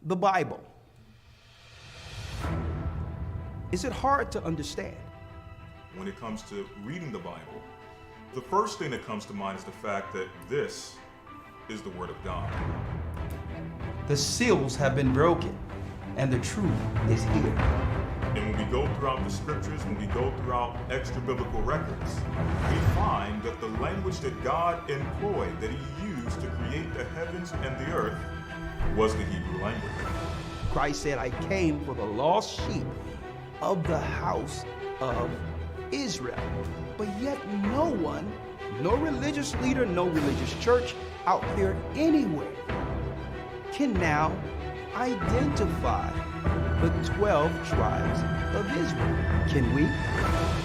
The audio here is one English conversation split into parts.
the Bible. Is it hard to understand? When it comes to reading the Bible, the first thing that comes to mind is the fact that this is the Word of God. The seals have been broken, and the truth is here. And when we go throughout the scriptures, when we go throughout extra biblical records, we find that the language that God employed, that He used to create the heavens and the earth, was the Hebrew language. Christ said, I came for the lost sheep of the house of Israel. But yet no one, no religious leader, no religious church out there anywhere can now identify the 12 tribes of Israel. Can we?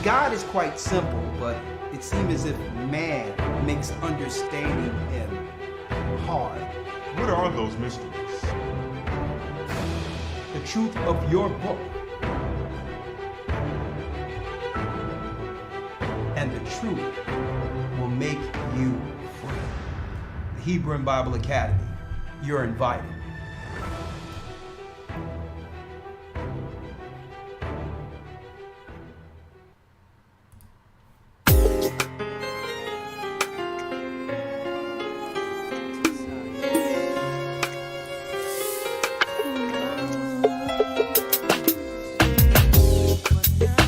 God is quite simple, but it seems as if man makes understanding Him hard. What are those mysteries? The truth of your book and the truth will make you free. The Hebrew and Bible Academy, you're invited.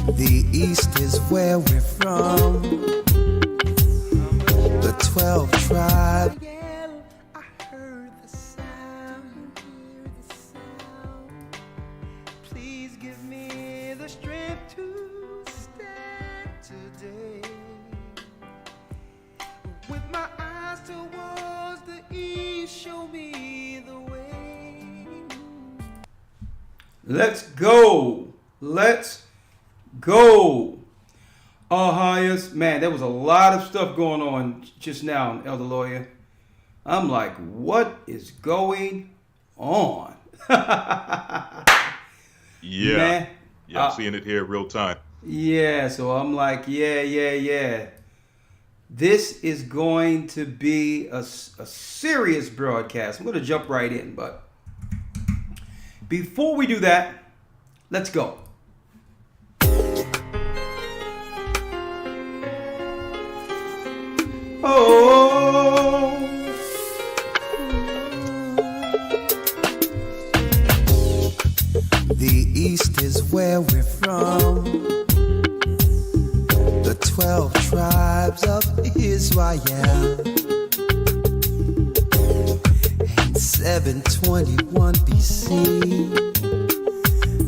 The East is where we're from. The 12 tribes. I heard the sound. Please give me the strength to stand today. With my eyes towards the east, show me the way. Let's go. Let's go. Highest. Man, there was a lot of stuff going on just now, Elder Lawyer. I'm like, what is going on? Yeah. Man, I'm seeing it here real time. Yeah, so I'm like, yeah. This is going to be a serious broadcast. I'm going to jump right in, but before we do that, let's go. Oh, the East is where we're from. The 12 tribes of Israel. In 721 BC,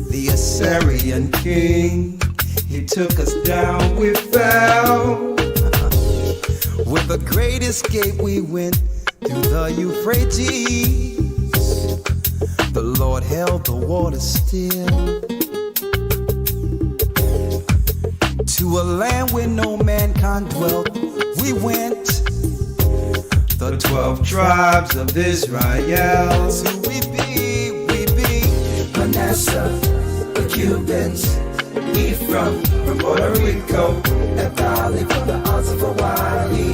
the Assyrian king, he took us down, we fell. With a great escape we went through the Euphrates. The Lord held the water still. To a land where no mankind dwelt, we went. The 12 tribes of Israel. So we be Manasseh, the Cubans, Ephraim from Puerto Rico, and Valley from the Isles of Hawaii.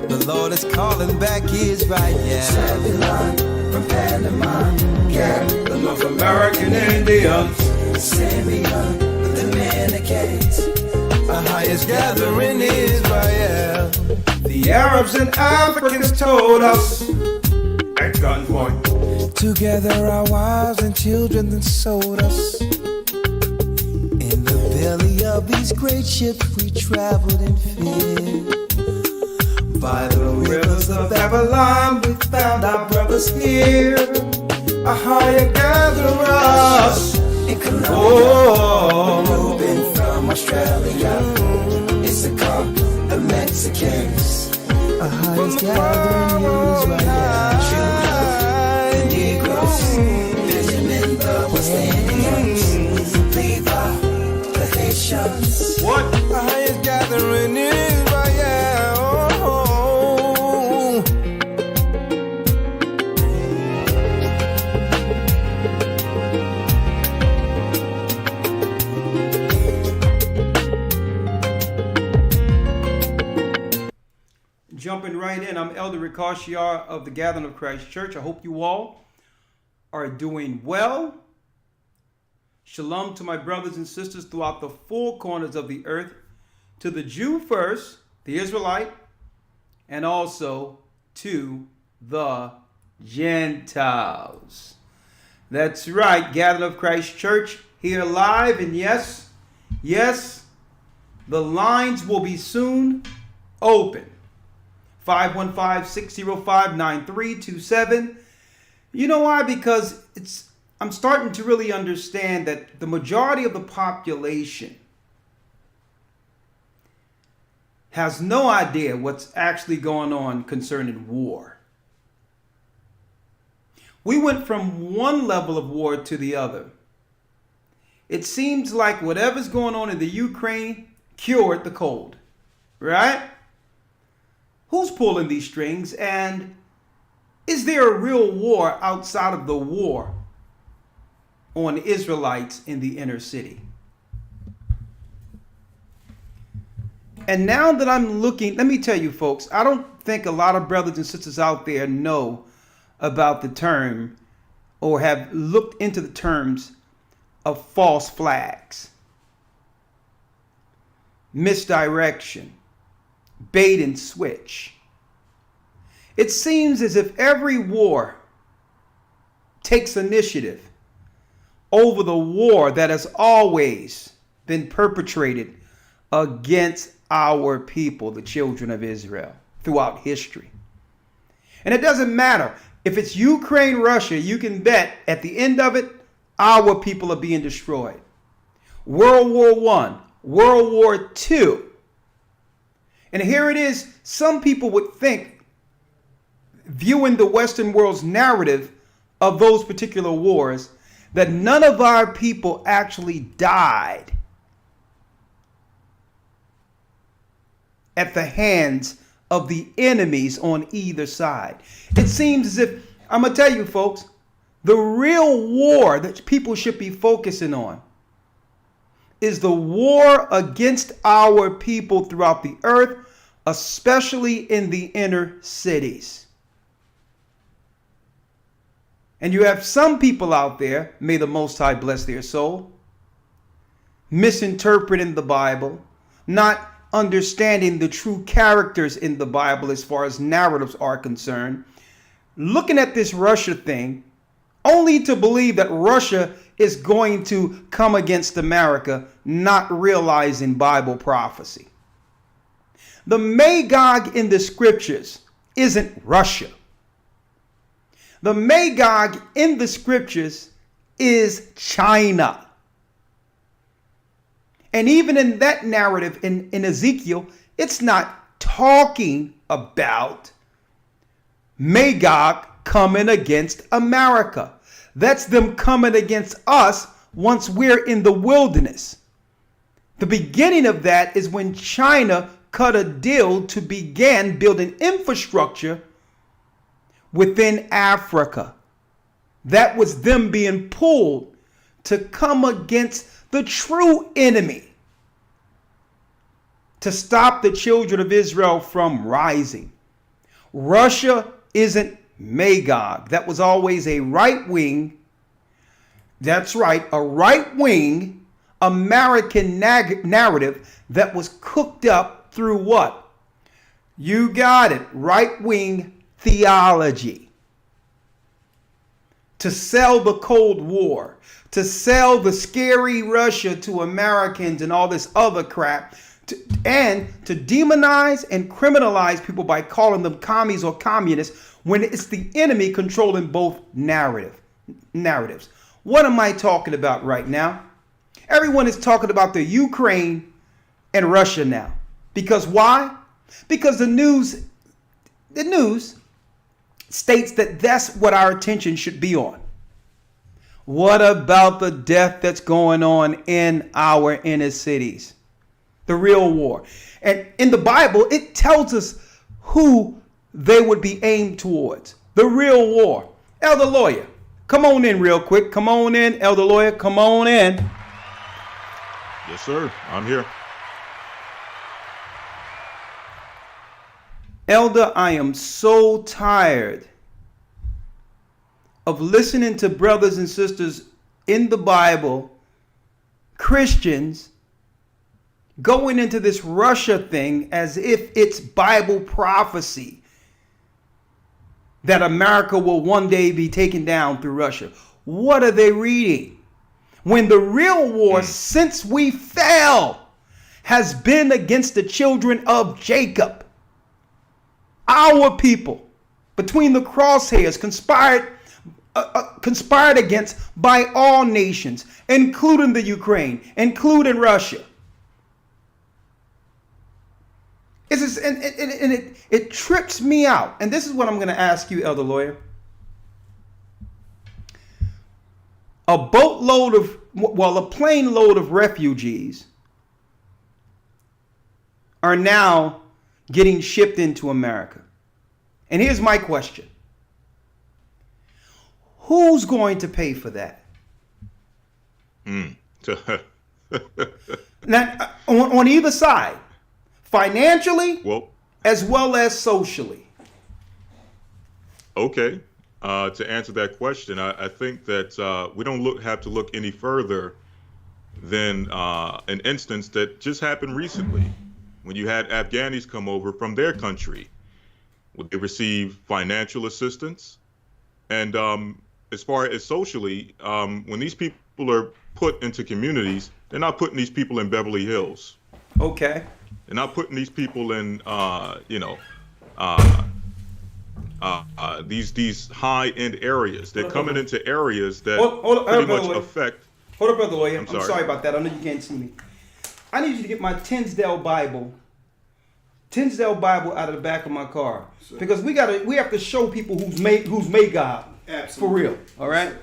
The Lord is calling back Israel. Zebulon from Panama, Gad, the North American Indians, Simeon, the Dominicans, the highest gathering Israel. the Arabs and Africans told us at gunpoint. Together our wives and children then sold us. In the belly of these great ships we traveled in fear. By the rivers of Babylon we found our brothers here. A higher gatherer us in Colombia. Reuben from Australia. Issachar, the Mexicans. A highest gathering Israel. The Negroes. Benjamin, the West Indians. Levi, the Haitians. What? The highest gathering Israel. Jumping right in, I'm Elder Ricard Shiar of the Gathering of Christ Church. I hope you all are doing well. Shalom to my brothers and sisters throughout the four corners of the earth, to the Jew first, the Israelite, and also to the Gentiles. That's right, Gathered of Christ Church here live, and yes, the lines will be soon open. 515-605-9327. You know why? Because I'm starting to really understand that the majority of the population has no idea what's actually going on concerning war. We went from one level of war to the other. It seems like whatever's going on in the Ukraine cured the cold, right? Who's pulling these strings, and is there a real war outside of the war on Israelites in the inner city? And now that I'm looking, let me tell you folks, I don't think a lot of brothers and sisters out there know about the term or have looked into the terms of false flags, misdirection, bait and switch. It seems as if every war takes initiative over the war that has always been perpetrated against our people, the children of Israel, throughout history. And it doesn't matter if it's Ukraine, Russia, you can bet at the end of it, our people are being destroyed. World War I, World War II. And here it is, some people would think, viewing the Western world's narrative of those particular wars, that none of our people actually died at the hands of the enemies on either side. It seems as if, I'm going to tell you folks, the real war that people should be focusing on is the war against our people throughout the earth, especially in the inner cities. And you have some people out there, may the Most High bless their soul, misinterpreting the Bible, not understanding the true characters in the Bible as far as narratives are concerned, looking at this Russia thing, only to believe that Russia is going to come against America, not realizing Bible prophecy. The Magog in the scriptures isn't Russia. The Magog in the scriptures is China. And even in that narrative in Ezekiel, it's not talking about Magog coming against America. That's them coming against us once we're in the wilderness. The beginning of that is when China cut a deal to begin building infrastructure within Africa. That was them being pulled to come against the true enemy, to stop the children of Israel from rising. Russia isn't Magog. That was always a right-wing, that's right, a right-wing American narrative that was cooked up through what? You got it, right-wing theology. To sell the Cold War, to sell the scary Russia to Americans and all this other crap, and to demonize and criminalize people by calling them commies or communists when it's the enemy controlling both narratives. What am I talking about right now? Everyone is talking about the Ukraine and Russia now. Because why? Because the news states that that's what our attention should be on. What about the death that's going on in our inner cities? The real war. And in the Bible, it tells us who they would be aimed towards. The real war. Elder Lawyer, come on in real quick. Come on in, Elder Lawyer. Come on in. Yes, sir. I'm here. Elder, I am so tired of listening to brothers and sisters in the Bible, Christians, going into this Russia thing as if it's Bible prophecy that America will one day be taken down through Russia. What are they reading? When the real war since we fell has been against the children of Jacob. Our people, between the crosshairs, conspired against by all nations, including the Ukraine, including Russia. It trips me out. And this is what I'm going to ask you, Elder Lawyer. A plane load of refugees are now getting shipped into America. And here's my question. Who's going to pay for that? Now, on either side, financially, as well as socially. Okay. To answer that question, I think that we don't have to look any further than an instance that just happened recently when you had Afghanis come over from their country. They received financial assistance. And as far as socially, when these people are put into communities, they're not putting these people in Beverly Hills. Okay. They're not putting these people in, these high-end areas. They're coming into areas that pretty much affect. Hold up, Brother Lawyer. I'm sorry about that. I know you can't see me. I need you to get my Tinsdale Bible out of the back of my car, because we have to show people who's made God. Absolutely. For real. All right.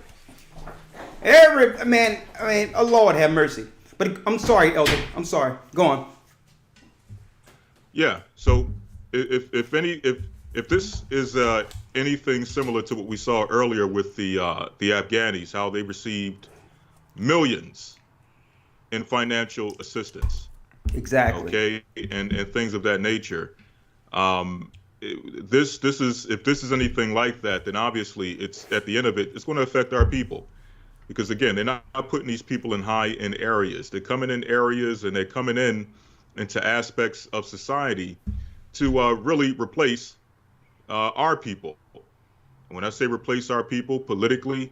Lord have mercy. But I'm sorry, Elder. I'm sorry. Go on. Yeah. So if this is anything similar to what we saw earlier with the Afghanis, how they received millions in financial assistance. Exactly. Okay, and things of that nature. If this is anything like that, then obviously it's at the end of it, it's going to affect our people, because again, they're not putting these people in high-end areas. They're coming in areas and they're coming into aspects of society to really replace our people. When I say replace our people, politically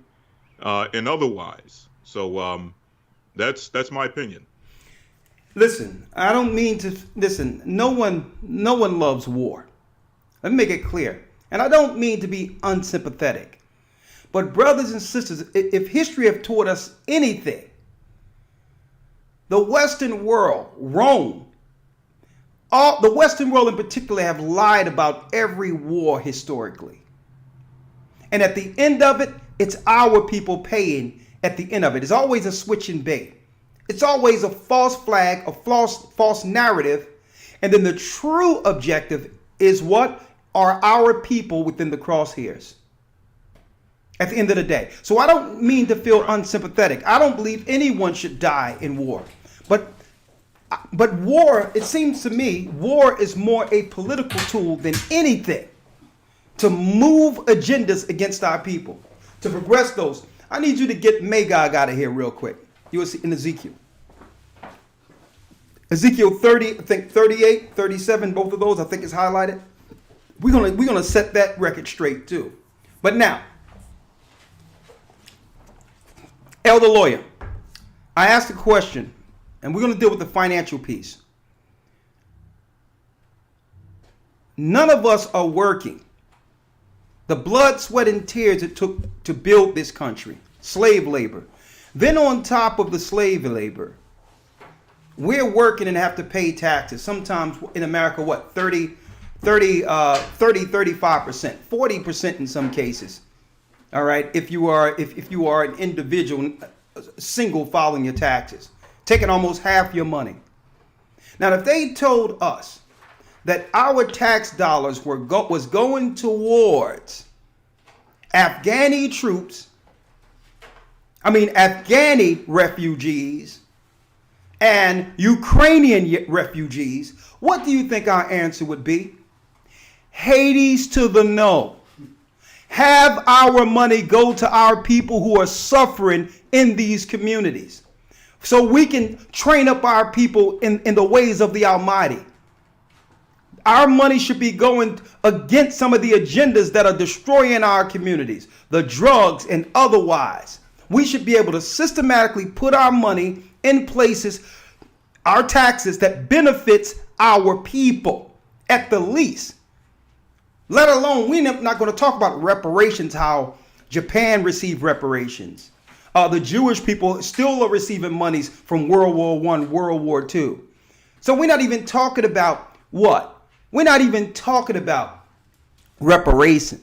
and otherwise. So that's my opinion. Listen, I don't mean to listen. No one loves war. Let me make it clear. And I don't mean to be unsympathetic. But brothers and sisters, if history have taught us anything, the Western world, Rome, the Western world in particular, have lied about every war historically. And at the end of it, it's our people paying at the end of it. It's always a switch and bait. It's always a false flag, a false narrative. And then the true objective is what are our people within the crosshairs at the end of the day. So I don't mean to feel unsympathetic. I don't believe anyone should die in war. But war, it seems to me, war is more a political tool than anything to move agendas against our people, to progress those. I need you to get Magog out of here real quick. You will see in Ezekiel. Ezekiel 30, I think 38, 37, both of those I think is highlighted. We're gonna set that record straight too. But now, Elder Lawyer, I asked a question, and we're gonna deal with the financial piece. None of us are working. The blood, sweat, and tears it took to build this country, slave labor. Then on top of the slave labor, we're working and have to pay taxes. Sometimes in America, 35%, 40% in some cases. All right, if you are an individual, single, filing your taxes, taking almost half your money. Now, if they told us that our tax dollars was going towards Afghani refugees and Ukrainian refugees, what do you think our answer would be? Hades to the no. Have our money go to our people who are suffering in these communities, so we can train up our people in the ways of the Almighty. Our money should be going against some of the agendas that are destroying our communities, the drugs and otherwise. We should be able to systematically put our money in places, our taxes, that benefits our people at the least. Let alone, we're not going to talk about reparations, how Japan received reparations. The Jewish people still are receiving monies from World War I, World War II. So we're not even talking about what? We're not even talking about reparations.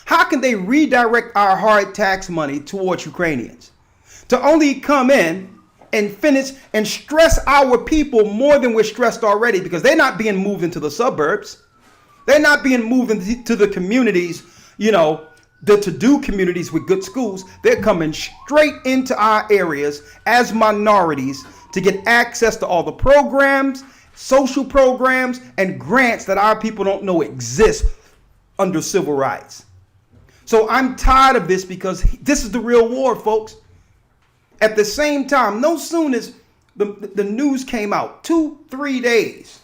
How can they redirect our hard tax money towards Ukrainians to only come in and finish and stress our people more than we're stressed already, because they're not being moved into the suburbs. They're not being moved into the communities, the to-do communities with good schools. They're coming straight into our areas as minorities to get access to all the programs, social programs, and grants that our people don't know exist under civil rights. So I'm tired of this, because this is the real war, folks. At the same time, no soon as the news came out, 2-3 days,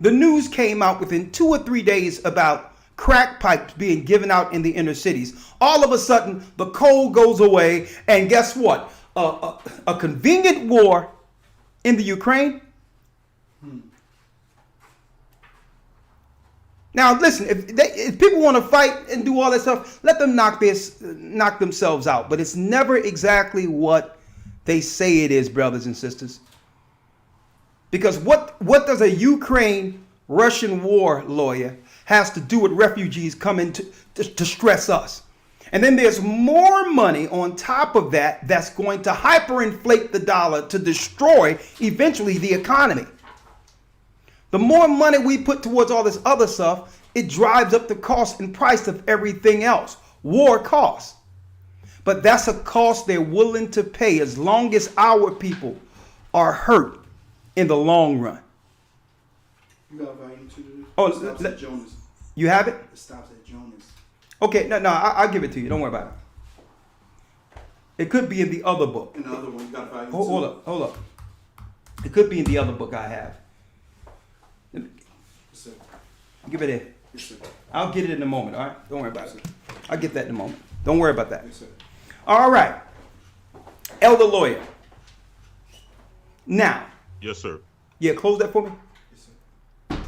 the news came out within 2 or 3 days about crack pipes being given out in the inner cities. All of a sudden, the cold goes away, and guess what? A convenient war in the Ukraine. Now, listen, if people want to fight and do all that stuff, let them knock themselves out. But it's never exactly what they say it is, brothers and sisters. Because what does a Ukraine-Russian war lawyer has to do with refugees coming to stress us? And then there's more money on top of that that's going to hyperinflate the dollar to destroy eventually the economy. The more money we put towards all this other stuff, it drives up the cost and price of everything else. War costs. But that's a cost they're willing to pay as long as our people are hurt in the long run. You got volume 2 to this? Oh, It stops at Jonas. You have it? It stops at Jonas. Okay, no, I'll give it to you. Don't worry about it. It could be in the other book. In the other one, you got volume 2. Hold up. It could be in the other book I have. Yes, sir. Give it here. Yes, sir. I'll get it in a moment, all right? Don't worry about it. I'll get that in a moment. Don't worry about that. Yes, sir. All right. Elder lawyer. Now. Yes, sir. Yeah, close that for me. Yes, sir.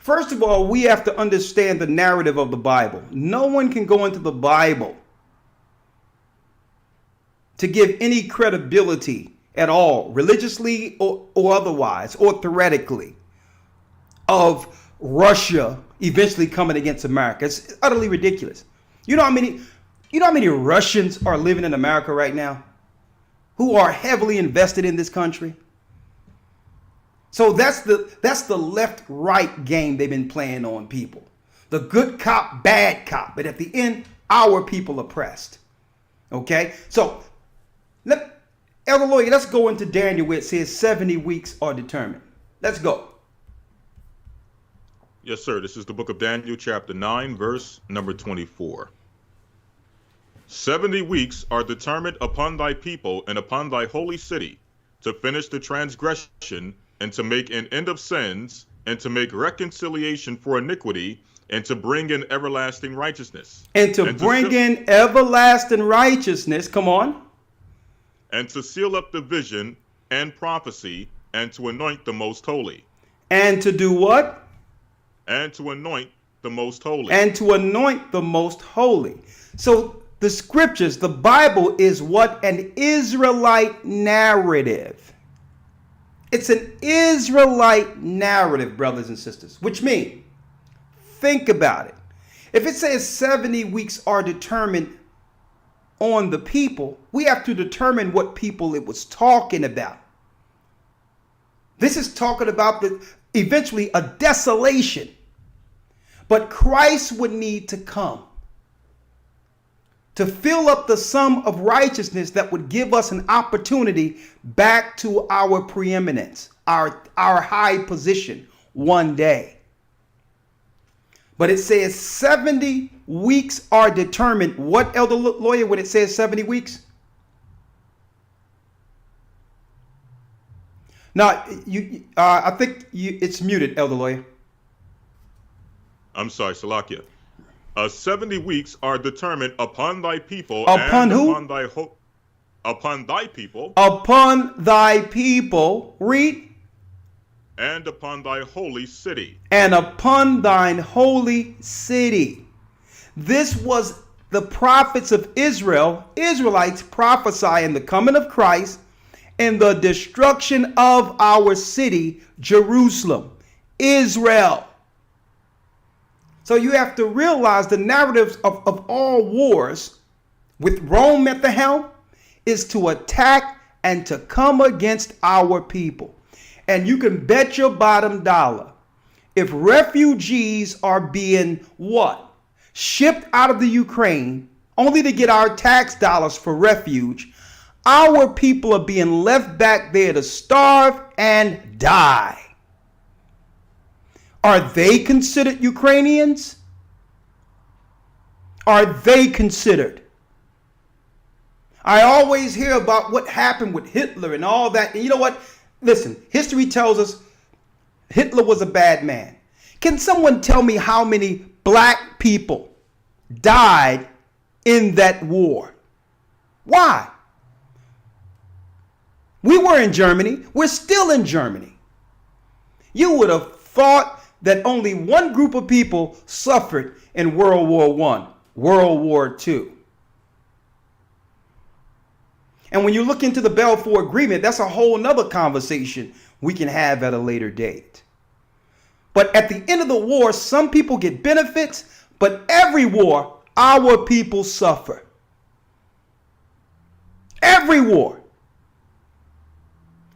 First of all, we have to understand the narrative of the Bible. No one can go into the Bible to give any credibility at all, religiously or otherwise, or theoretically, of Russia eventually coming against America. It's utterly ridiculous. You know how many Russians are living in America right now who are heavily invested in this country? So that's the left-right game they've been playing on people. The good cop, bad cop. But at the end, our people are oppressed. Okay? So, Elder Lawyer, let's go into Daniel where it says 70 weeks are determined. Let's go. Yes, sir. This is the book of Daniel, chapter 9, verse number 24. 70 weeks are determined upon thy people and upon thy holy city, to finish the transgression, and to make an end of sins, and to make reconciliation for iniquity, and to bring in everlasting righteousness. And to bring in everlasting righteousness, come on. And to seal up the vision and prophecy, and to anoint the most holy. And to do what? And to anoint the most holy. And to anoint the most holy. So the scriptures, the Bible is what? An Israelite narrative. It's an Israelite narrative, brothers and sisters, which means, think about it. If it says 70 weeks are determined on the people, we have to determine what people it was talking about. This is talking about eventually a desolation. But Christ would need to come to fill up the sum of righteousness that would give us an opportunity back to our preeminence, our high position one day. But it says 70 weeks are determined. What, elder lawyer, when it says 70 weeks? Now, I think it's muted, elder lawyer. I'm sorry, Salakia. 70 weeks are determined upon thy people. Upon and who? Upon thy people. Upon thy people. Read. And upon thy holy city. And upon thine holy city. This was the prophets of Israel, Israelites prophesying the coming of Christ and the destruction of our city, Jerusalem, Israel. So you have to realize the narratives of all wars with Rome at the helm is to attack and to come against our people. And you can bet your bottom dollar, if refugees are being what? Shipped out of the Ukraine only to get our tax dollars for refuge, our people are being left back there to starve and die. Are they considered Ukrainians? Are they considered? I always hear about what happened with Hitler and all that. And you know what? Listen, history tells us Hitler was a bad man. Can someone tell me how many black people died in that war? Why? We were in Germany. We're still in Germany. You would have thought that only one group of people suffered in World War I, World War II. And when you look into the Balfour Agreement, that's a whole nother conversation we can have at a later date. But at the end of the war, some people get benefits, but every war, our people suffer. Every war.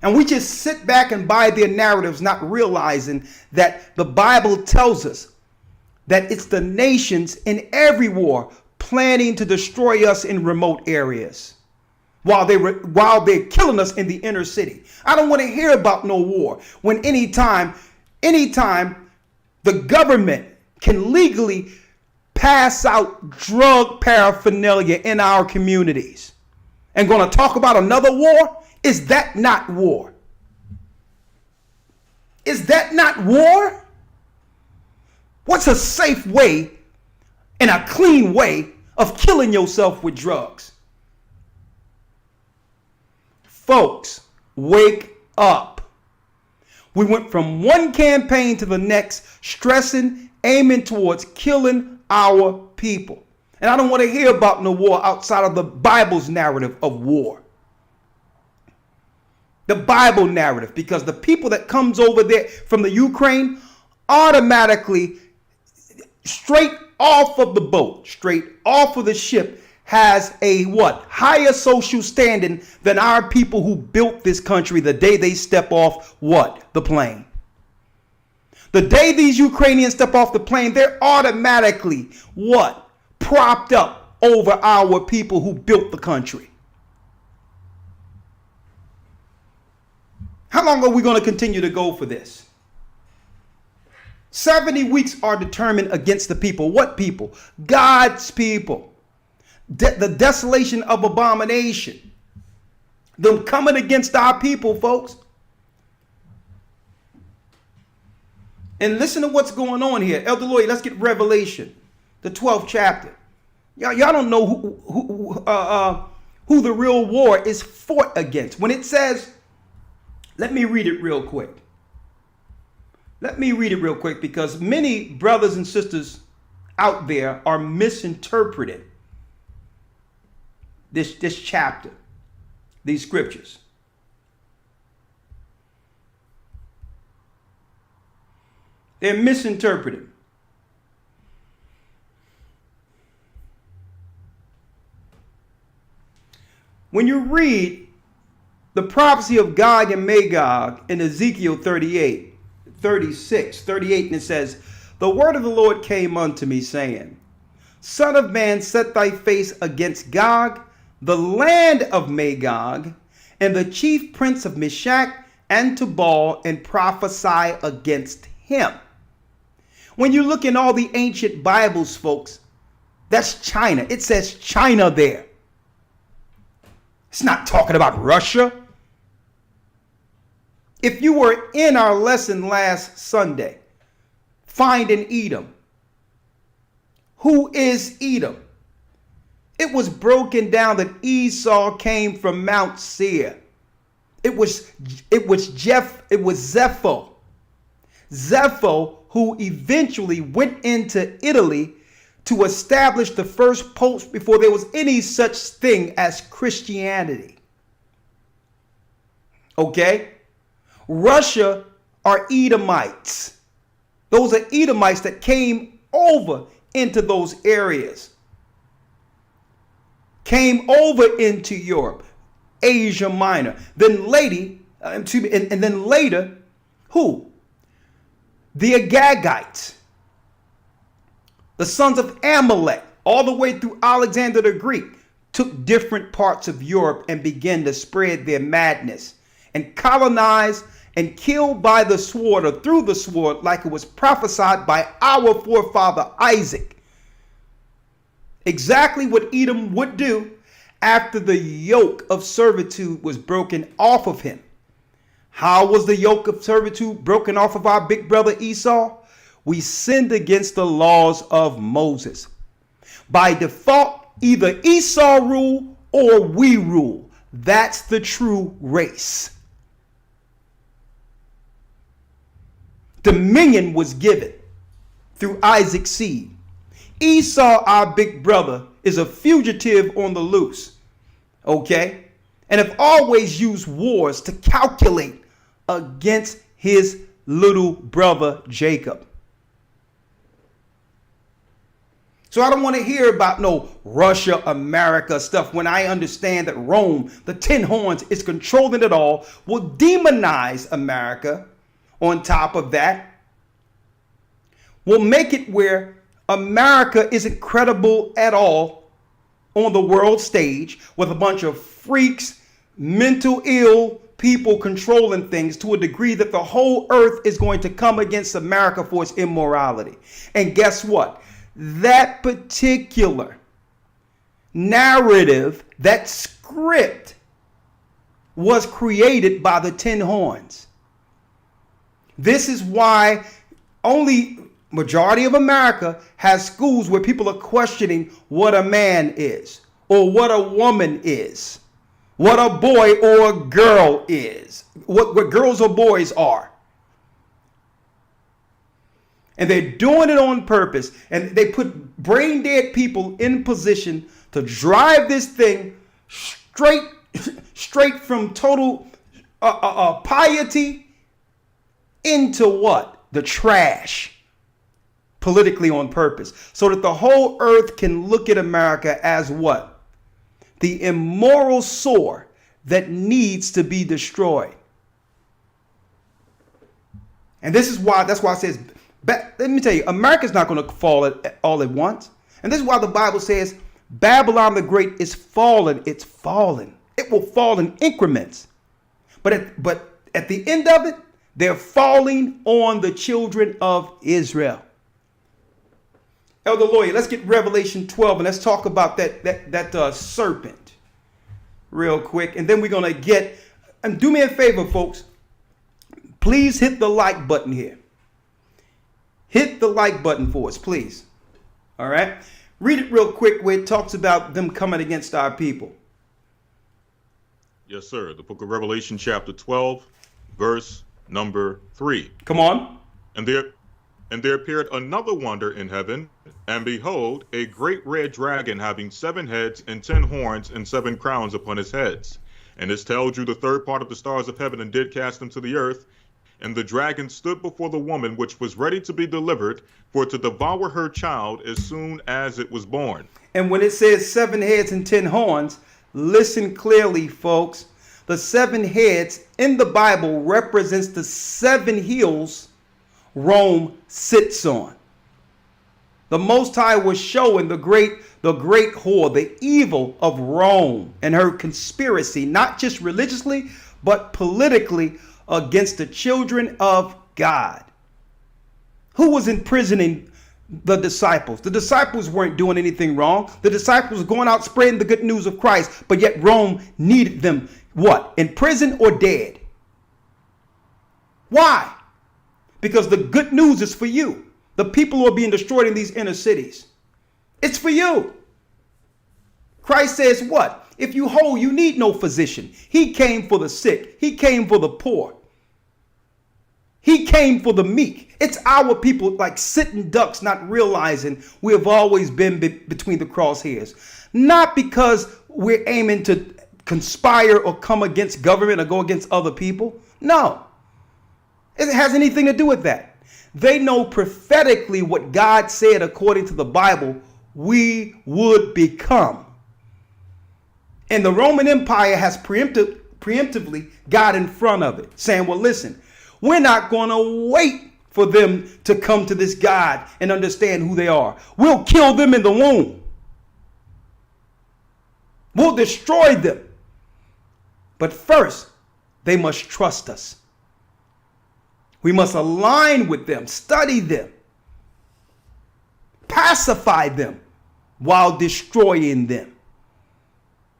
And we just sit back and buy their narratives, not realizing that the Bible tells us that it's the nations in every war planning to destroy us in remote areas while they're killing us in the inner city. I don't want to hear about no war when anytime the government can legally pass out drug paraphernalia in our communities and going to talk about another war. Is that not war? Is that not war? What's a safe way and a clean way of killing yourself with drugs? Folks, wake up. We went from one campaign to the next, stressing, aiming towards killing our people. And I don't want to hear about no war outside of the Bible's narrative of war. The Bible narrative, because the people that comes over there from the Ukraine automatically straight off of the boat, straight off of the ship, has a what? Higher social standing than our people who built this country the day they step off what? The plane. The day these Ukrainians step off the plane, they're automatically what? Propped up over our people who built the country. How long are we going to continue to go for this? 70 weeks are determined against the people. What people? God's people. The desolation of abomination. Them coming against our people, folks. And listen to what's going on here. Elder Lloyd, let's get Revelation, the 12th chapter. Y'all don't know who the real war is fought against. When it says, let me read it real quick. Let me read it real quick because many brothers and sisters out there are misinterpreting this chapter, these scriptures. They're misinterpreted. When you read the prophecy of Gog and Magog in Ezekiel 38, 36, 38, and it says, the word of the Lord came unto me, saying, Son of man, set thy face against Gog, the land of Magog, and the chief prince of Meshach and Tubal, and prophesy against him. When you look in all the ancient Bibles, folks, that's China. It says China there. It's not talking about Russia. If you were in our lesson last Sunday, finding Edom. Who is Edom? It was broken down that Esau came from Mount Seir. It was Zepho. Zepho, who eventually went into Italy to establish the first post before there was any such thing as Christianity. Okay? Russia are Edomites. Those are Edomites that came over into those areas. Came over into Europe, Asia Minor. Then later, and then later, who? The Agagites. The sons of Amalek, all the way through Alexander the Greek, took different parts of Europe and began to spread their madness and colonize and kill by the sword or through the sword, like it was prophesied by our forefather Isaac. Exactly what Edom would do after the yoke of servitude was broken off of him. How was the yoke of servitude broken off of our big brother Esau? We sinned against the laws of Moses. By default, either Esau rule or we rule. That's the true race. Dominion was given through Isaac's seed. Esau, our big brother, is a fugitive on the loose. Okay? And have always used wars to calculate against his little brother Jacob. So I don't want to hear about no Russia, America stuff when I understand that Rome, the 10 horns, is controlling it all, will demonize America. On top of that, will make it where America isn't credible at all on the world stage with a bunch of freaks, mental ill people controlling things to a degree that the whole earth is going to come against America for its immorality. And guess what? That particular narrative, that script, was created by the 10 horns. This is why only majority of America has schools where people are questioning what a man is or what a woman is, what a boy or a girl is, what girls or boys are. And they're doing it on purpose. And they put brain dead people in position to drive this thing straight from total piety into what? The trash. Politically on purpose. So that the whole earth can look at America as what? The immoral sore that needs to be destroyed. And this is why, that's why it says, let me tell you, America's not going to fall all at once. And this is why the Bible says Babylon the Great is fallen. It's fallen. It will fall in increments. But at the end of it, they're falling on the children of Israel. Elder Lawyer, let's get Revelation 12 and let's talk about that serpent real quick. And then we're going to get, and do me a favor, folks. Please hit the like button here. Hit the like button for us, please. All right. Read it real quick where it talks about them coming against our people. Yes, sir. The book of Revelation, chapter 12, verse number 3. Come on. And there appeared another wonder in heaven, and behold, a great red dragon having 7 heads and 10 horns and 7 crowns upon his heads. And his tail drew the third part of the stars of heaven and did cast them to the earth. And the dragon stood before the woman which was ready to be delivered, for to devour her child as soon as it was born. And when it says 7 heads and 10 horns, listen clearly, folks. The 7 heads in the Bible represents the 7 hills Rome sits on. The Most High was showing the great whore, the evil of Rome and her conspiracy, not just religiously, but politically, against the children of God. Who was imprisoning the disciples? The disciples weren't doing anything wrong. The disciples were going out spreading the good news of Christ, but yet Rome needed them what? In prison or dead? Why? Because the good news is for you. The people who are being destroyed in these inner cities. It's for you. Christ says what? If you whole, you need no physician. He came for the sick. He came for the poor. He came for the meek. It's our people like sitting ducks, not realizing we have always been between the crosshairs. Not because we're aiming to conspire or come against government or go against other people. No. It has anything to do with that. They know prophetically what God said according to the Bible we would become. And the Roman Empire has preemptively got in front of it, saying, well, listen, we're not going to wait for them to come to this God and understand who they are. We'll kill them in the womb. We'll destroy them. But first, they must trust us. We must align with them, study them, pacify them while destroying them.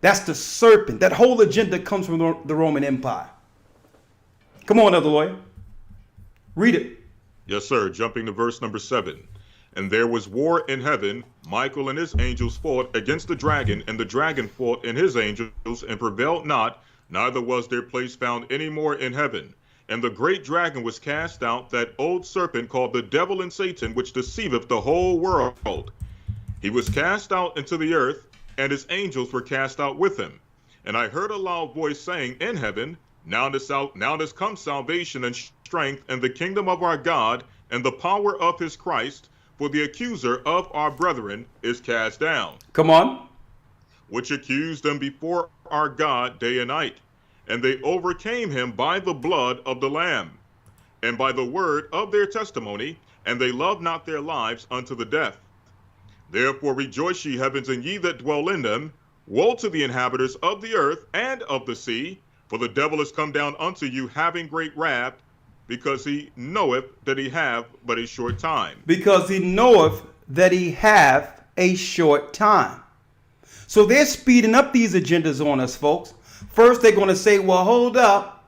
That's the serpent. That whole agenda comes from the Roman Empire. Come on, other lawyer. Read it. Yes, sir. Jumping to verse number 7. And there was war in heaven. Michael and his angels fought against the dragon, and the dragon fought and his angels, and prevailed not, neither was their place found any more in heaven. And the great dragon was cast out, that old serpent called the devil and Satan, which deceiveth the whole world. He was cast out into the earth, and his angels were cast out with him. And I heard a loud voice saying in heaven, Now does come salvation and strength, and the kingdom of our God, and the power of his Christ, for the accuser of our brethren is cast down. Come on. Which accused them before our God day and night. And they overcame him by the blood of the Lamb, and by the word of their testimony, and they loved not their lives unto the death. Therefore rejoice, ye heavens, and ye that dwell in them. Woe to the inhabitants of the earth and of the sea, for the devil is come down unto you, having great wrath, because he knoweth that he have but a short time. Because he knoweth that he have a short time. So they're speeding up these agendas on us, folks. First, they're going to say, well, hold up.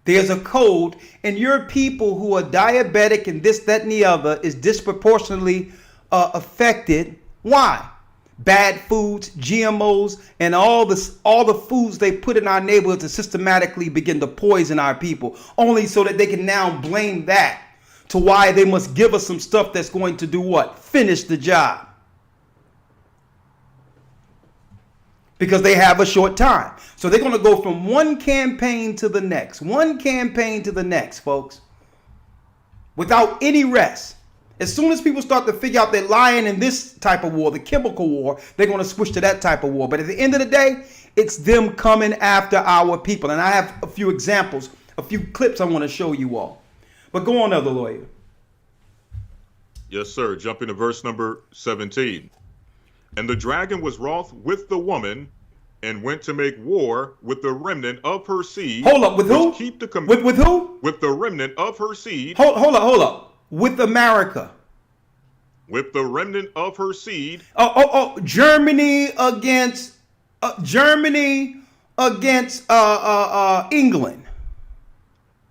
There's a code, and your people who are diabetic and this, that, and the other is disproportionately affected. Why? Bad foods, GMOs, and all the foods they put in our neighborhoods to systematically begin to poison our people, only so that they can now blame that to why they must give us some stuff that's going to do what? Finish the job. Because they have a short time. So they're going to go from one campaign to the next, folks, without any rest. As soon as people start to figure out they're lying in this type of war, the chemical war, they're going to switch to that type of war. But at the end of the day, it's them coming after our people. And I have a few examples, a few clips I want to show you all. But go on, other lawyer. Yes, sir. Jumping to verse number 17. And the dragon was wroth with the woman, and went to make war with the remnant of her seed. Hold up, with who? With who? With the remnant of her seed. Hold up. With America. With the remnant of her seed. Germany against England.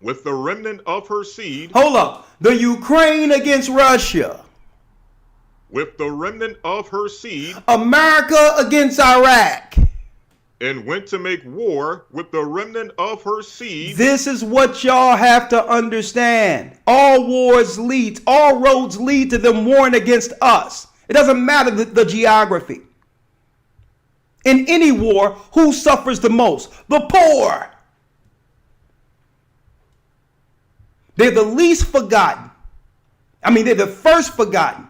With the remnant of her seed. Hold up. The Ukraine against Russia. With the remnant of her seed. America against Iraq. And went to make war with the remnant of her seed. This is what y'all have to understand. All roads lead to them warring against us. It doesn't matter the geography. In any war, who suffers the most? The poor. They're the least forgotten. They're the first forgotten.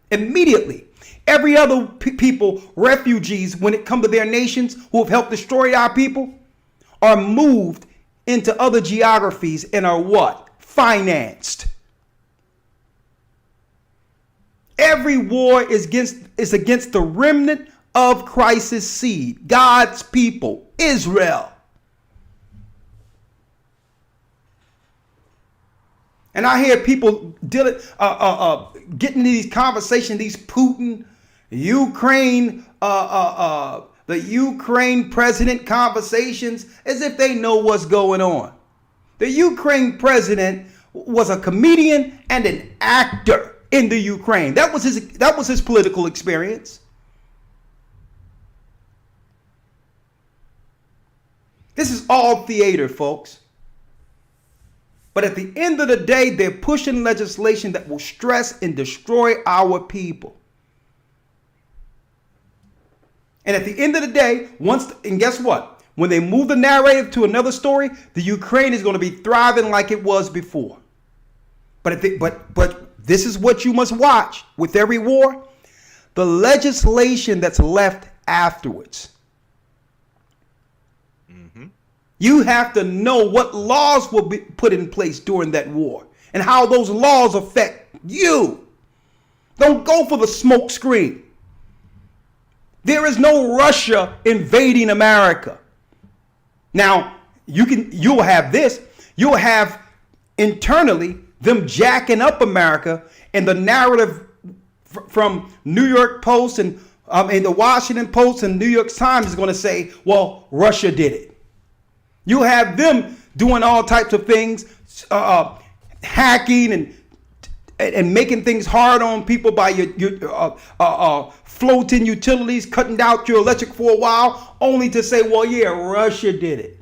Immediately. Every other people, refugees, when it comes to their nations who have helped destroy our people, are moved into other geographies and are what? Financed. Every war is against the remnant of Christ's seed, God's people, Israel. And I hear people getting these conversations, these Putin, Ukraine, the Ukraine president conversations, as if they know what's going on. The Ukraine president was a comedian and an actor in the Ukraine. That was his political experience. This is all theater, folks. But at the end of the day, they're pushing legislation that will stress and destroy our people. And at the end of the day, and guess what? When they move the narrative to another story, the Ukraine is going to be thriving like it was before. But this is what you must watch with every war. The legislation that's left afterwards. You have to know what laws will be put in place during that war and how those laws affect you. Don't go for the smoke screen. There is no Russia invading America. Now, you'll have this. You'll have internally them jacking up America, and the narrative from New York Post and the Washington Post and New York Times is going to say, well, Russia did it. You'll have them doing all types of things, hacking and making things hard on people by your floating utilities, cutting out your electric for a while, only to say, well, yeah, Russia did it.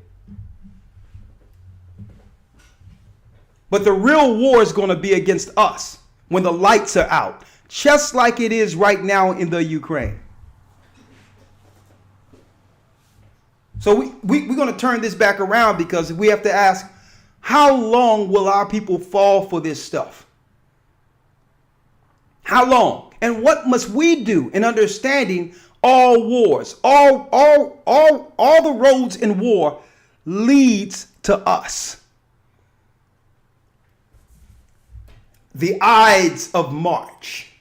But the real war is going to be against us when the lights are out, just like it is right now in the Ukraine. So we're going to turn this back around because we have to ask, how long will our people fall for this stuff? How long? And what must we do in understanding all wars? All the roads in war leads to us. The Ides of March.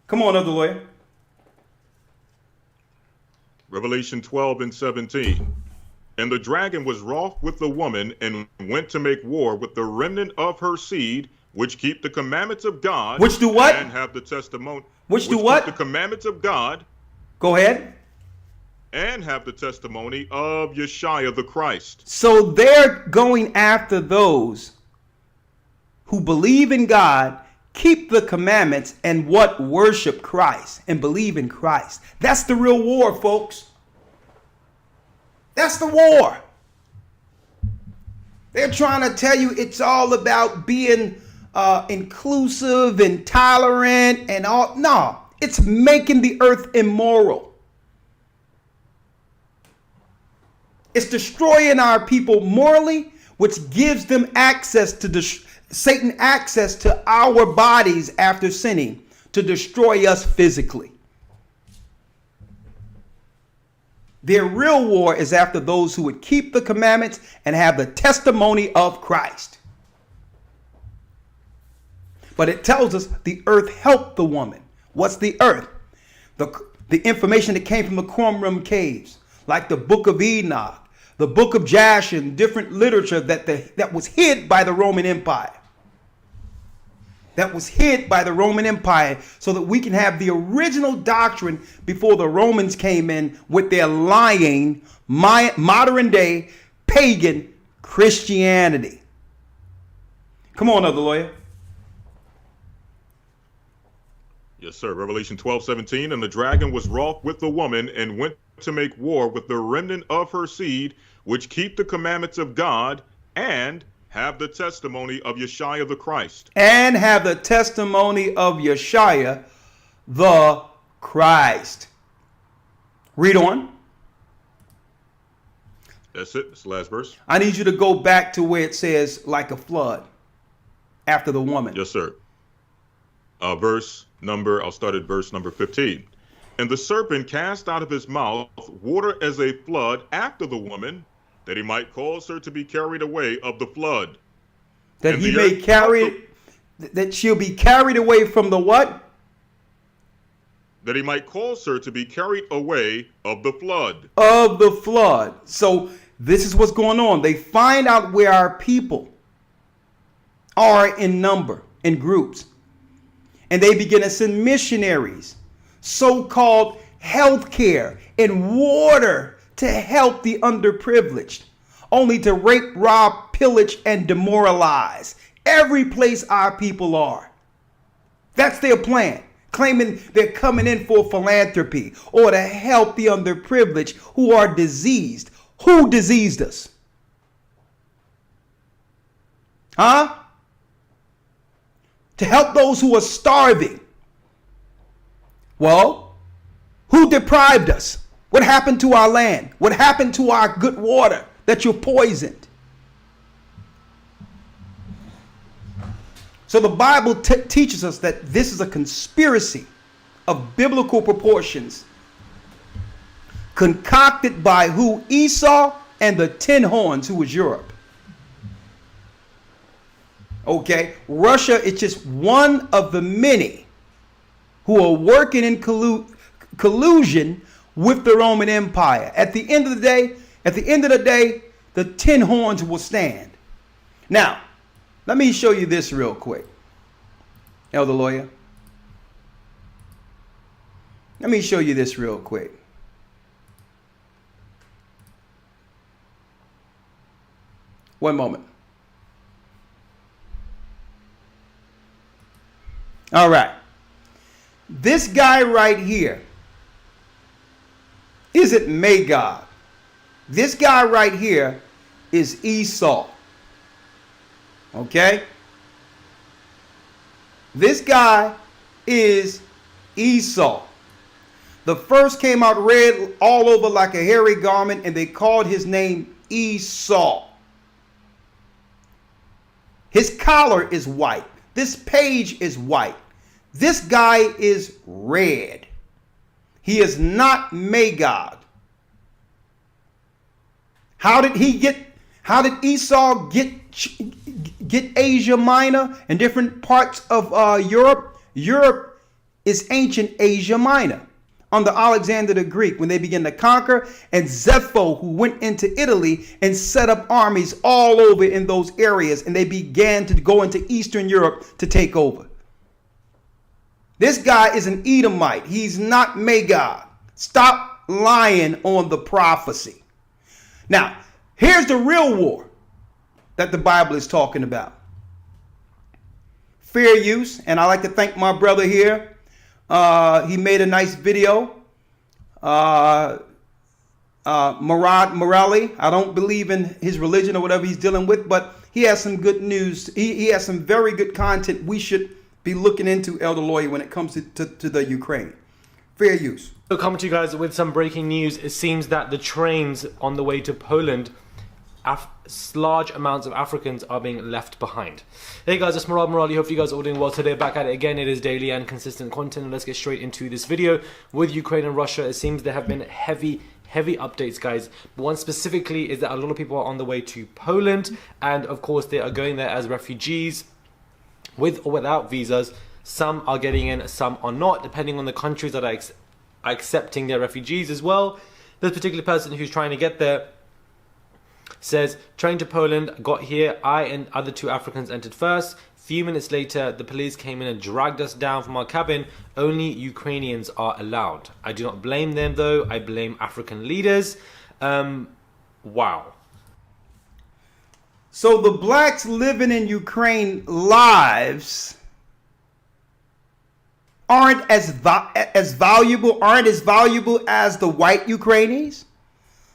Come on, other lawyer. Revelation 12 and 17. And the dragon was wroth with the woman and went to make war with the remnant of her seed, which keep the commandments of God. Which do what? And have the testimony. Which do what? Keep the commandments of God. Go ahead. And have the testimony of Yeshua the Christ. So they're going after those who believe in God, keep the commandments, and what? Worship Christ and believe in Christ. That's the real war, folks. That's the war. They're trying to tell you it's all about being inclusive and tolerant and all. No, it's making the earth immoral. It's destroying our people morally, which gives them access to Satan access to our bodies after sinning to destroy us physically. Their real war is after those who would keep the commandments and have the testimony of Christ. But it tells us the earth helped the woman. What's the earth? The information that came from the Qumran caves, like the Book of Enoch, the Book of Jasher, different literature that was hid by the Roman Empire. That was hid by the Roman Empire so that we can have the original doctrine before the Romans came in with their lying, modern day pagan Christianity. Come on, other lawyer. Yes, sir. Revelation 12:17. And the dragon was wroth with the woman and went to make war with the remnant of her seed, which keep the commandments of God and have the testimony of Yeshua the Christ. And have the testimony of Yeshua the Christ. Read on. That's it. That's the last verse. I need you to go back to where it says like a flood after the woman. Yes, sir. I'll start at verse number 15. And the serpent cast out of his mouth water as a flood after the woman, that he might cause her to be carried away of the flood. That and he may that she'll be carried away from the what? That he might cause her to be carried away of the flood. Of the flood. So this is what's going on. They find out where our people are in number, in groups. And they begin to send missionaries, so-called health care and water to help the underprivileged, only to rape, rob, pillage, and demoralize every place our people are. That's their plan, claiming they're coming in for philanthropy or to help the underprivileged who are diseased. Who diseased us? Huh? To help those who are starving. Well, who deprived us? What happened to our land? What happened to our good water that you poisoned? So the Bible teaches us that this is a conspiracy of biblical proportions, concocted by who? Esau and the 10 horns, who was Europe. Okay, Russia is just one of the many who are working in collusion with the Roman Empire. At the end of the day, the 10 horns will stand. Now, let me show you this real quick, Elder Lawyer. Let me show you this real quick. One moment. All right. This guy right here isn't Magog. This guy right here is Esau. Okay? This guy is Esau. The first came out red all over like a hairy garment, and they called his name Esau. His collar is white. This page is white. This guy is red. He is not Magog. How did Esau get Asia Minor and different parts of Europe? Europe is ancient Asia Minor under Alexander the Greek when they began to conquer, and Zepho, who went into Italy and set up armies all over in those areas, and they began to go into Eastern Europe to take over. This guy is an Edomite. He's not Magog. Stop lying on the prophecy. Now, here's the real war that the Bible is talking about. Fair use, and I like to thank my brother here. He made a nice video. Murad Morali. I don't believe in his religion or whatever he's dealing with, but he has some good news. He has some very good content we should be looking into, Elder Lawyer, when it comes to the Ukraine. Fair use. So coming to you guys with some breaking news. It seems that the trains on the way to Poland, large amounts of Africans are being left behind. Hey guys, it's Murad Morali. Hope you guys are all doing well today. Back at it again. It is daily and consistent content. And let's get straight into this video with Ukraine and Russia. It seems there have been heavy updates, guys. But one specifically is that a lot of people are on the way to Poland, and of course they are going there as refugees with or without visas. Some are getting in, some are not, depending on the countries that are accepting their refugees as well. This particular person who's trying to get there says, train to Poland, got here, I and other 2 Africans entered first. Few minutes later, the police came in and dragged us down from our cabin. Only Ukrainians are allowed. I do not blame them though, I blame African leaders. Wow. So the blacks living in Ukraine lives aren't as valuable as the white Ukrainians?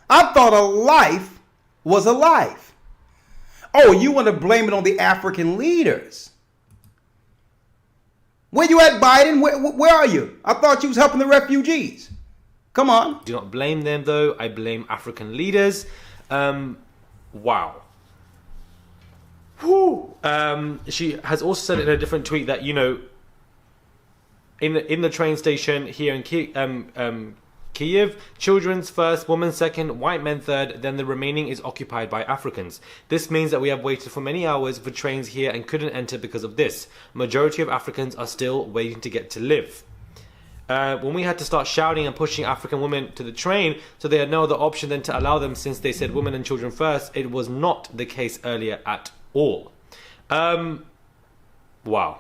I thought a life was a life. Oh, you want to blame it on the African leaders? Where you at, Biden? Where are you? I thought you was helping the refugees. Come on. Do not blame them though. I blame African leaders. Wow. Whew. She has also said in a different tweet that, you know, in the train station here in Kyiv, children's first, women second, white men third, then the remaining is occupied by Africans. This means that we have waited for many hours for trains here and couldn't enter because of this. Majority of Africans are still waiting to get to live. When we had to start shouting and pushing African women to the train, so they had no other option than to allow them since they said women and children first, it was not the case earlier at all. Wow.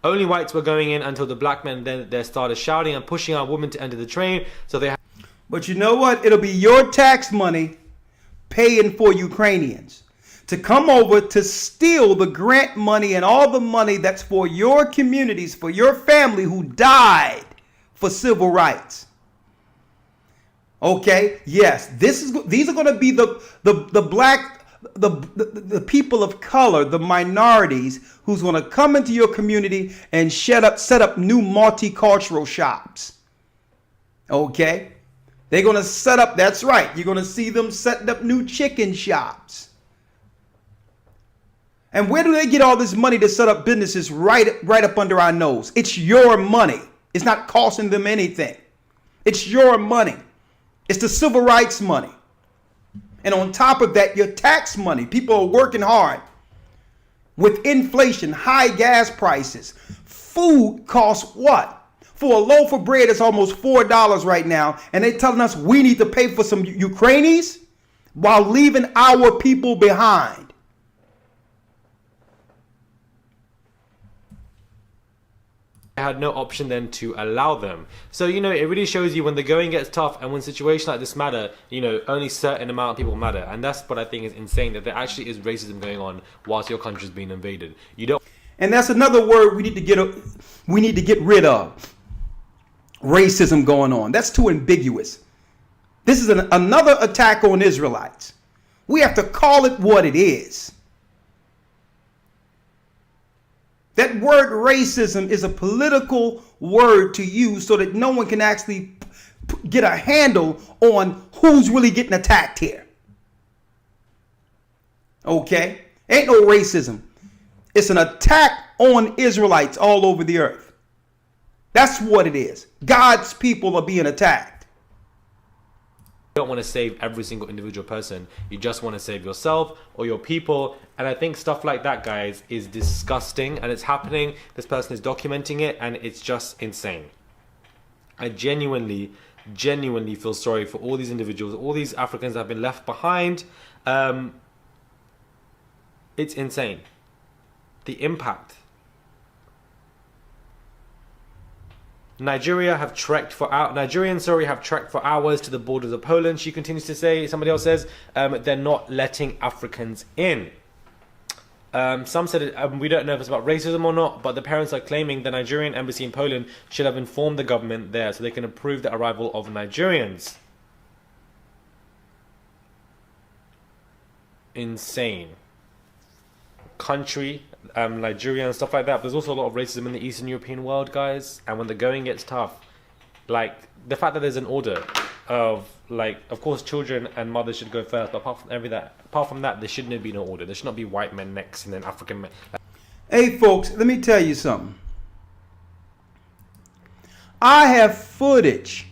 Only whites were going in until the black men then they started shouting and pushing our women to enter the train. So they. But you know what? It'll be your tax money paying for Ukrainians to come over to steal the grant money and all the money that's for your communities, for your family who died for civil rights. Okay, yes, these are going to be the black, the people of color, the minorities who's going to come into your community and set up new multicultural shops. Okay, they're going to set up. That's right. You're going to see them setting up new chicken shops. And where do they get all this money to set up businesses right up under our nose? It's your money. It's not costing them anything. It's your money. It's the civil rights money. And on top of that, your tax money. People are working hard. With inflation, high gas prices, food costs what? For a loaf of bread, it's almost $4 right now. And they're telling us we need to pay for some Ukrainians while leaving our people behind. Had no option then to allow them. So, you know, it really shows you when the going gets tough and when situations like this matter, you know, only certain amount of people matter. And that's what I think is insane, that there actually is racism going on whilst your country is being invaded. You don't. And that's another word we need to get rid of. Racism going on. That's too ambiguous. This is another attack on Israelites. We have to call it what it is. That word racism is a political word to use so that no one can actually get a handle on who's really getting attacked here. Okay? Ain't no racism. It's an attack on Israelites all over the earth. That's what it is. God's people are being attacked. You don't want to save every single individual person. You just want to save yourself or your people. And I think stuff like that, guys, is disgusting, and it's happening. This person is documenting it, and it's just insane. I genuinely feel sorry for all these individuals, all these Africans that have been left behind. It's insane. The impact. Nigerians have trekked for hours to the borders of Poland. She continues to say, somebody else says, they're not letting Africans in. Some said we don't know if it's about racism or not, but the parents are claiming the Nigerian embassy in Poland should have informed the government there so they can approve the arrival of Nigerians. Insane. Country, Nigeria and stuff like that. But there's also a lot of racism in the Eastern European world, guys. And when the going gets tough, like the fact that there's an order of, like, of course, children and mothers should go first, but apart from that, there shouldn't be no order. There should not be white men next and then African men. Hey, folks, let me tell you something. I have footage,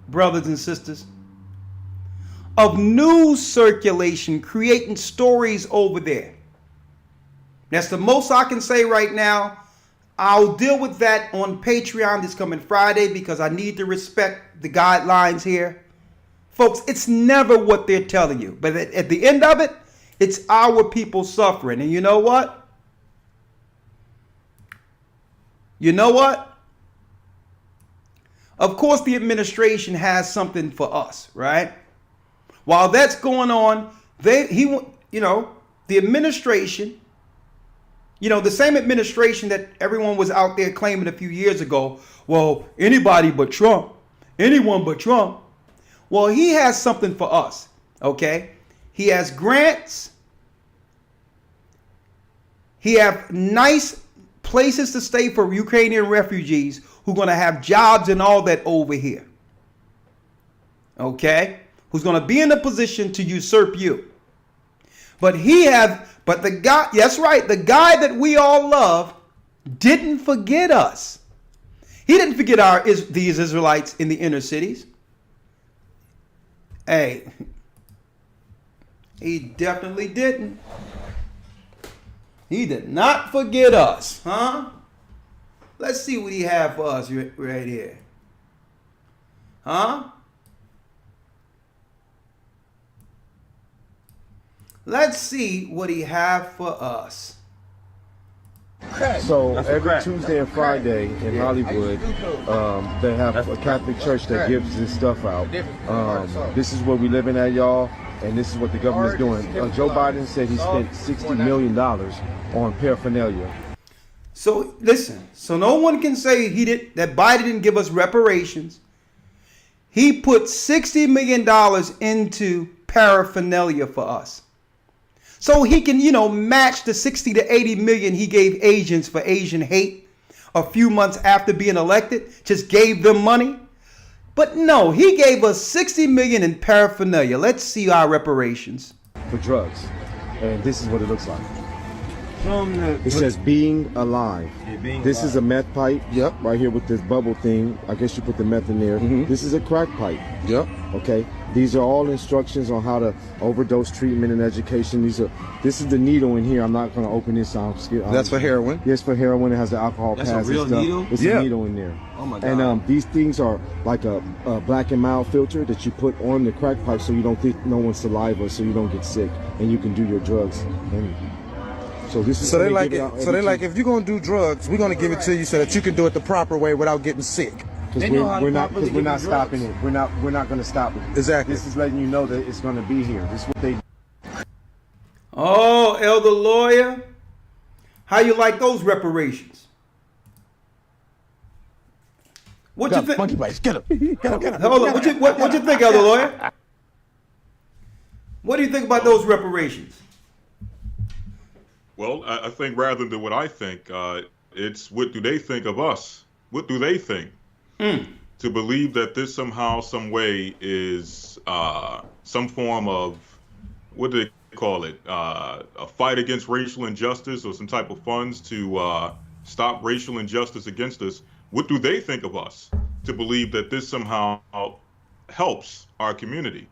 brothers and sisters, of news circulation creating stories over there. That's the most I can say right now. I'll deal with that on Patreon this coming Friday because I need to respect the guidelines here. Folks, it's never what they're telling you. But at the end of it, it's our people suffering. And you know what? You know what? Of course, the administration has something for us, right? While that's going on, the administration, the same administration that everyone was out there claiming a few years ago, well, anybody but Trump, anyone but Trump. Well, he has something for us, okay? He has grants. He have nice places to stay for Ukrainian refugees who are going to have jobs and all that over here, okay? Who's going to be in a position to usurp you. But the guy, that's right, the guy that we all love didn't forget us. He didn't forget these Israelites in the inner cities. Hey, he definitely didn't. He did not forget us, huh? Let's see what he had for us right here. Huh? Let's see what he have for us. So every Tuesday and Friday in Hollywood, they have a Catholic church that gives this stuff out. This is what we living at, y'all, and this is what the government's doing. Joe Biden said he spent $60 million on paraphernalia. So listen, so no one can say that Biden didn't give us reparations. He put $60 million into paraphernalia for us. So he can, match the 60 to 80 million he gave Asians for Asian hate a few months after being elected, just gave them money. But no, he gave us 60 million in paraphernalia. Let's see our reparations. For drugs. And this is what it looks like. It says being alive. This is a meth pipe. Yep. Right here with this bubble thing. I guess you put the meth in there. Mm-hmm. This is a crack pipe. Yep. Okay. These are all instructions on how to overdose treatment and education. This is the needle in here. I'm not going to open this out. That's for heroin? Yes, for heroin. It has the alcohol pads. That's a real needle? It's a needle in there. Oh my God. And these things are like a black and mild filter that you put on the crack pipe so you don't think no one's saliva, so you don't get sick, and you can do your drugs. And so this is so they like if you're gonna do drugs, we're gonna give it to you so that you can do it the proper way without getting sick. Because we're not stopping it. We're not going to stop it. Exactly. This is letting you know that it's going to be here. This is what they. Oh, Elder Lawyer, how you like those reparations? What you think? Monkey bites. Get him. Get him. Hold on. What you think, Elder Lawyer? What do you think about those reparations? Well, I think rather than what I think, it's what do they think of us? What do they think? To believe that this somehow, some way is some form of, what do they call it, a fight against racial injustice or some type of funds to stop racial injustice against us. What do they think of us to believe that this somehow helps our community?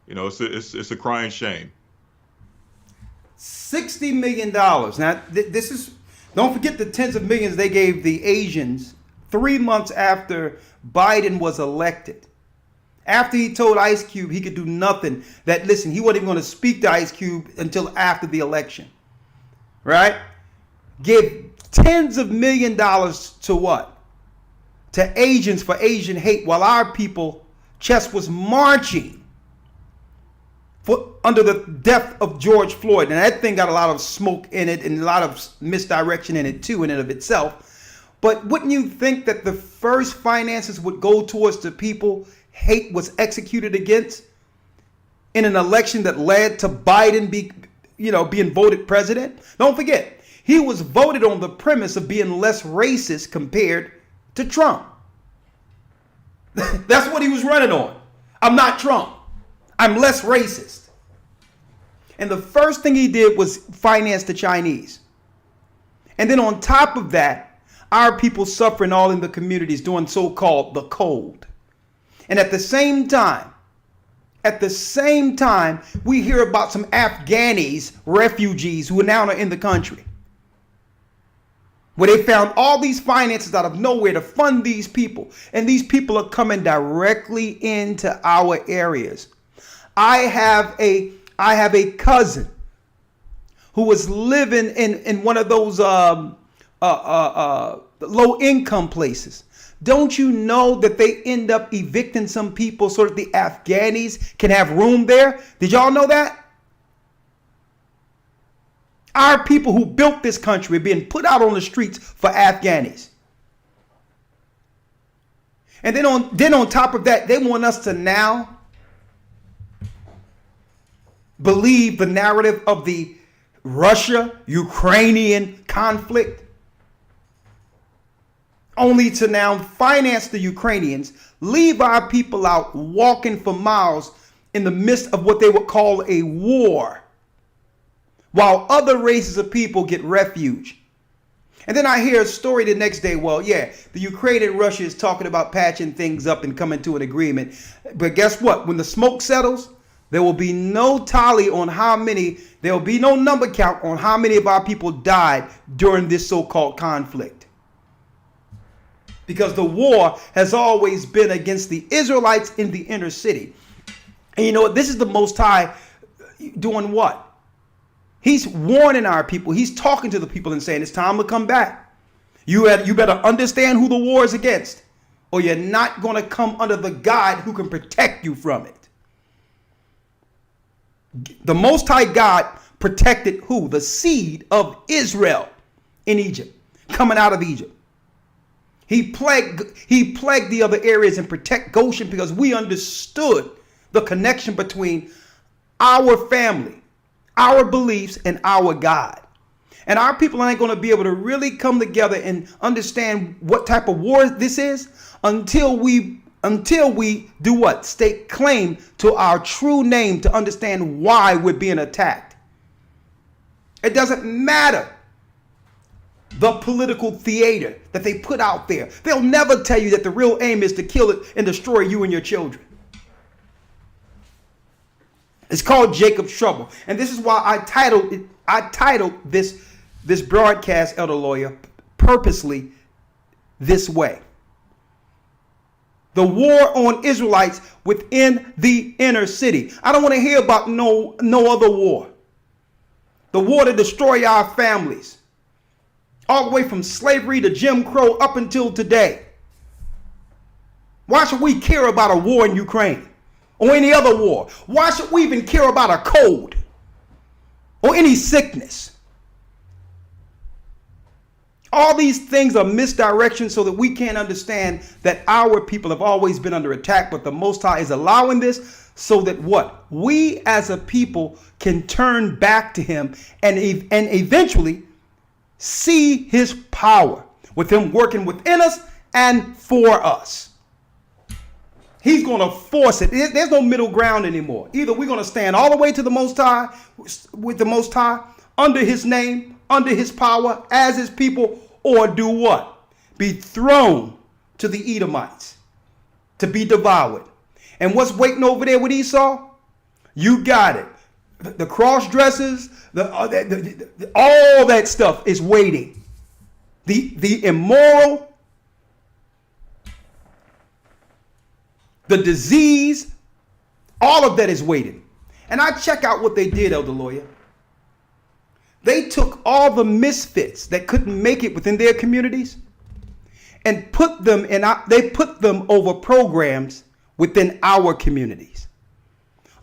It's a crying shame. $60 million. Now, this is, don't forget the tens of millions they gave the Asians 3 months after Biden was elected. After he told Ice Cube he could do nothing, he wasn't even going to speak to Ice Cube until after the election. Right? Give tens of million dollars to what? To Asians for Asian hate, while our people chest was marching under the death of George Floyd. And that thing got a lot of smoke in it and a lot of misdirection in it too, in and of itself. But wouldn't you think that the first finances would go towards the people hate was executed against in an election that led to Biden being voted president? Don't forget, he was voted on the premise of being less racist compared to Trump. That's what he was running on. I'm not Trump. I'm less racist. And the first thing he did was finance the Chinese. And then on top of that, our people suffering all in the communities doing so-called the cold. And at the same time, we hear about some Afghanis, refugees who now are in the country, where they found all these finances out of nowhere to fund these people. And these people are coming directly into our areas. I have a cousin who was living in one of those low income places. Don't you know that they end up evicting some people so that the Afghanis can have room there? Did y'all know that? Our people who built this country are being put out on the streets for Afghanis. And then on top of that, they want us to now believe the narrative of the Russia-Ukrainian conflict, only to now finance the Ukrainians, leave our people out walking for miles in the midst of what they would call a war, while other races of people get refuge. And then I hear a story the next day, the Ukraine and Russia is talking about patching things up and coming to an agreement. But guess what? When the smoke settles, there will be no tally on there will be no number count on how many of our people died during this so-called conflict. Because the war has always been against the Israelites in the inner city. And you know what? This is the Most High doing what? He's warning our people. He's talking to the people and saying it's time to come back. You better understand who the war is against, or you're not going to come under the God who can protect you from it. The Most High God protected who? The seed of Israel in Egypt, coming out of Egypt. He plagued the other areas and protect Goshen because we understood the connection between our family, our beliefs, and our God. And our people ain't going to be able to really come together and understand what type of war this is until we do what? Stake claim to our true name to understand why we're being attacked. It doesn't matter the political theater that they put out there. They'll never tell you that the real aim is to kill it and destroy you and your children. It's called Jacob's Trouble. And this is why I titled this broadcast, Elder Lawyer, purposely this way. The war on Israelites within the inner city. I don't want to hear about no other war. The war to destroy our families. All the way from slavery to Jim Crow up until today. Why should we care about a war in Ukraine or any other war? Why should we even care about a cold or any sickness? All these things are misdirection so that we can't understand that our people have always been under attack, but the Most High is allowing this so that what? We as a people can turn back to him and eventually see his power with him working within us and for us. He's going to force it. There's no middle ground anymore. Either we're going to stand all the way to the Most High, with the Most High, under his name, under his power, as his people, or do what? Be thrown to the Edomites to be devoured. And what's waiting over there with Esau? You got it. The cross dressers, all that stuff is waiting. The immoral, the disease, all of that is waiting. And I check out what they did, Elder Lawyer. They took all the misfits that couldn't make it within their communities and put them over programs within our communities.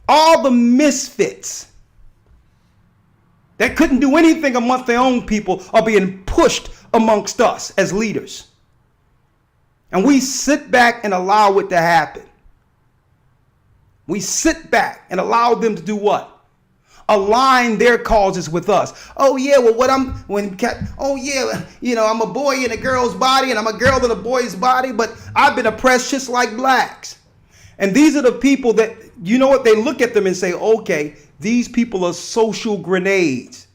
All the misfits that couldn't do anything amongst their own people are being pushed amongst us as leaders. And we sit back and allow it to happen. We sit back and allow them to do what? Align their causes with us. Oh yeah, well I'm a boy in a girl's body and I'm a girl in a boy's body, but I've been oppressed just like blacks. And these are the people that, you know what, they look at them and say, okay, these people are social grenades.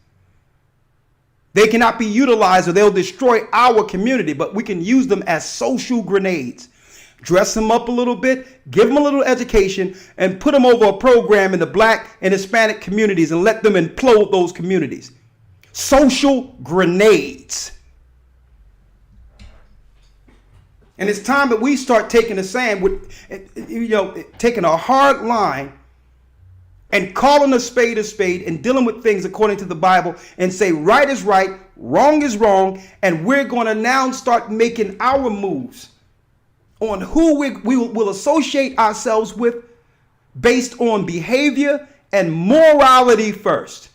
They cannot be utilized or they'll destroy our community, but we can use them as social grenades. Dress them up a little bit, give them a little education, and put them over a program in the black and Hispanic communities and let them implode those communities. Social grenades. And it's time that we start taking a stand with, taking a hard line and calling a spade and dealing with things according to the Bible and say right is right, wrong is wrong, and we're going to now start making our moves on who we will associate ourselves with based on behavior and morality first.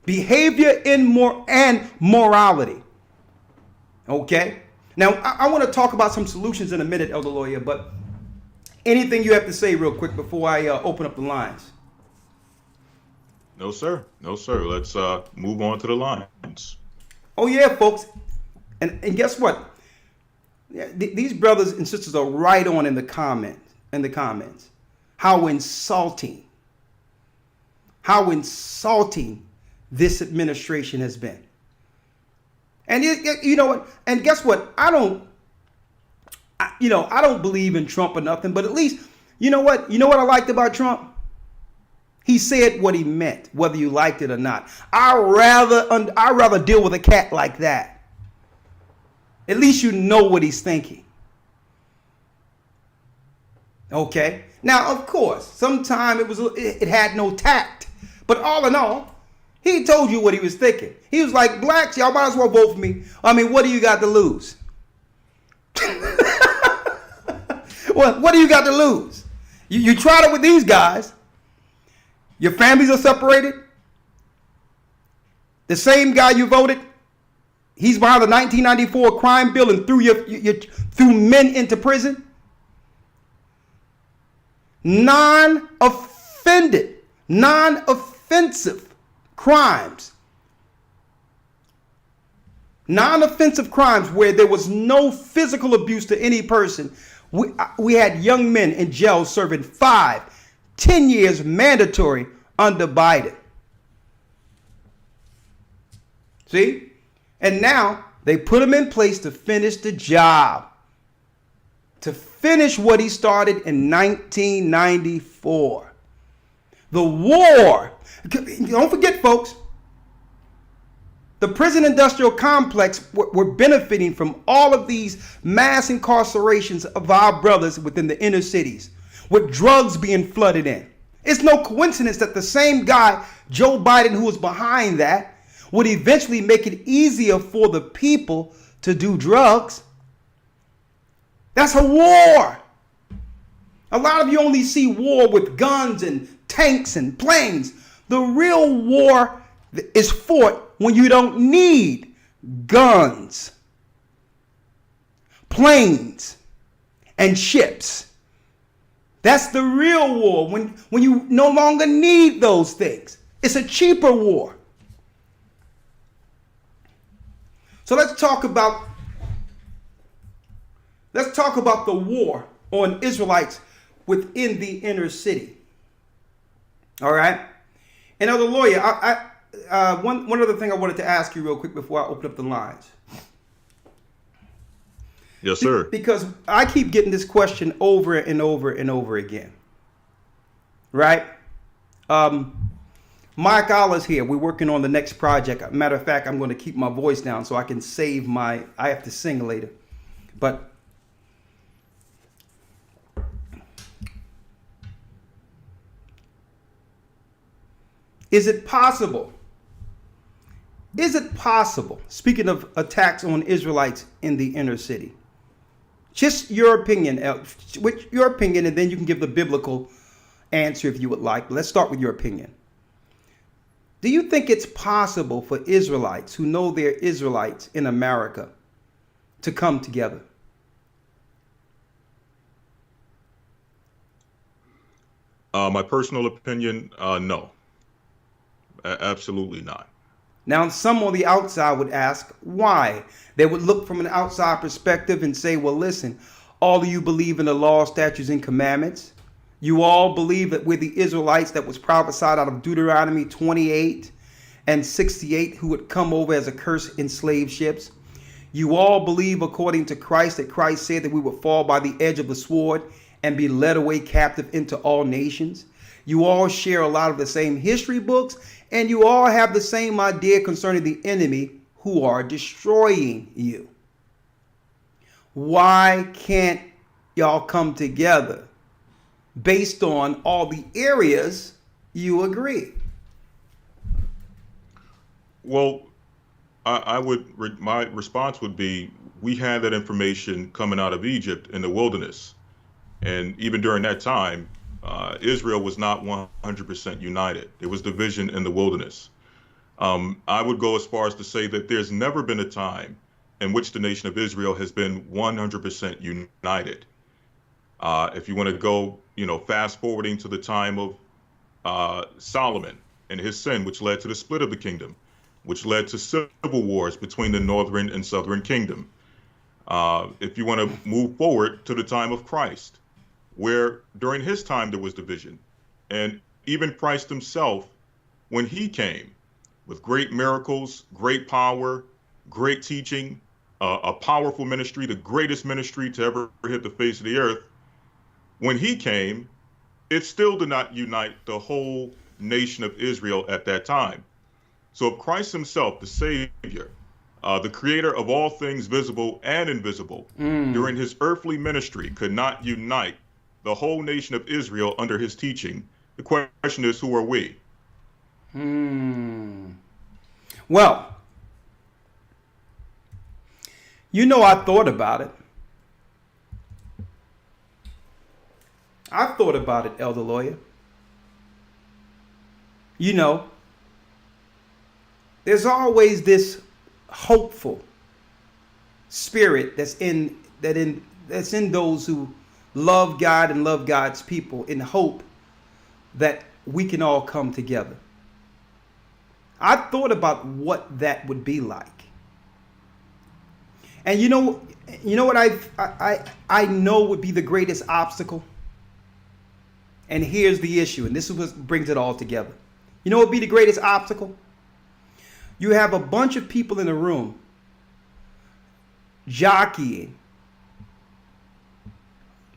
Behavior and morality. Okay? Now, I want to talk about some solutions in a minute, Elder Lawyer, but anything you have to say real quick before I open up the lines? No, sir. No, sir. Let's move on to the lines. Oh, yeah, folks. And guess what? These brothers and sisters are right on in the comments. How insulting this administration has been. And you know what? And guess what? I don't believe in Trump or nothing, but at least, you know what? You know what I liked about Trump? He said what he meant, whether you liked it or not. I'd rather deal with a cat like that. At least you know what he's thinking. Okay? Now, of course, sometime it had no tact. But all in all, he told you what he was thinking. He was like, blacks, y'all might as well vote for me. I mean, what do you got to lose? What do you got to lose? You tried it with these guys. Your families are separated. The same guy you voted, he's behind the 1994 crime bill and threw men into prison. Non-offensive crimes. Non-offensive crimes where there was no physical abuse to any person. We had young men in jail serving 5, 10 years mandatory under Biden. See? And now they put him in place to finish the job. To finish what he started in 1994. The war. Don't forget, folks. The prison industrial complex were benefiting from all of these mass incarcerations of our brothers within the inner cities, with drugs being flooded in. It's no coincidence that the same guy, Joe Biden, who was behind that, would eventually make it easier for the people to do drugs. That's a war. A lot of you only see war with guns and tanks and planes. The real war is fought when you don't need guns, planes, and ships. That's the real war, when you no longer need those things. It's a cheaper war. So let's talk about the war on Israelites within the inner city. All right. And as a lawyer, one other thing I wanted to ask you real quick before I open up the lines. Yes, sir. Because I keep getting this question over and over and over again. Right? Mike Allah's here. We're working on the next project. Matter of fact, I'm going to keep my voice down so I can save I have to sing later. But is it possible, speaking of attacks on Israelites in the inner city, just your opinion, with your opinion, and then you can give the biblical answer if you would like. But let's start with your opinion. Do you think it's possible for Israelites who know they're Israelites in America to come together? My personal opinion, no. Absolutely not. Now, some on the outside would ask why. They would look from an outside perspective and say, well, listen, all of you believe in the law, statutes, and commandments. You all believe that we're the Israelites that was prophesied out of Deuteronomy 28 and 68 who would come over as a cursed enslaved ships. You all believe, according to Christ, that Christ said that we would fall by the edge of the sword and be led away captive into all nations. You all share a lot of the same history books, and you all have the same idea concerning the enemy who are destroying you. Why can't y'all come together based on all the areas you agree? Well, my response would be, we had that information coming out of Egypt in the wilderness. And even during that time, Israel was not 100% united. There was division in the wilderness. I would go as far as to say that there's never been a time in which the nation of Israel has been 100% united. If you want to go, fast forwarding to the time of Solomon and his sin, which led to the split of the kingdom, which led to civil wars between the northern and southern kingdom. If you want to move forward to the time of Christ, where during his time there was division. And even Christ himself, when he came with great miracles, great power, great teaching, a powerful ministry, the greatest ministry to ever hit the face of the earth, when he came, it still did not unite the whole nation of Israel at that time. So if Christ himself, the Savior, the creator of all things visible and invisible, during his earthly ministry could not unite the whole nation of Israel under his teaching. The question is, who are we? Well, I thought about it. I thought about it, Elder Lawyer. There's always this hopeful spirit that's in those who love God and love God's people, in hope that we can all come together. I thought about what that would be like. And you know what I know would be the greatest obstacle? And here's the issue, and this is what brings it all together. You know what would be the greatest obstacle? You have a bunch of people in a room jockeying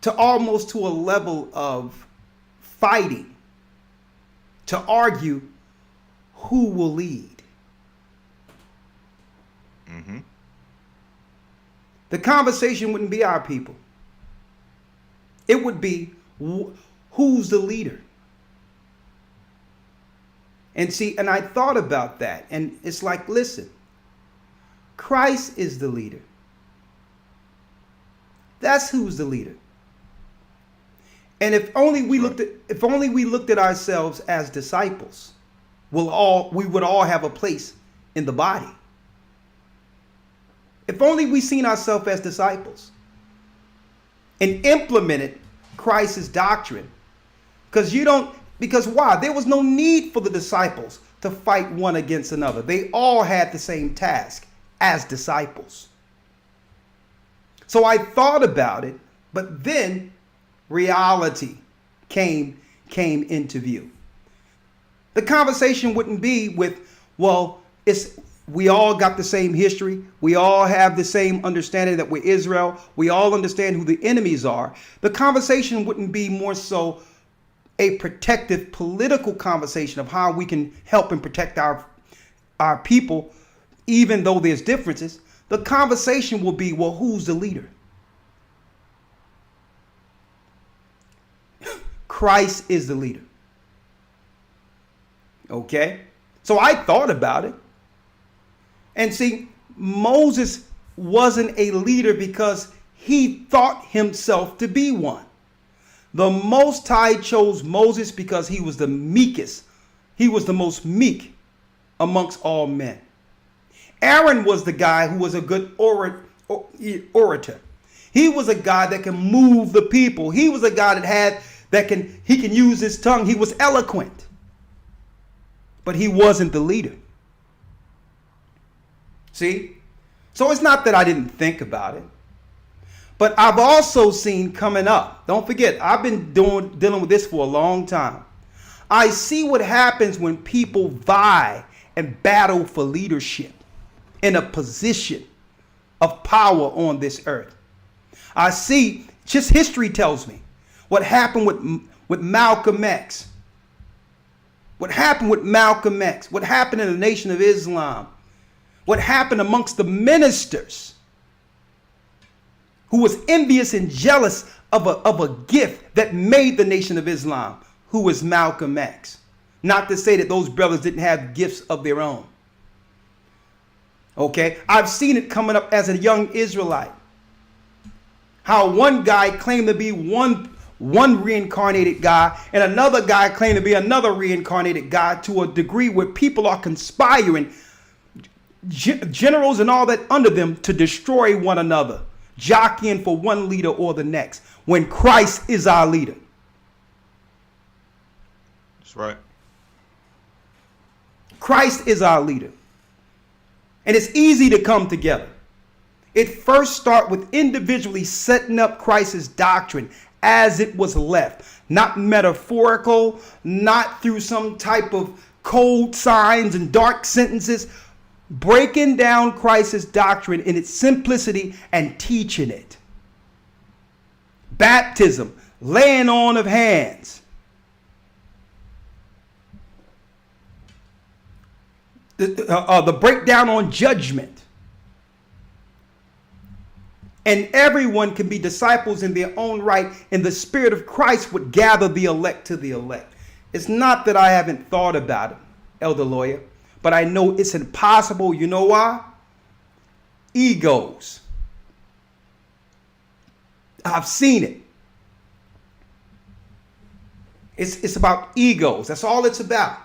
to almost to a level of fighting to argue who will lead. Mm-hmm. The conversation wouldn't be our people. It would be who's the leader. And I thought about that, and it's like, listen, Christ is the leader. That's who's the leader. And if only we looked at ourselves as disciples, we would all have a place in the body. If only we seen ourselves as disciples and implemented Christ's doctrine. Because why? There was no need for the disciples to fight one against another. They all had the same task as disciples. So I thought about it, but then reality came into view. The conversation wouldn't be with, we all got the same history. We all have the same understanding that we're Israel. We all understand who the enemies are. The conversation wouldn't be more so a protective political conversation of how we can help and protect our people, even though there's differences. The conversation will be, who's the leader? Christ is the leader. Okay? So I thought about it. And see, Moses wasn't a leader because he thought himself to be one. The Most High chose Moses because he was the meekest. He was the most meek amongst all men. Aaron was the guy who was a good orator. He was a guy that can move the people. He was a guy that can use his tongue. He was eloquent. But he wasn't the leader. See? So it's not that I didn't think about it. But I've also seen coming up, don't forget, I've been dealing with this for a long time. I see what happens when people vie and battle for leadership in a position of power on this earth. I see, just history tells me, what happened with Malcolm X. What happened with Malcolm X? What happened in the Nation of Islam? What happened amongst the ministers who was envious and jealous of a gift that made the Nation of Islam, who was Malcolm X. Not to say that those brothers didn't have gifts of their own. Okay, I've seen it coming up as a young Israelite. How one guy claimed to be one reincarnated guy and another guy claimed to be another reincarnated guy, to a degree where people are conspiring, generals and all that under them, to destroy one another, jockeying for one leader or the next, when Christ is our leader. That's right. Christ is our leader. And it's easy to come together. It first starts with individually setting up Christ's doctrine as it was left. Not metaphorical, not through some type of cold signs and dark sentences. Breaking down Christ's doctrine in its simplicity and teaching it. Baptism, laying on of hands. The breakdown on judgment. and everyone can be disciples in their own right, and the Spirit of Christ would gather the elect to the elect. It's not that I haven't thought about it, Elder Lawyer, but I know it's impossible. You know why? Egos. I've seen it. It's about egos. That's all it's about.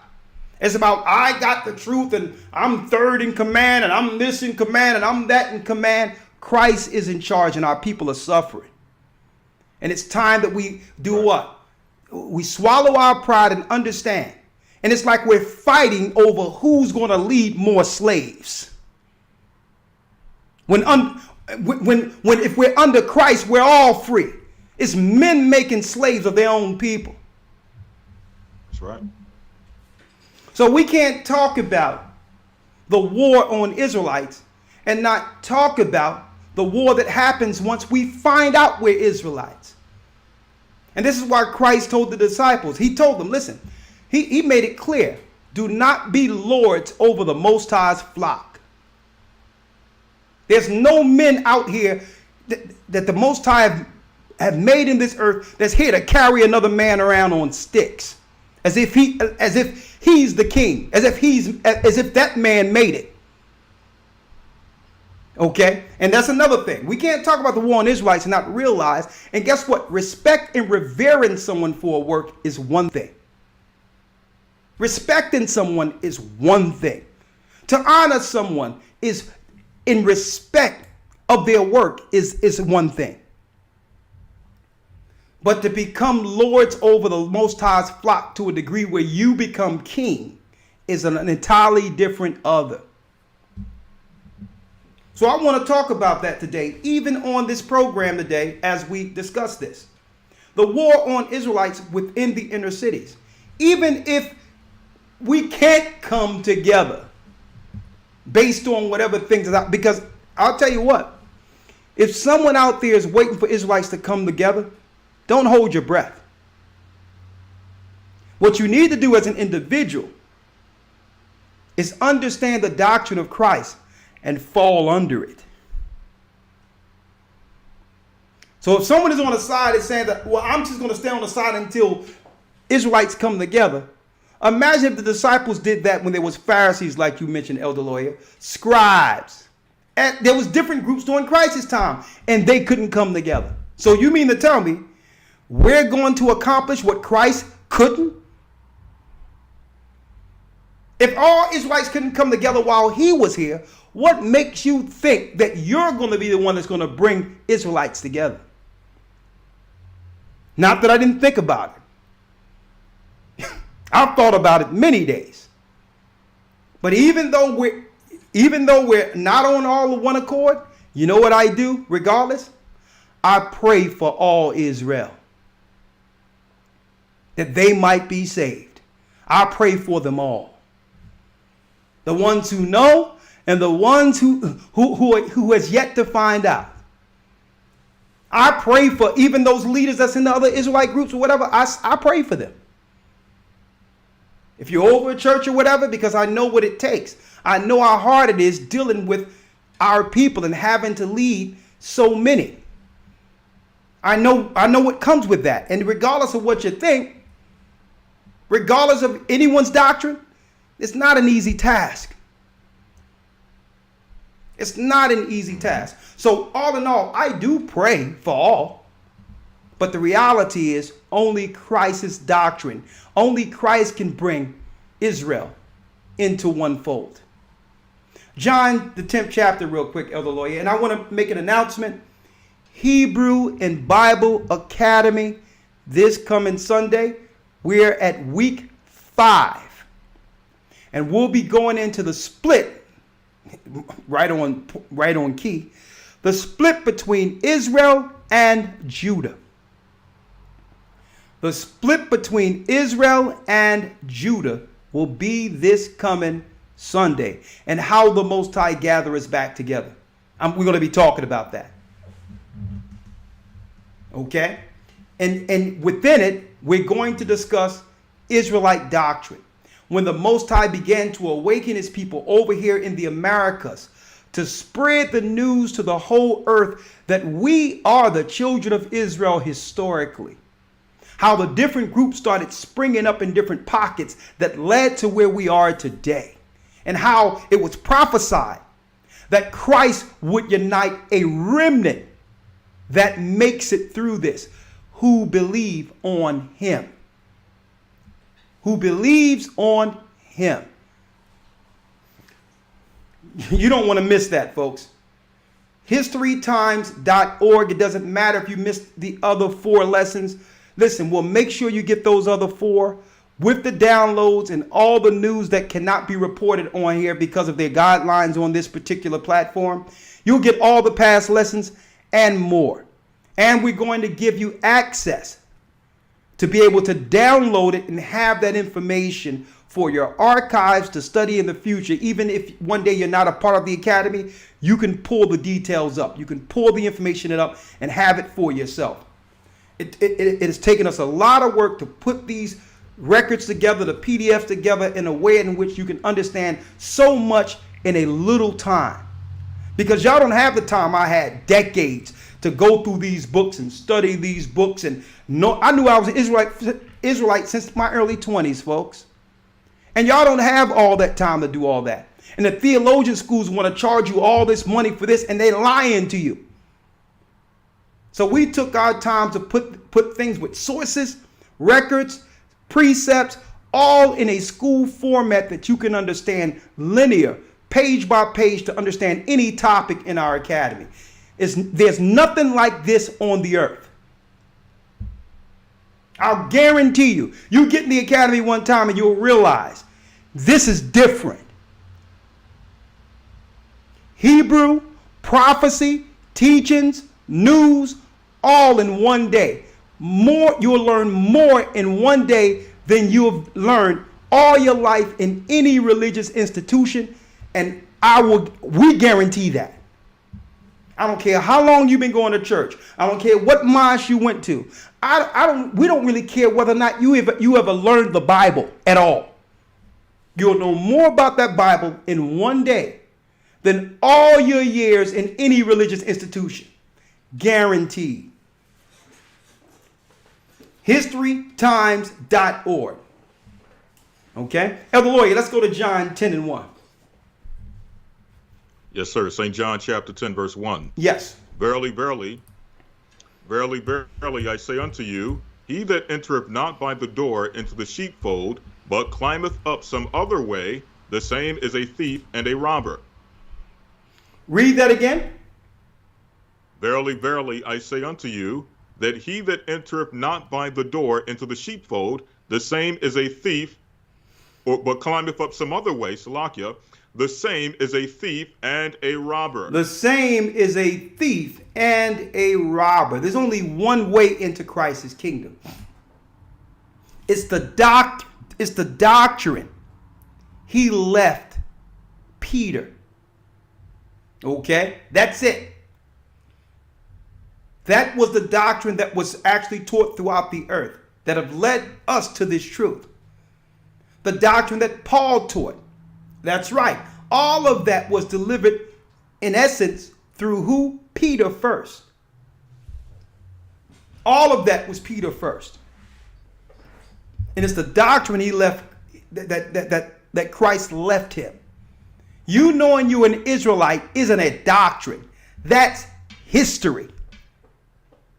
It's about, I got the truth and I'm third in command and I'm this in command and I'm that in command. Christ is in charge and our people are suffering. And it's time that we do what? We swallow our pride and understand. And it's like we're fighting over who's going to lead more slaves. If we're under Christ, we're all free. It's men making slaves of their own people. That's right. So we can't talk about the war on Israelites and not talk about the war that happens once we find out we're Israelites. And this is why Christ told the disciples, he told them, listen, he made it clear, do not be lords over the Most High's flock. There's no men out here that the Most High have made in this earth that's here to carry another man around on sticks. As if he's the king, as if that man made it. Okay? And that's another thing. We can't talk about the war on Israelites and not realize, and guess what? Respect and revering someone for a work is one thing. Respecting someone is one thing. To honor someone is in respect of their work is one thing. But to become lords over the Most High's flock to a degree where you become king is an entirely different other. So I want to talk about that today, even on this program today, as we discuss this. The war on Israelites within the inner cities. Even if we can't come together based on whatever things are out, because I'll tell you what, if someone out there is waiting for Israelites to come together, don't hold your breath. What you need to do as an individual is understand the doctrine of Christ and fall under it. So if someone is on the side and saying that, well, I'm just going to stay on the side until Israelites come together. Imagine if the disciples did that when there was Pharisees, like you mentioned, Elder Lawyer, scribes. And there was different groups during Christ's time, and they couldn't come together. So you mean to tell me we're going to accomplish what Christ couldn't? If all Israelites couldn't come together while he was here, what makes you think that you're going to be the one that's going to bring Israelites together? Not that I didn't think about it. I've thought about it many days. But even though we're not on all of one accord, you know what I do regardless? I pray for all Israel, that they might be saved. I pray for them all. The ones who know and the ones who has yet to find out. I pray for even those leaders that's in the other Israelite groups or whatever. I pray for them. If you're over a church or whatever, because I know what it takes. I know how hard it is dealing with our people and having to lead so many. I know what comes with that. And regardless of what you think, regardless of anyone's doctrine, it's not an easy task. It's not an easy task. So all in all, I do pray for all. But the reality is only Christ's doctrine, only Christ can bring Israel into one fold. John, the 10th chapter, real quick, Elder Lawyer. And I want to make an announcement. Hebrew and Bible Academy, this coming Sunday, we're at week 5. And we'll be going into the split, right on key, the split between Israel and Judah. The split between Israel and Judah will be this coming Sunday, and how the Most High gather us back together. We're going to be talking about that. Okay? And within it, we're going to discuss Israelite doctrine. When the Most High began to awaken his people over here in the Americas to spread the news to the whole earth that we are the children of Israel historically. How the different groups started springing up in different pockets that led to where we are today. And how it was prophesied that Christ would unite a remnant that makes it through this, who believe on him. Who believes on him. You don't want to miss that, folks. historytimes.org. It doesn't matter if you missed the other 4 lessons. Listen, we'll make sure you get those other 4 with the downloads and all the news that cannot be reported on here because of their guidelines on this particular platform. You'll get all the past lessons and more. And we're going to give you access to be able to download it and have that information for your archives to study in the future. Even if one day you're not a part of the academy, you can pull the details up. You can pull the information up and have it for yourself. It has taken us a lot of work to put these records together, the PDFs together in a way in which you can understand so much in a little time. Because y'all don't have the time I had, decades, to go through these books and study these books. And no, I knew I was an Israelite since my early 20s, folks. And y'all don't have all that time to do all that. And the theologian schools want to charge you all this money for this, and they're lying to you. So we took our time to put things with sources, records, precepts, all in a school format that you can understand linear, page by page, to understand any topic in our academy. There's nothing like this on the earth. I'll guarantee you, you get in the academy one time and you'll realize this is different. Hebrew, prophecy, teachings, news, all in one day. You'll learn more in one day than you've learned all your life in any religious institution, and we guarantee that. I don't care how long you've been going to church. I don't care what mosque you went to. We don't really care whether or not you ever learned the Bible at all. You'll know more about that Bible in one day than all your years in any religious institution. Guaranteed. historytimes.org. Okay? Elder Lawyer, let's go to John 10:1. Yes, sir. St. John chapter 10, verse 1. Yes. Verily, verily, verily, verily, I say unto you, he that entereth not by the door into the sheepfold, but climbeth up some other way, the same is a thief and a robber. Read that again. Verily, verily, I say unto you, that he that entereth not by the door into the sheepfold, the same is a thief, but climbeth up some other way, Salakia, the same is a thief and a robber. The same is a thief and a robber. There's only one way into Christ's kingdom. It's the doctrine he left Peter. Okay? That's it. That was the doctrine that was actually taught throughout the earth that have led us to this truth. The doctrine that Paul taught. That's right. All of that was delivered in essence through who? Peter first. All of that was Peter first. And it's the doctrine he left that Christ left him. You knowing you're an Israelite isn't a doctrine. That's history.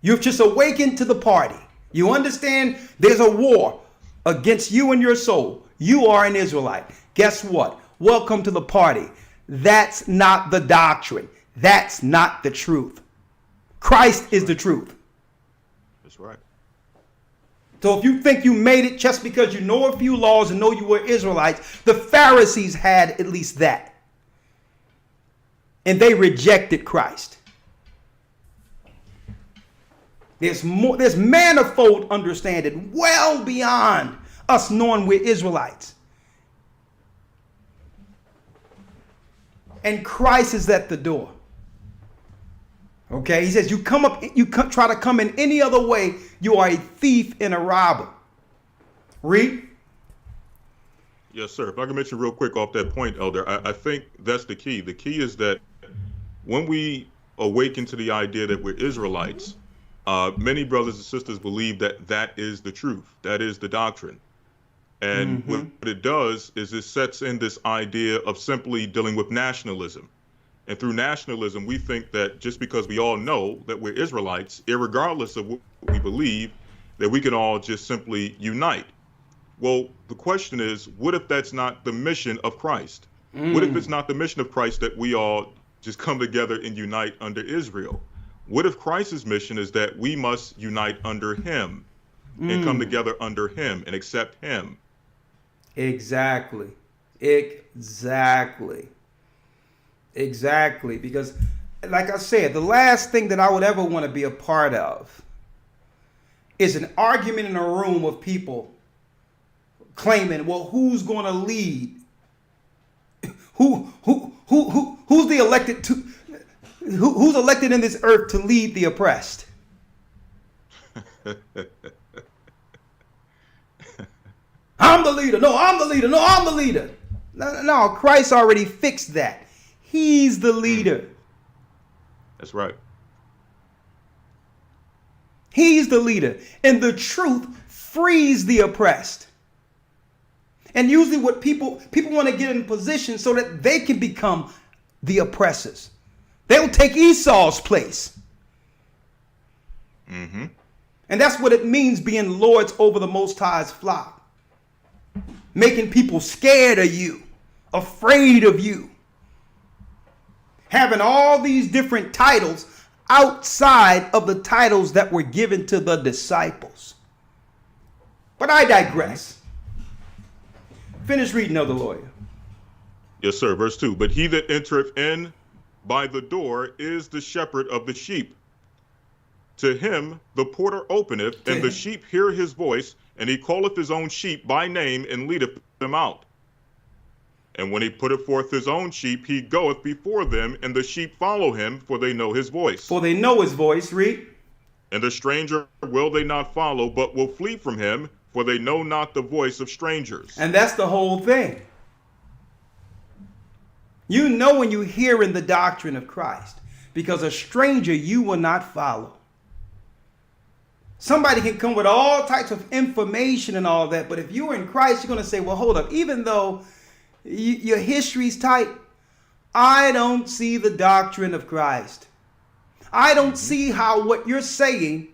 You've just awakened to the party. You understand there's a war against you and your soul. You are an Israelite. Guess what? Welcome to the party. That's not the doctrine. That's not the truth. Christ is the truth. That's right. So if you think you made it just because you know a few laws and know you were Israelites, the Pharisees had at least that. And they rejected Christ. There's manifold understanding well beyond us knowing we're Israelites. And Christ is at the door. Okay, he says, you try to come in any other way, you are a thief and a robber. Read. Yes, sir. If I can mention real quick off that point, Elder, I think that's the key. The key is that when we awaken to the idea that we're Israelites, many brothers and sisters believe that that is the truth. That is the doctrine. And what it does is it sets in this idea of simply dealing with nationalism. And through nationalism, we think that just because we all know that we're Israelites, irregardless of what we believe, that we can all just simply unite. Well, the question is, what if that's not the mission of Christ? What if it's not the mission of Christ that we all just come together and unite under Israel? What if Christ's mission is that we must unite under him and come together under him and accept him? Exactly. Because, like I said, the last thing that I would ever want to be a part of is an argument in a room of people claiming, well, who's going to lead? Who's the elected to? Who's elected in this earth to lead the oppressed? I'm the leader. No, I'm the leader. No, I'm the leader. No, Christ already fixed that. He's the leader. That's right. He's the leader. And the truth frees the oppressed. And usually what people want to get in position so that they can become the oppressors. They'll take Esau's place. And that's what it means being lords over the Most High's flock. Making people scared of you, afraid of you. Having all these different titles outside of the titles that were given to the disciples. But I digress. Finish reading, Elder Lawyer. Yes, sir. Verse 2. But he that entereth in by the door is the shepherd of the sheep. To him the porter openeth, and the sheep hear his voice, and he calleth his own sheep by name, and leadeth them out. And when he putteth forth his own sheep, he goeth before them, and the sheep follow him, for they know his voice. For they know his voice, read. And the stranger will they not follow, but will flee from him, for they know not the voice of strangers. And that's the whole thing. You know when you hear in the doctrine of Christ, because a stranger you will not follow. Somebody can come with all types of information and all that, but if you're in Christ, you're going to say, well, hold up, even though your history's tight, I don't see the doctrine of Christ. I don't see how what you're saying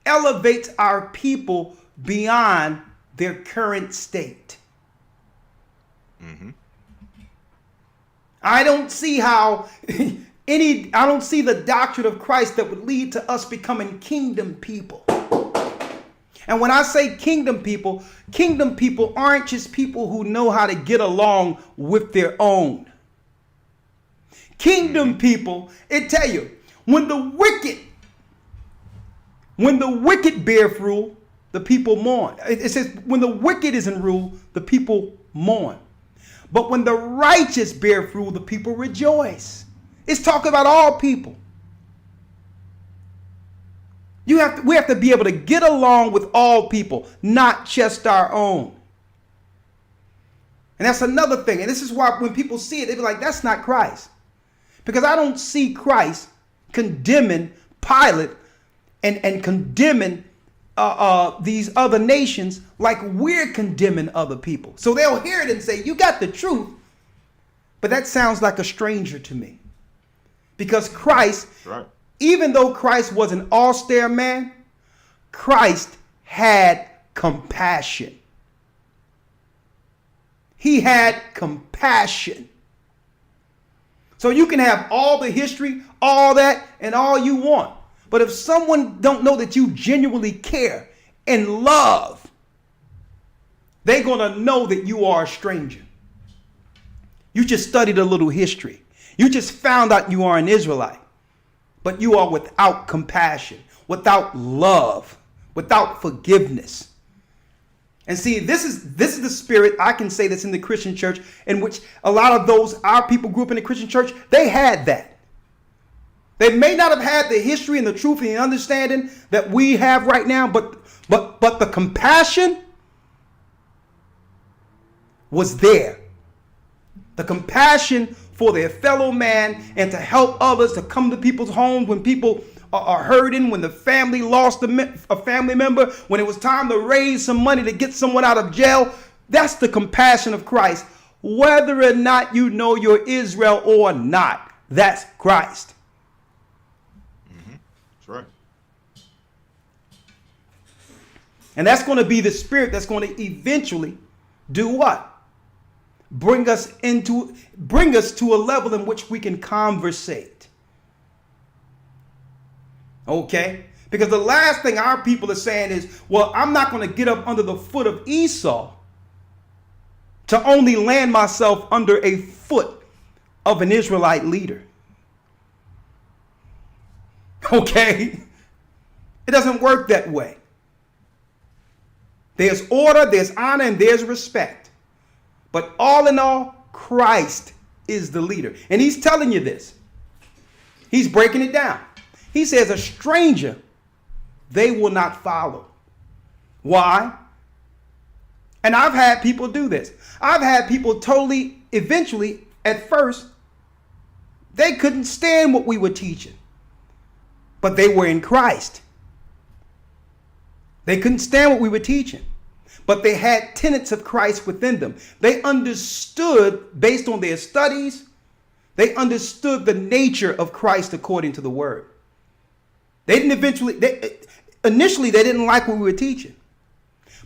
elevates our people beyond their current state. I don't see how I don't see the doctrine of Christ that would lead to us becoming kingdom people. And when I say kingdom people aren't just people who know how to get along with their own. Kingdom people, it tell you, when the wicked beareth rule, the people mourn. It says, when the wicked is in rule, the people mourn. But when the righteous beareth rule, the people rejoice. It's talking about all people. We have to be able to get along with all people, not just our own. And that's another thing. And this is why when people see it, they be like, that's not Christ. Because I don't see Christ condemning Pilate and condemning these other nations like we're condemning other people. So they'll hear it and say, you got the truth, but that sounds like a stranger to me. Because Christ, Right. Even though Christ was an austere man, Christ had compassion. He had compassion. So you can have all the history, all that, and all you want. But if someone don't know that you genuinely care and love, they're going to know that you are a stranger. You just studied a little history. You just found out you are an Israelite. But you are without compassion, without love, without forgiveness. And see, this is the spirit I can say that's in the Christian church, in which a lot of our people grew up in the Christian church, they had that. They may not have had the history and the truth and the understanding that we have right now, but the compassion was there. The compassion for their fellow man and to help others, to come to people's homes when people are hurting, when the family lost a family member, when it was time to raise some money to get someone out of jail. That's the compassion of Christ. Whether or not you know you're Israel or not, that's Christ. That's right. And that's going to be the spirit that's going to eventually do what? Bring us to a level in which we can conversate. Okay? Because the last thing our people are saying is, well, I'm not going to get up under the foot of Esau to only land myself under a foot of an Israelite leader. Okay? It doesn't work that way. There's order, there's honor, and there's respect. But all in all, Christ is the leader. And he's telling you this. He's breaking it down. He says, a stranger they will not follow. Why? And I've had people do this. I've had people eventually, at first, they couldn't stand what we were teaching. But they were in Christ. They couldn't stand what we were teaching. But they had tenets of Christ within them. They understood, based on their studies, they understood the nature of Christ according to the word. Initially they didn't like what we were teaching.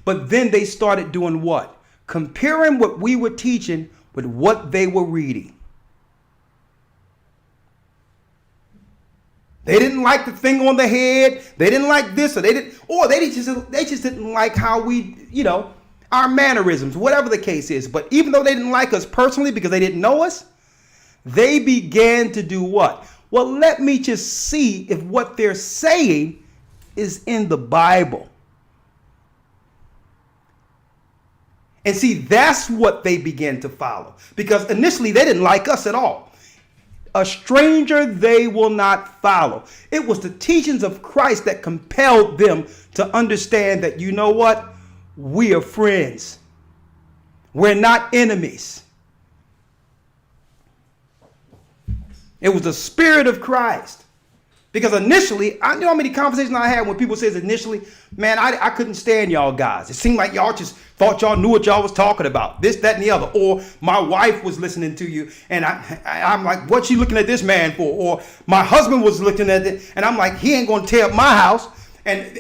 But then they started doing what? Comparing what we were teaching with what they were reading. They didn't like the thing on the head. They didn't like this, or they just didn't like how we, our mannerisms, whatever the case is. But even though they didn't like us personally because they didn't know us, they began to do what? Well, let me just see if what they're saying is in the Bible. And see, that's what they began to follow. Because initially they didn't like us at all. A stranger they will not follow. It was the teachings of Christ that compelled them to understand that, you know what? We are friends. We're not enemies. It was the Spirit of Christ. Because initially, I know how many conversations I had when people says initially, man, I couldn't stand y'all guys. It seemed like y'all just thought y'all knew what y'all was talking about. This, that, and the other. Or my wife was listening to you. And I'm like, what's she looking at this man for? Or my husband was looking at it. And I'm like, he ain't going to tear up my house. And,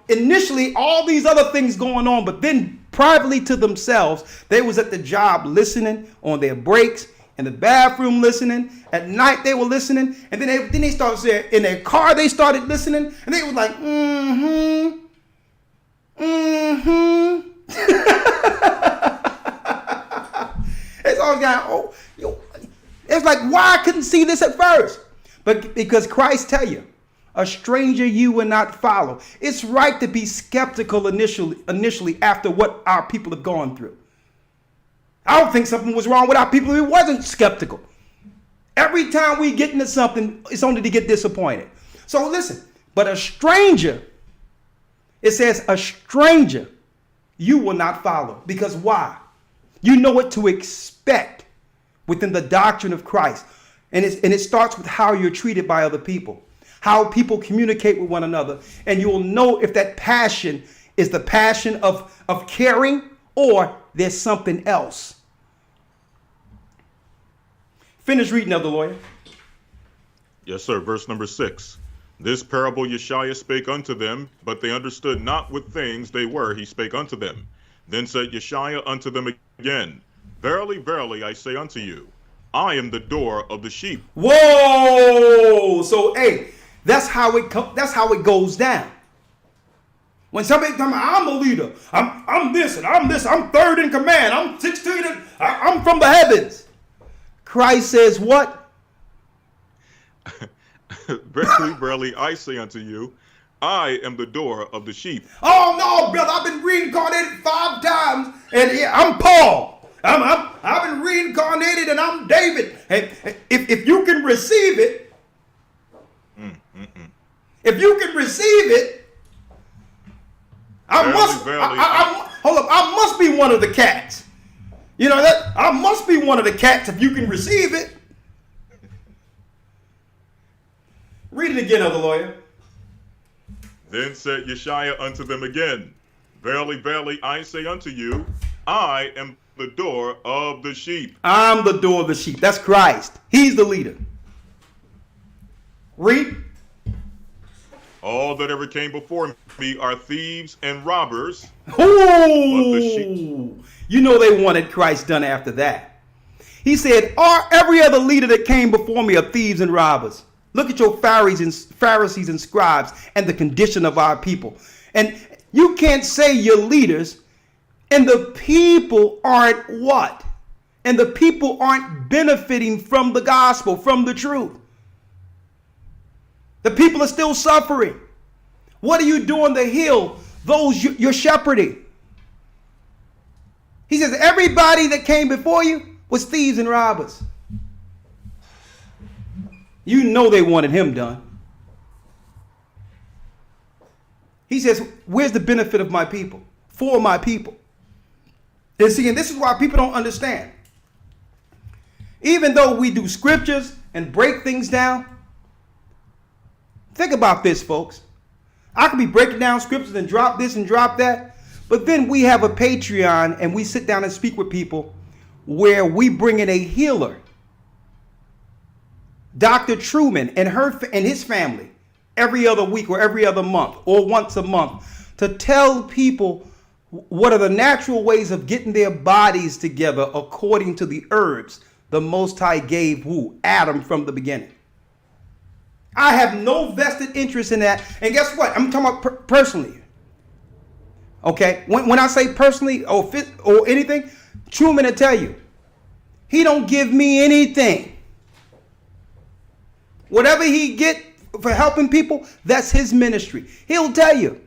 initially all these other things going on. But then privately to themselves, they was at the job listening on their breaks. In the bathroom listening. At night they were listening. And then they started saying, in their car they started listening. And they was like, mm-hmm. It's always got, it's like, why I couldn't see this at first? But because Christ tell you, a stranger you will not follow. It's right to be skeptical initially after what our people have gone through. I don't think something was wrong with our people who wasn't skeptical. Every time we get into something, it's only to get disappointed. So listen, but a stranger, it says a stranger you will not follow. Because why? You know what to expect within the doctrine of Christ. And it starts with how you're treated by other people, how people communicate with one another. And you'll know if that passion is the passion of caring or there's something else. Finish reading, Elder Lawyer. Yes, sir. Verse number 6. This parable Yeshua spake unto them, but they understood not what things they were he spake unto them. Then said Yeshua unto them again, Verily, verily, I say unto you, I am the door of the sheep. Whoa! So, hey, that's how it goes down. When somebody comes, I'm a leader. I'm this and I'm this. I'm third in command. I'm 16 and I'm from the heavens. Christ says what? Verily, verily, I say unto you, I am the door of the sheep. Oh no, brother! I've been reincarnated 5 times, and yeah, I'm Paul. I've been reincarnated, and I'm David. And if you can receive it, if you can receive it, I must be one of the cats. I must be one of the cats if you can receive it. Read it again, Elder Lawyer. Then said Yeshua unto them again, Verily, verily, I say unto you, I am the door of the sheep. I'm the door of the sheep. That's Christ. He's the leader. Read. All that ever came before me are thieves and robbers. Ooh, you know they wanted Christ done after that. He said, every other leader that came before me are thieves and robbers. Look at your Pharisees and scribes and the condition of our people. And you can't say you're leaders and the people aren't what? And the people aren't benefiting from the gospel, from the truth. The people are still suffering. What are you doing to heal those you're shepherding? He says, everybody that came before you was thieves and robbers. You know they wanted him done. He says, where's the benefit of my people? For my people. And see, and this is why people don't understand. Even though we do scriptures and break things down, think about this, folks. I could be breaking down scriptures and drop this and drop that, but then we have a Patreon and we sit down and speak with people where we bring in a healer, Dr. Truman and his family, every other week or every other month or once a month, to tell people what are the natural ways of getting their bodies together according to the herbs the Most High gave Adam from the beginning. I have no vested interest in that. And guess what? I'm talking about personally. Okay? When I say personally or anything, Truman will tell you, he don't give me anything. Whatever he get for helping people, that's his ministry. He'll tell you.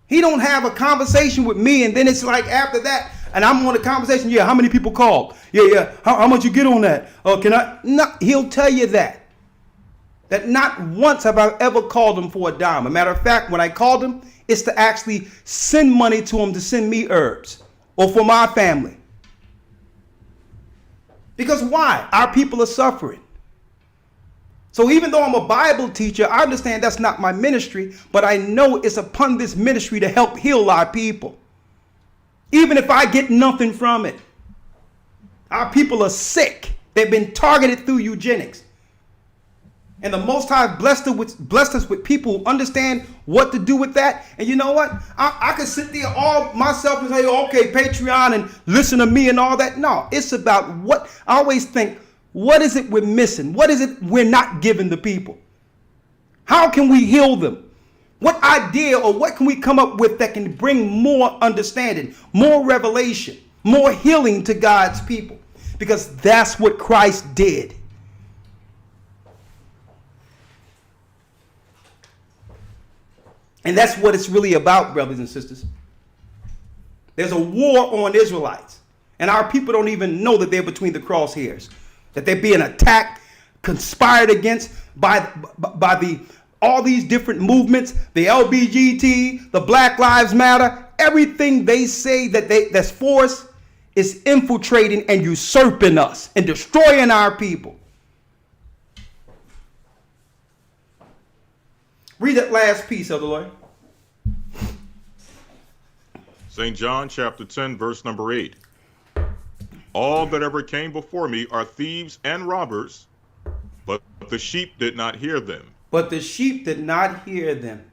He don't have a conversation with me and then it's like after that, and I'm on a conversation, yeah, how many people called? Yeah, how much you get on that? Can I? No, he'll tell you that. That not once have I ever called him for a dime. As a matter of fact, when I called him, it's to actually send money to him to send me herbs or for my family. Because why? Our people are suffering. So even though I'm a Bible teacher, I understand that's not my ministry, but I know it's upon this ministry to help heal our people. Even if I get nothing from it. Our people are sick. They've been targeted through eugenics. And the Most High blessed us with people who understand what to do with that. And you know what? I could sit there all myself and say, okay, Patreon and listen to me and all that. No, it's about what I always think. What is it we're missing? What is it we're not giving the people? How can we heal them? What idea or what can we come up with that can bring more understanding, more revelation, more healing to God's people? Because that's what Christ did. And that's what it's really about, brothers and sisters. There's a war on Israelites. And our people don't even know that they're between the crosshairs. That they're being attacked, conspired against by all these different movements, the LGBT, the Black Lives Matter, everything they say that's for us is infiltrating and usurping us and destroying our people. Read that last piece of the Lord. St. John chapter 10, verse number 8. All that ever came before me are thieves and robbers, but the sheep did not hear them. But the sheep did not hear them.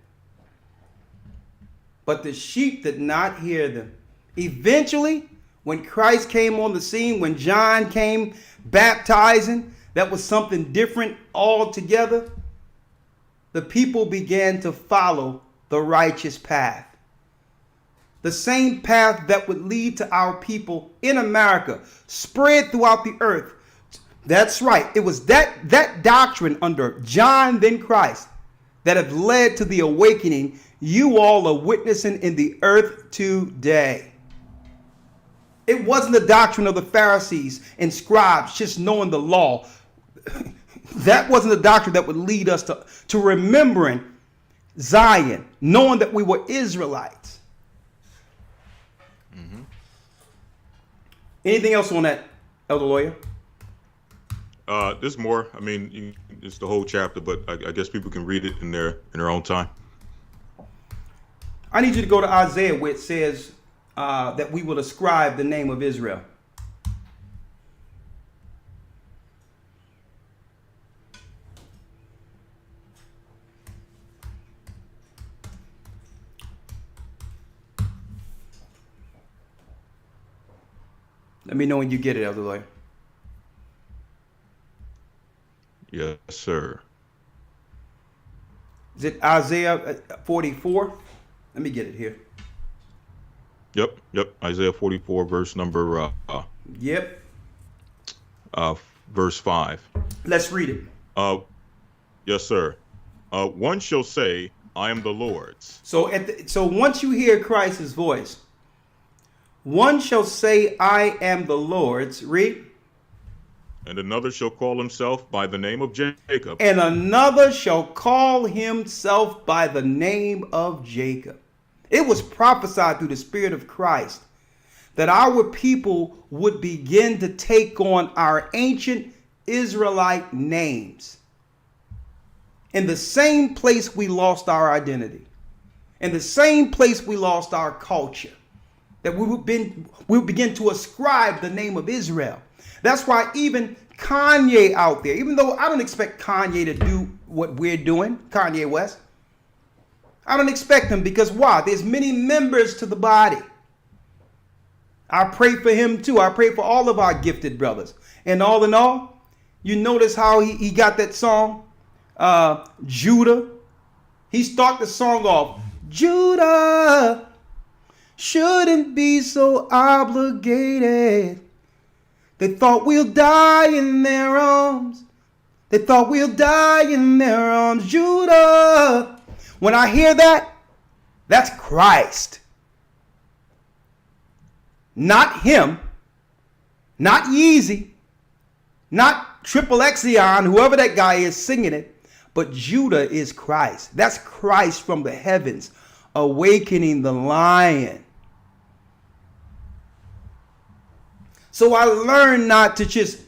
But the sheep did not hear them. Eventually, when Christ came on the scene, when John came baptizing, that was something different altogether. The people began to follow the righteous path. The same path that would lead to our people in America, spread throughout the earth. That's right. It was that doctrine under John, then Christ, that have led to the awakening you all are witnessing in the earth today. It wasn't the doctrine of the Pharisees and scribes just knowing the law. That wasn't the doctrine that would lead us to remembering Zion, knowing that we were Israelites. Mm-hmm. Anything else on that, Elder Lawyer? There's more. I mean, it's the whole chapter, but I guess people can read it in their own time. I need you to go to Isaiah where it says that we will ascribe the name of Israel. Let me know when you get it, Elder Lawyer. Yes, sir. Is it Isaiah 44? Let me get it here. Yep. Isaiah 44, verse number Yep. verse 5. Let's read it. Yes, sir. One shall say, I am the Lord's. So once you hear Christ's voice, one shall say, I am the Lord's. Read. And another shall call himself by the name of Jacob. And another shall call himself by the name of Jacob. It was prophesied through the Spirit of Christ that our people would begin to take on our ancient Israelite names. In the same place we lost our identity, in the same place we lost our culture, that we would begin to ascribe the name of Israel. That's why even Kanye out there, even though I don't expect Kanye to do what we're doing, Kanye West, I don't expect him because why? There's many members to the body. I pray for him too. I pray for all of our gifted brothers. And all in all, you notice how he got that song, Judah. He started the song off, Judah shouldn't be so obligated. They thought we'll die in their arms. They thought we'll die in their arms. Judah. When I hear that, that's Christ. Not him. Not Yeezy. Not Triple Xion, whoever that guy is singing it. But Judah is Christ. That's Christ from the heavens, awakening the lion. So I learned not to just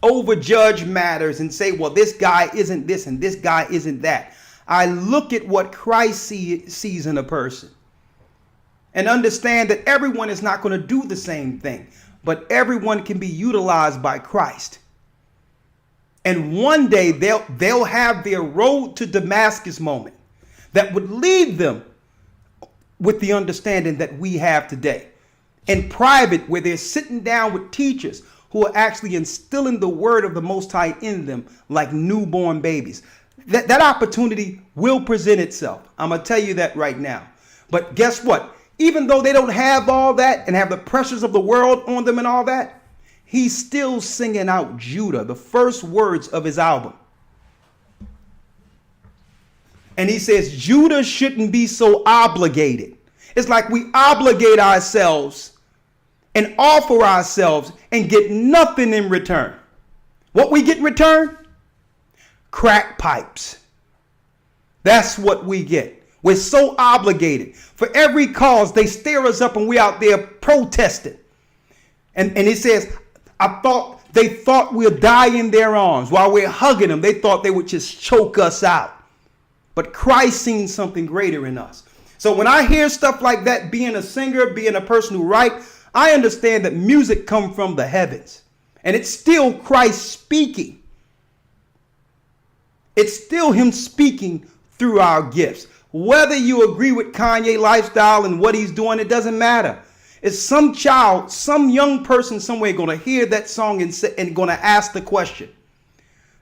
overjudge matters and say, well, this guy isn't this and this guy isn't that. I look at what Christ sees in a person and understand that everyone is not going to do the same thing, but everyone can be utilized by Christ. And one day they'll have their road to Damascus moment that would lead them with the understanding that we have today. In private, where they're sitting down with teachers who are actually instilling the word of the Most High in them like newborn babies. That opportunity will present itself. I'm going to tell you that right now. But guess what? Even though they don't have all that and have the pressures of the world on them and all that, he's still singing out Judah, the first words of his album. And he says, Judah shouldn't be so obligated. It's like we obligate ourselves and offer ourselves and get nothing in return. What we get in return? Crack pipes. That's what we get. We're so obligated. For every cause, they stir us up and we're out there protesting. And he says, they thought we'll die in their arms. While we're hugging them, they thought they would just choke us out. But Christ seen something greater in us. So when I hear stuff like that, being a singer, being a person who writes, I understand that music comes from the heavens. And it's still Christ speaking. It's still him speaking through our gifts. Whether you agree with Kanye lifestyle and what he's doing, it doesn't matter. It's some child, some young person somewhere going to hear that song and going to ask the question,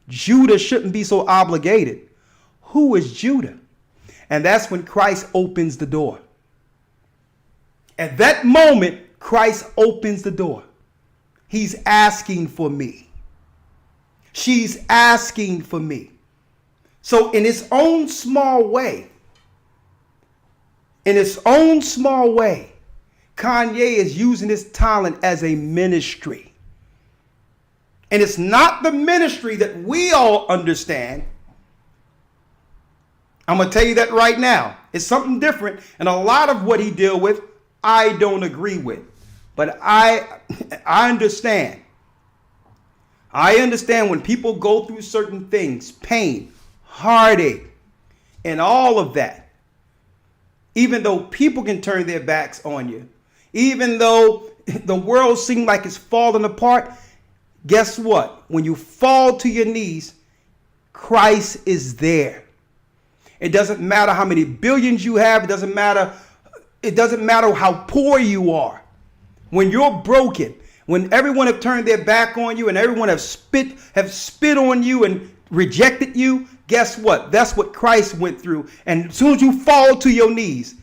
Judah shouldn't be so obligated. Who is Judah? And that's when Christ opens the door. At that moment, Christ opens the door. He's asking for me. She's asking for me. So in its own small way, Kanye is using his talent as a ministry. And it's not the ministry that we all understand. I'm going to tell you that right now. It's something different. And a lot of what he deal with, I don't agree with. But I understand I understand when people go through certain things, pain, heartache, and all of that. Even though people can turn their backs on you, even though the world seems like it's falling apart, guess what? When you fall to your knees, Christ is there. It doesn't matter how many billions you have. It doesn't matter how poor you are. When you're broken, when everyone have turned their back on you and everyone have spit on you and rejected you, guess what? That's what Christ went through. And as soon as you fall to your knees,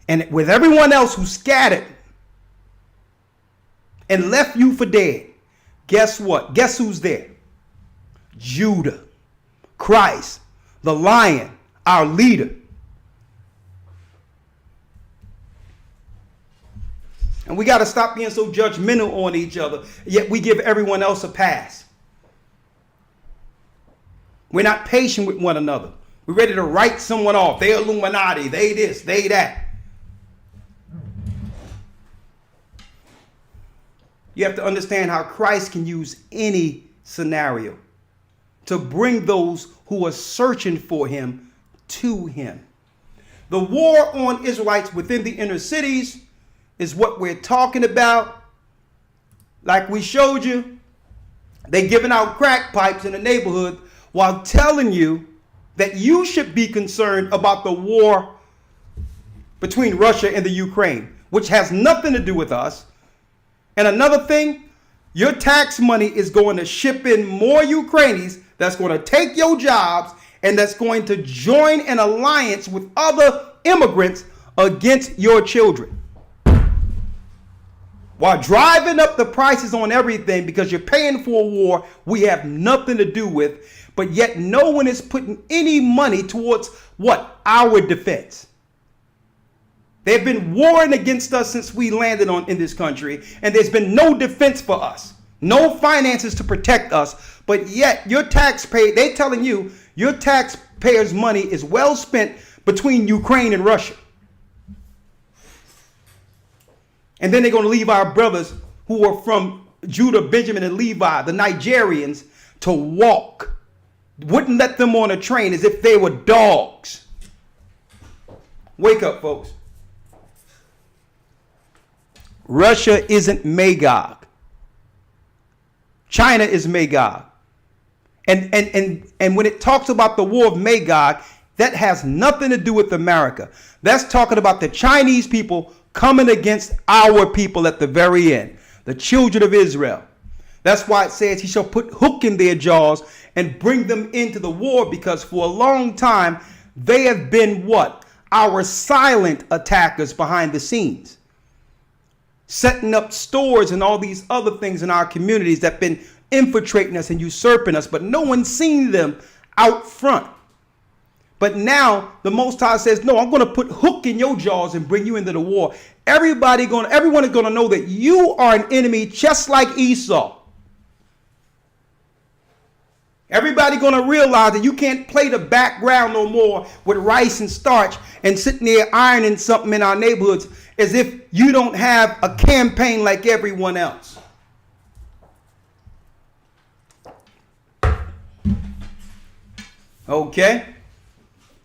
and with everyone else who scattered and left you for dead, guess what? Guess who's there? Judah, Christ, the Lion, our leader. And we got to stop being so judgmental on each other, yet we give everyone else a pass. We're not patient with one another. We're ready to write someone off. They Illuminati, they this, they that. You have to understand how Christ can use any scenario to bring those who are searching for him to him. The war on Israelites within the inner cities is what we're talking about. Like we showed you, they giving out crack pipes in the neighborhood while telling you that you should be concerned about the war between Russia and the Ukraine, which has nothing to do with us. And another thing, your tax money is going to ship in more Ukrainians that's going to take your jobs and that's going to join an alliance with other immigrants against your children. While driving up the prices on everything because you're paying for a war we have nothing to do with, but yet no one is putting any money towards what? Our defense. They've been warring against us since we landed in this country, and there's been no defense for us, no finances to protect us, but yet your taxpayer, they're telling you your taxpayers' money is well spent between Ukraine and Russia. And then they're going to leave our brothers who are from Judah, Benjamin, and Levi, the Nigerians, to walk. Wouldn't let them on a train as if they were dogs. Wake up, folks. Russia isn't Magog. China is Magog. And when it talks about the war of Magog, that has nothing to do with America. That's talking about the Chinese people coming against our people at the very end, the children of Israel. That's why it says he shall put hook in their jaws and bring them into the war, because for a long time they have been what? Our silent attackers behind the scenes, setting up stores and all these other things in our communities that have been infiltrating us and usurping us, but no one's seen them out front. But now the Most High says, no, I'm going to put hook in your jaws and bring you into the war. Everyone is going to know that you are an enemy just like Esau. Everybody going to realize that you can't play the background no more with rice and starch and sitting there ironing something in our neighborhoods as if you don't have a campaign like everyone else. Okay?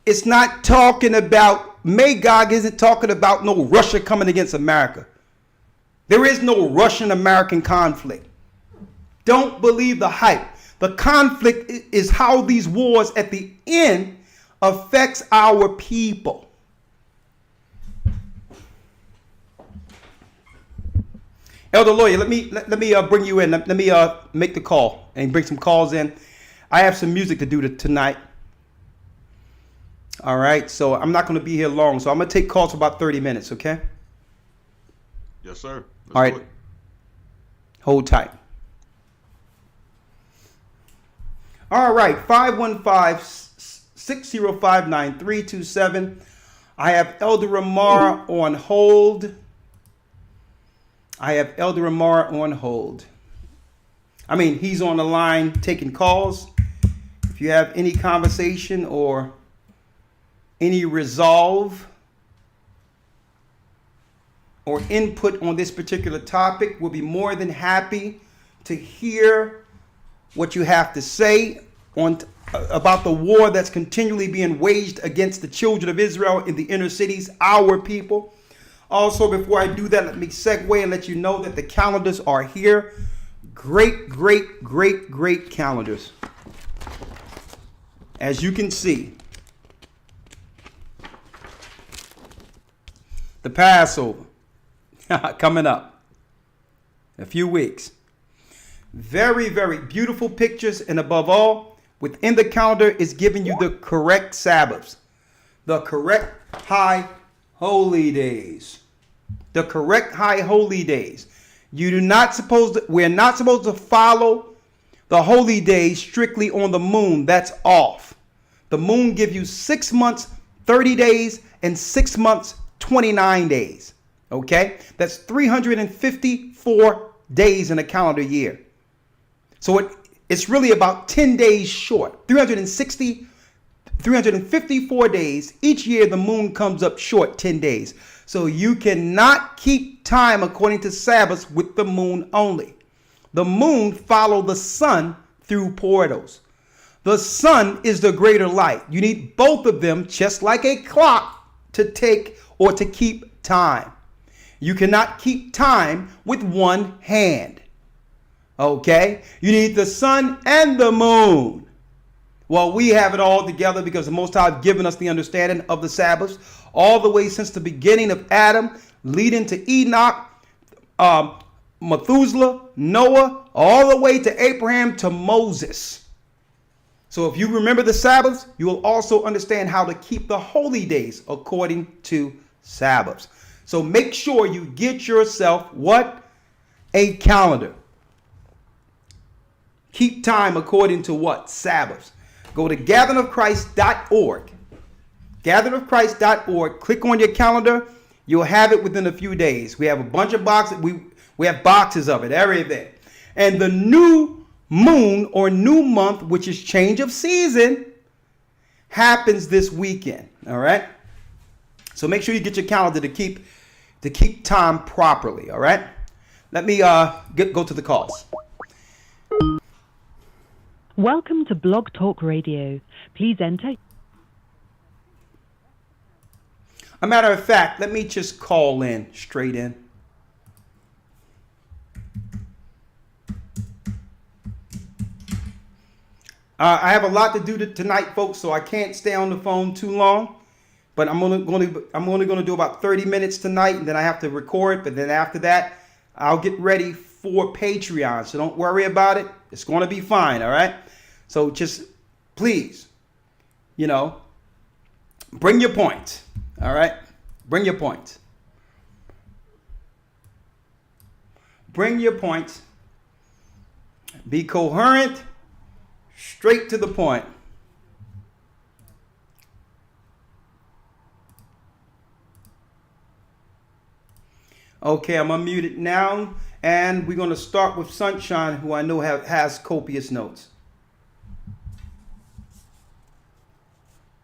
It's not talking about, Magog isn't talking about no Russia coming against America. There is no Russian-American conflict. Don't believe the hype. The conflict is how these wars at the end affects our people. Elder Lawyer, let me bring you in. Let me make the call and bring some calls in. I have some music to do tonight. All right, so I'm not going to be here long, so I'm going to take calls for about 30 minutes, okay? Yes, sir. All right. Hold tight. All right, 515-605-9327. I have Elder Ramar on hold. He's on the line taking calls. If you have any conversation or any resolve or input on this particular topic, we'll be more than happy to hear what you have to say on about the war that's continually being waged against the children of Israel in the inner cities, our people. Also, before I do that, let me segue and let you know that the calendars are here. Great, great, great, great calendars. As you can see, the Passover coming up in a few weeks. Very, very beautiful pictures, and above all, within the calendar is giving you the correct Sabbaths, the correct high holy days, the correct high holy days. We're not supposed to follow the holy days strictly on the moon. That's off. The moon gives you 6 months, 30 days, and 6 months, 29 days. Okay? That's 354 days in a calendar year. So it's really about 10 days short. 354 days. Each year the moon comes up short 10 days. So you cannot keep time according to Sabbaths with the moon only. The moon follows the sun through portals. The sun is the greater light. You need both of them, just like a clock, to take or to keep time. You cannot keep time with one hand. Okay? You need the sun and the moon. Well, we have it all together because the Most High has given us the understanding of the Sabbaths all the way since the beginning of Adam, leading to Enoch, Methuselah, Noah, all the way to Abraham to Moses. So if you remember the Sabbaths, you will also understand how to keep the holy days according to Sabbaths. So make sure you get yourself what? A calendar. Keep time according to what? Sabbaths. Go to gatheringofchrist.org. Gatheringofchrist.org. Click on your calendar. You'll have it within a few days. We have a bunch of boxes. We have boxes of it, everything. And the new moon or new month, which is change of season, happens this weekend. All right. So make sure you get your calendar to keep time properly. All right. Let me go to the calls. Welcome to Blog Talk Radio. Please enter. A matter of fact, let me just call in straight in. I have a lot to do tonight, folks, so I can't stay on the phone too long. But I'm only going to do about 30 minutes tonight, and then I have to record. But then after that, I'll get ready for Patreon. So don't worry about it. It's going to be fine, all right? So just please, bring your points, all right? Bring your points. Bring your points. Be coherent, straight to the point. Okay, I'm unmuted now, and we're going to start with Sunshine, who I know has copious notes.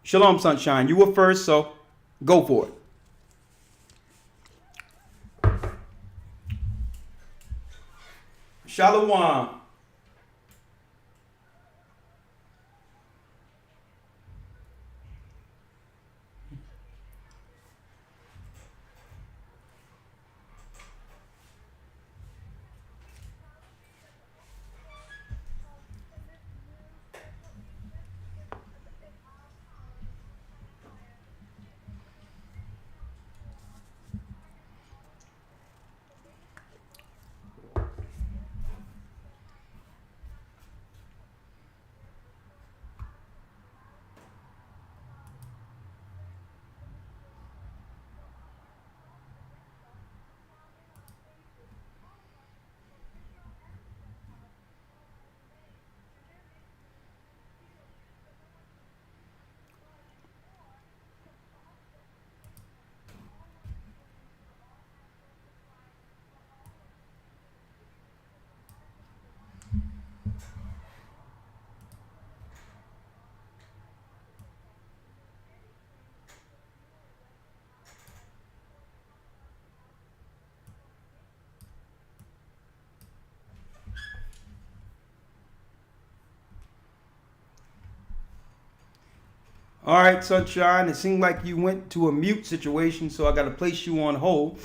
Shalom, Sunshine. You were first, so go for it. Shalom. All right, Sunshine. It seemed like you went to a mute situation, so I got to place you on hold.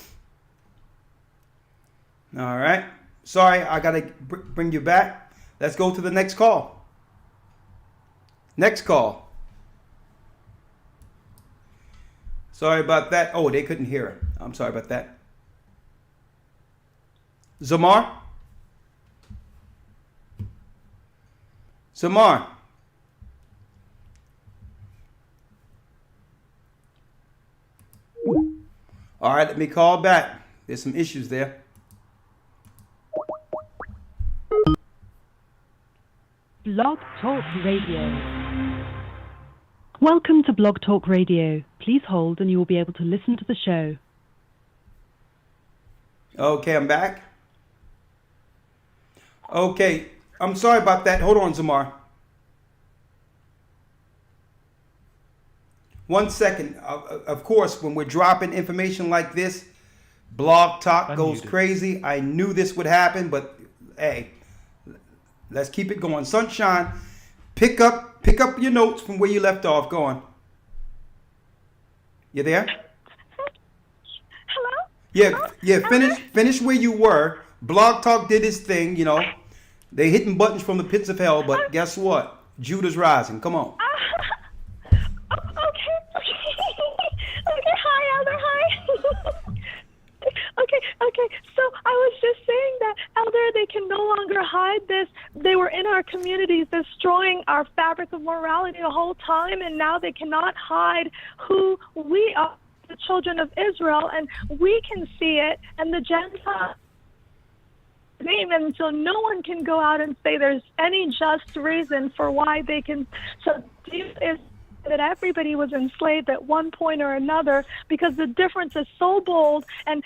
All right. Sorry, I got to bring you back. Let's go to the next call. Next call. Sorry about that. Oh, they couldn't hear it. I'm sorry about that. Zamar? Zamar? All right, let me call back. There's some issues there. Blog Talk Radio. Welcome to Blog Talk Radio. Please hold and you will be able to listen to the show. Okay, I'm back. Okay, I'm sorry about that. Hold on, Zamar. 1 second. Of course, when we're dropping information like this, Blog Talk goes crazy. I knew this would happen, but hey, let's keep it going. Sunshine, pick up your notes from where you left off. Go on. You there? Hello? Yeah. Finish where you were. Blog Talk did his thing, you know. They hitting buttons from the pits of hell, but guess what? Judah's rising. Come on. Okay, hi, Elder, hi. Okay, so I was just saying that, Elder, they can no longer hide this. They were in our communities destroying our fabric of morality the whole time, and now they cannot hide who we are, the children of Israel, and we can see it, and the Gentiles name, and so no one can go out and say there's any just reason for why they can. So is that everybody was enslaved at one point or another, because the difference is so bold, and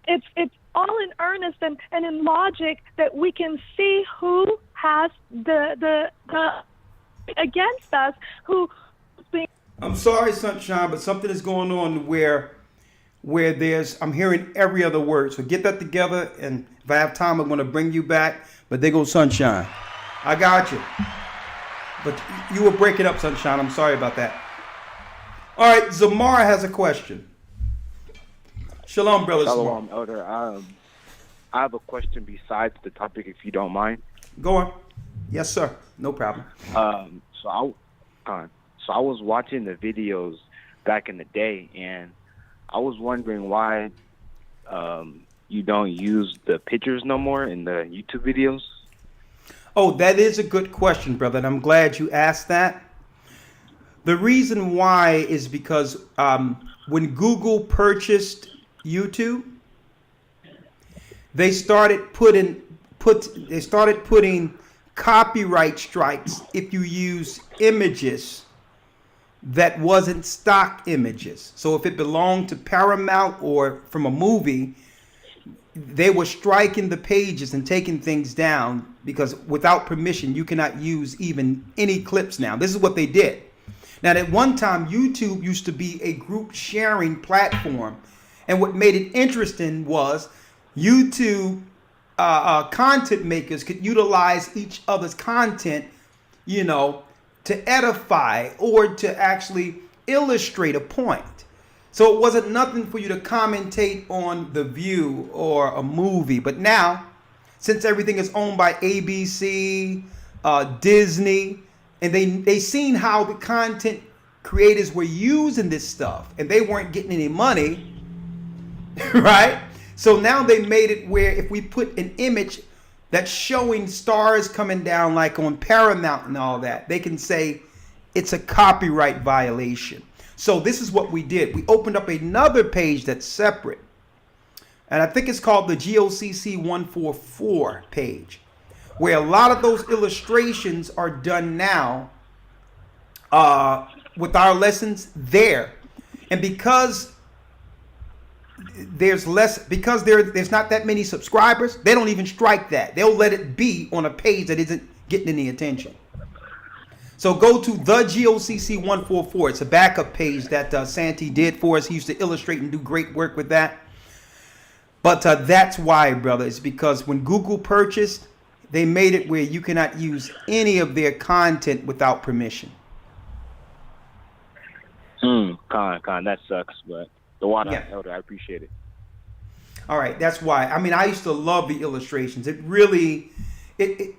it's all in earnest and in logic that we can see who has the against us, who. I'm sorry, Sunshine, but something is going on where I'm hearing every other word. So get that together, and if I have time, I'm going to bring you back. But there goes Sunshine. I got you. But you were breaking up, Sunshine. I'm sorry about that. All right, Zamar has a question. Shalom, brother. Shalom, Elder. I have a question besides the topic, if you don't mind. Go on. Yes, sir. No problem. So I was watching the videos back in the day, and I was wondering why you don't use the pictures no more in the YouTube videos. Oh, that is a good question, brother, and I'm glad you asked that. The reason why is because when Google purchased YouTube, they started putting copyright strikes if you use images that wasn't stock images. So if it belonged to Paramount or from a movie, they were striking the pages and taking things down, because without permission, you cannot use even any clips now. This is what they did. Now, at one time, YouTube used to be a group sharing platform. And what made it interesting was YouTube content makers could utilize each other's content, you know, to edify or to actually illustrate a point. So it wasn't nothing for you to commentate on The View or a movie. But now, since everything is owned by ABC, Disney, and they seen how the content creators were using this stuff and they weren't getting any money, right? So now they made it where if we put an image that's showing stars coming down like on Paramount and all that, they can say it's a copyright violation. So this is what we did. We opened up another page that's separate. And I think it's called the GOCC 144 page, where a lot of those illustrations are done now with our lessons there. And because there's not that many subscribers, they don't even strike that. They'll let it be on a page that isn't getting any attention. So go to the GOCC 144. It's a backup page that Santee did for us. He used to illustrate and do great work with that. But that's why, brother. It's because when Google purchased, they made it where you cannot use any of their content without permission. Con, that sucks, but the water, Yeah. Elder, I appreciate it. All right, that's why. I mean, I used to love the illustrations. It really, it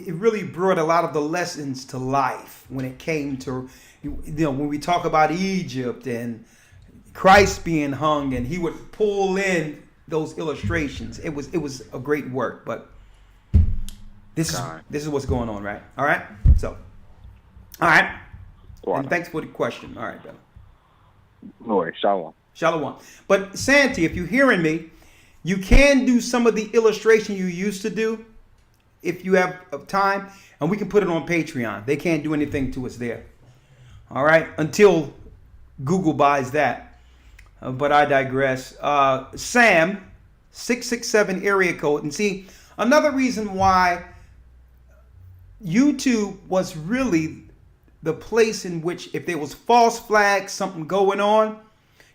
really brought a lot of the lessons to life when it came to, when we talk about Egypt and Christ being hung, and he would pull in those illustrations. It was a great work. But this is what's going on, right? All right. So, all right. And thanks for the question. All right, brother. No worries. Shalom. Shalom. But Santi, if you're hearing me, you can do some of the illustration you used to do if you have time, and we can put it on Patreon. They can't do anything to us there. All right, until Google buys that. But I digress. Sam, 667 area code. And see, another reason why YouTube was really the place in which, if there was false flags, something going on,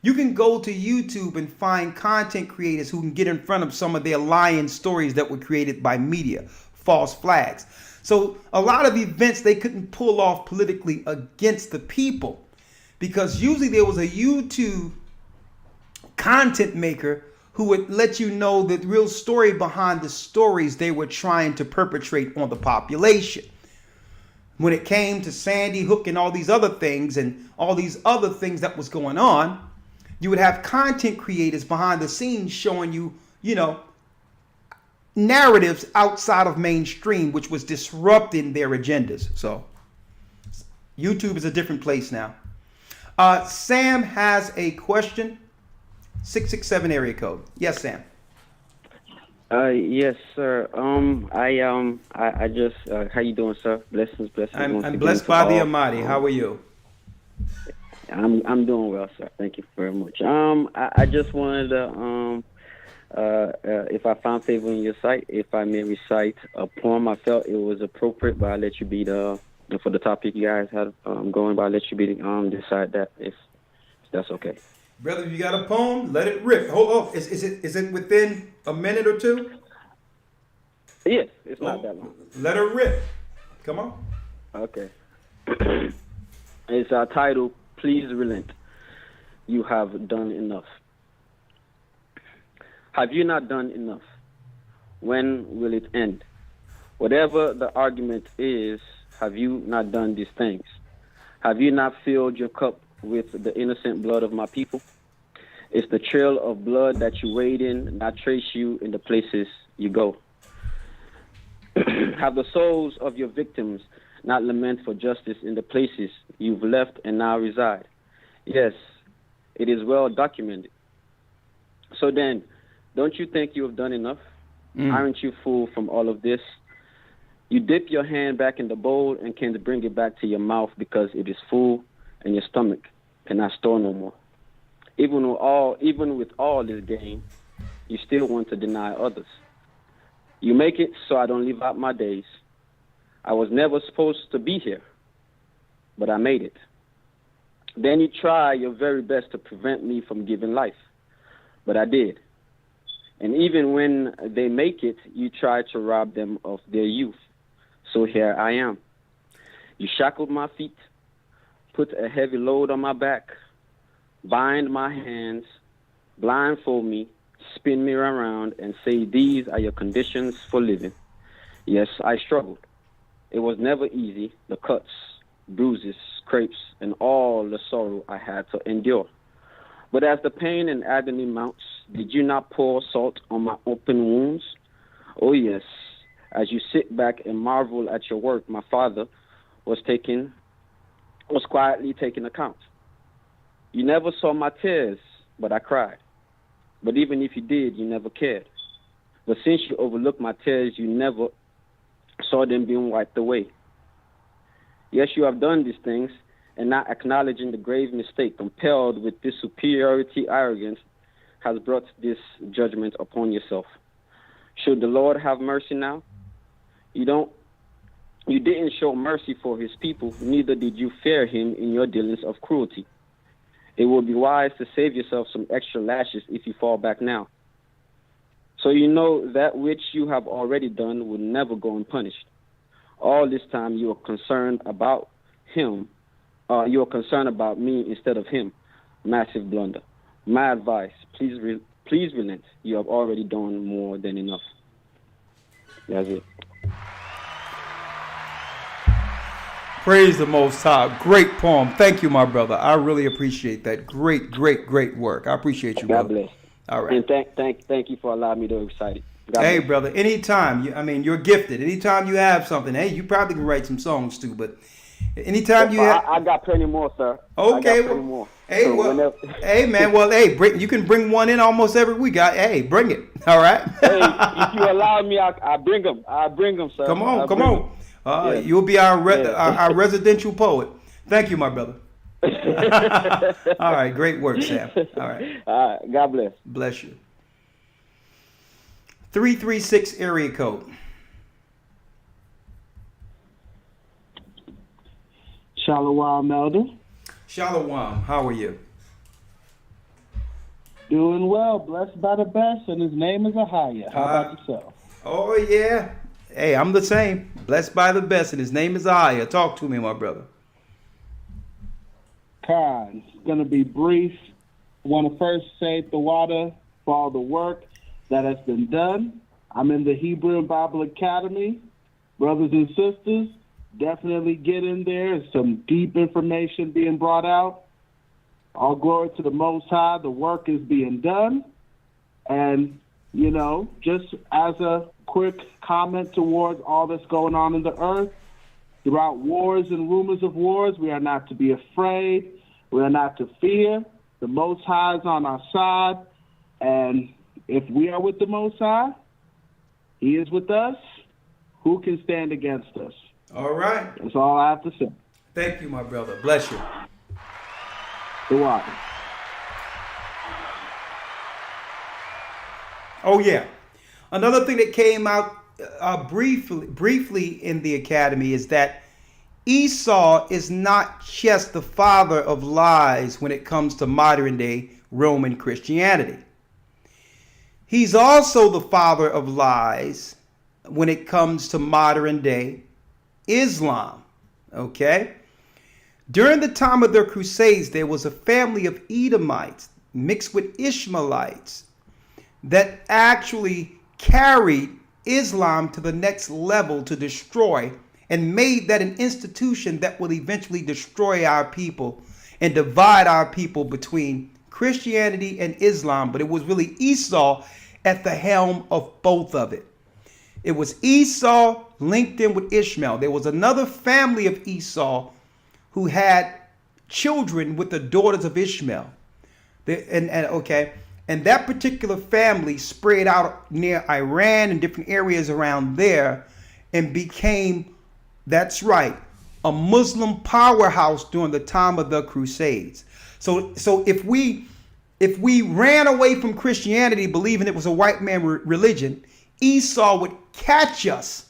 you can go to YouTube and find content creators who can get in front of some of their lying stories that were created by media, false flags. So a lot of events they couldn't pull off politically against the people, because usually there was a YouTube content maker who would let you know the real story behind the stories they were trying to perpetrate on the population. When it came to Sandy Hook and all these other things and all these other things that was going on, you would have content creators behind the scenes showing you, narratives outside of mainstream, which was disrupting their agendas. So YouTube is a different place now. Sam has a question. 667 area code. Yes, Sam. Yes, sir. I just, how you doing, sir? Blessings. I'm blessed by the Almighty. How are you? I'm doing well, sir. Thank you very much. I just wanted to, if I found favor in your sight, if I may recite a poem. I felt it was appropriate, but I'll let you be for the topic you guys had going, but I'll let you be decide that if that's okay. Brother, if you got a poem, let it rip. Hold on. Is it within a minute or two? Yes, it's not that long. Let her rip. Come on. Okay. It's our title, Please Relent. You have done enough. Have you not done enough? When will it end? Whatever the argument is, have you not done these things? Have you not filled your cup with the innocent blood of my people? It's the trail of blood that you wade in, not trace you in the places you go. Have the souls of your victims not lament for justice in the places you've left and now reside? Yes, it is well documented. So then, don't you think you have done enough? Aren't you full from all of this? You dip your hand back in the bowl and can't bring it back to your mouth because it is full and your stomach cannot store no more. Even with all this gain, you still want to deny others. You make it so I don't live out my days. I was never supposed to be here, but I made it. Then you try your very best to prevent me from giving life, but I did. And even when they make it, you try to rob them of their youth. So here I am. You shackled my feet, put a heavy load on my back, bind my hands, blindfold me, spin me around, and say these are your conditions for living. Yes, I struggled. It was never easy, the cuts, bruises, scrapes, and all the sorrow I had to endure. But as the pain and agony mounts, did you not pour salt on my open wounds? Oh yes, as you sit back and marvel at your work, my father was quietly taking account. You never saw my tears, but I cried. But even if you did, you never cared. But since you overlooked my tears, you never saw them being wiped away. Yes, you have done these things, and not acknowledging the grave mistake, compelled with this superiority arrogance, has brought this judgment upon yourself. Should the Lord have mercy now? You didn't show mercy for his people, neither did you fear him in your dealings of cruelty. It would be wise to save yourself some extra lashes if you fall back now. So you know that which you have already done will never go unpunished. All this time you are concerned about him you're concerned about me instead of him. Massive blunder. My advice, please relent. You have already done more than enough. That's it. Praise the Most High. Great poem. Thank you, my brother. I really appreciate that. Great, great, great work. I appreciate you, God brother. bless. All right. And thank you for allowing me to recite it. God Hey, bless. brother, anytime. You're gifted. Anytime you have something, hey, you probably can write some songs too, but anytime you have... I got plenty more, sir. Okay, I got plenty more. Hey, So well, whenever- hey, man, well, hey, you can bring one in almost every week. Hey, bring it. All right? Hey, if you allow me, I bring them. I bring them, sir. Come on, I come bring on. 'em. Yeah. You'll be our Yeah. residential poet. Thank you, my brother. All right, great work, Sam. All right. All right. God bless. Bless you. 336 area code. Shalom, Elder. Shalom. How are you? Doing well, blessed by the best, and his name is Ahaya. How about yourself? Oh, yeah. Hey, I'm the same. Blessed by the best, and his name is Aya. Talk to me, my brother. Khan, it's going to be brief. I want to first say the water for all the work that has been done. I'm in the Hebrew and Bible Academy. Brothers and sisters, definitely get in there. There's some deep information being brought out. All glory to the Most High. The work is being done. And, you know, just as a quick comment towards all that's going on in the earth, throughout wars and rumors of wars, we are not to be afraid. We are not to fear. The Most High is on our side. And if we are with the Most High, He is with us. Who can stand against us? All right. That's all I have to say. Thank you, my brother. Bless you. You're welcome. Oh, yeah. Another thing that came out briefly in the academy is that Esau is not just the father of lies when it comes to modern day Roman Christianity. He's also the father of lies when it comes to modern day Islam. Okay? During the time of their crusades, there was a family of Edomites mixed with Ishmaelites that actually carried Islam to the next level to destroy and made that an institution that will eventually destroy our people and divide our people between Christianity and Islam. But it was really Esau at the helm of both of it. It was Esau linked in with Ishmael. There was another family of Esau who had children with the daughters of Ishmael. And that particular family spread out near Iran and different areas around there and became, that's right, a Muslim powerhouse during the time of the Crusades. So if we ran away from Christianity believing it was a white man religion, Esau would catch us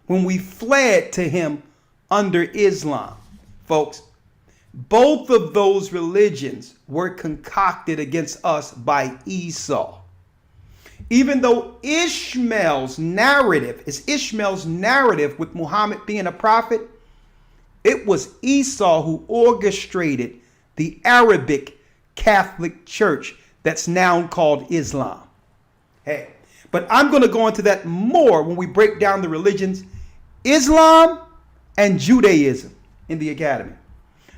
when we fled to him under Islam. Folks, both of those religions were concocted against us by Esau. Even though Ishmael's narrative with Muhammad being a prophet, it was Esau who orchestrated the Arabic Catholic Church that's now called Islam. Hey, but I'm going to go into that more when we break down the religions, Islam and Judaism in the academy.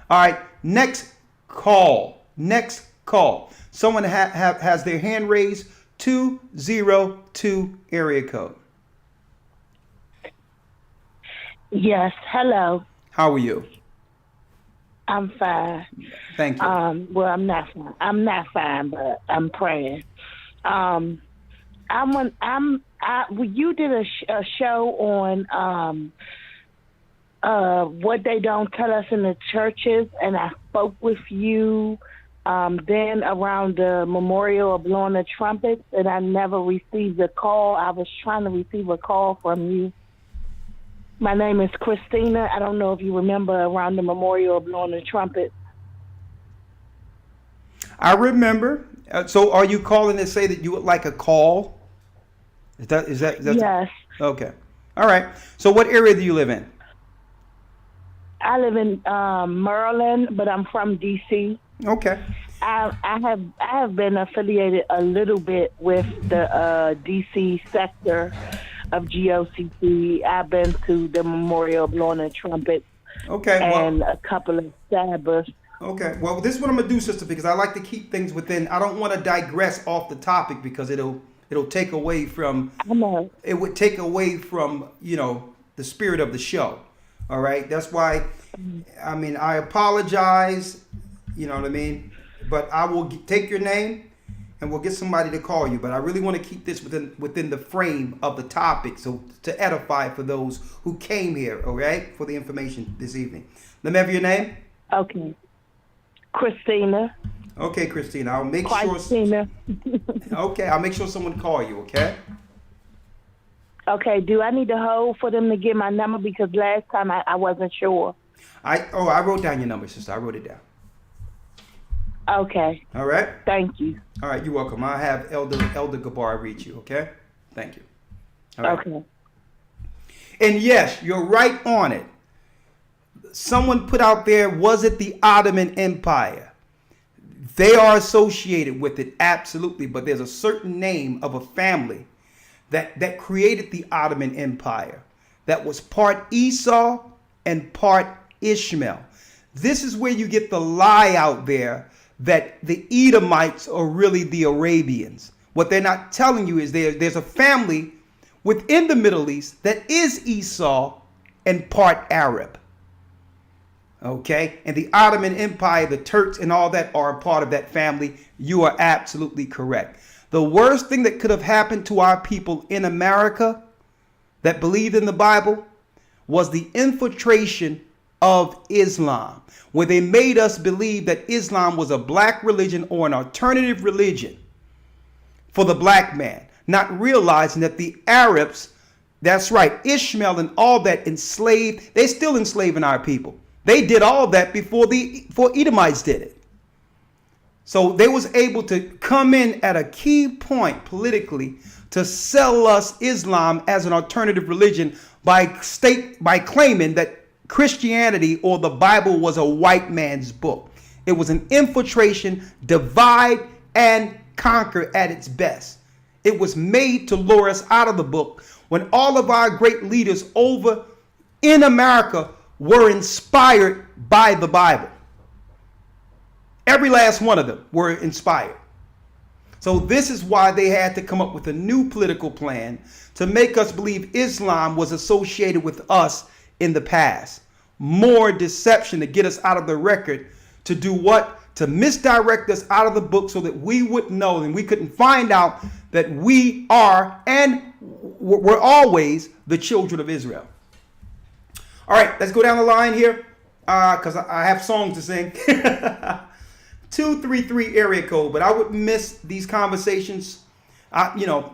All right, next call. Someone has their hand raised, 202 area code. Yes, hello. How are you? I'm fine. Thank you. Well, I'm not fine. I'm not fine, but I'm praying. You did a show on what they don't tell us in the churches, and I spoke with you then around the memorial of blowing the trumpets, and I never received a call. I was trying to receive a call from you. My name is Christina. I don't know if you remember around the memorial of blowing the trumpet. I remember. So are you calling to say that you would like a call? Is that Yes. Okay. All right. So what area do you live in? I live in Maryland, but I'm from D.C. Okay. I have been affiliated a little bit with the D.C. sector of GOCC. I've been to the memorial blowing the trumpet. Okay. And a couple of Sabbaths. Okay. Well, this is what I'm gonna do, sister, because I like to keep things within. I don't want to digress off the topic because it'll take away from. I know. It would take away from the spirit of the show. All right. That's why. I mean, I apologize. You know what I mean. But I will take your name, and we'll get somebody to call you. But I really want to keep this within the frame of the topic, so to edify for those who came here. All right, for the information this evening. Let me have your name. Okay. Christina. Okay, Christina. I'll make Christina. sure. Okay, I'll make sure someone call you. Okay. Okay. Do I need to hold for them to get my number because last time I wasn't sure. I wrote down your number, sister. I wrote it down. Okay. All right. Thank you. All right. You're welcome. I'll have Elder Gabar reach you. Okay. Thank you. All right. Okay. And yes, you're right on it. Someone put out there, was it the Ottoman Empire? They are associated with it, absolutely. But there's a certain name of a family that created the Ottoman Empire that was part Esau and part Ishmael. This is where you get the lie out there that the Edomites are really the Arabians. What they're not telling you is there's a family within the Middle East that is Esau and part Arab. Okay? And the Ottoman Empire, the Turks and all that are a part of that family. You are absolutely correct. The worst thing that could have happened to our people in America that believed in the Bible was the infiltration of Islam, where they made us believe that Islam was a black religion or an alternative religion for the black man, not realizing that the Arabs, that's right, Ishmael and all that enslaved, they still enslaving our people. They did all that before Edomites did it. So they was able to come in at a key point politically to sell us Islam as an alternative religion by claiming that Christianity or the Bible was a white man's book. It was an infiltration, divide and conquer at its best. It was made to lure us out of the book when all of our great leaders over in America were inspired by the Bible. Every last one of them were inspired. So this is why they had to come up with a new political plan to make us believe Islam was associated with us in the past. More deception to get us out of the record. To do what? To misdirect us out of the book so that we wouldn't know and we couldn't find out that we are and we're always the children of Israel. All right, let's go down the line here because I have songs to sing. 233 area code, but I would miss these conversations.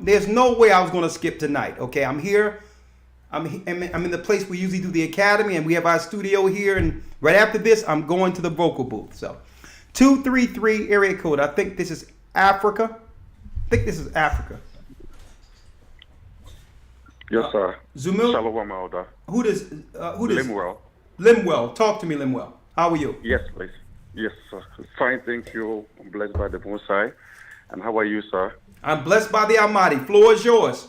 There's no way I was going to skip tonight. Okay, I'm here. I'm in the place we usually do the academy, and we have our studio here. And right after this, I'm going to the vocal booth. So, 233 area code. I think this is Africa. Yes, sir. Zumil. Shalom, Elder. Who does? Limwell. Limwell. Talk to me, Limwell. How are you? Yes, please. Yes, sir. Fine, thank you. I'm blessed by the Most High. And how are you, sir? I'm blessed by the Almighty. Floor is yours.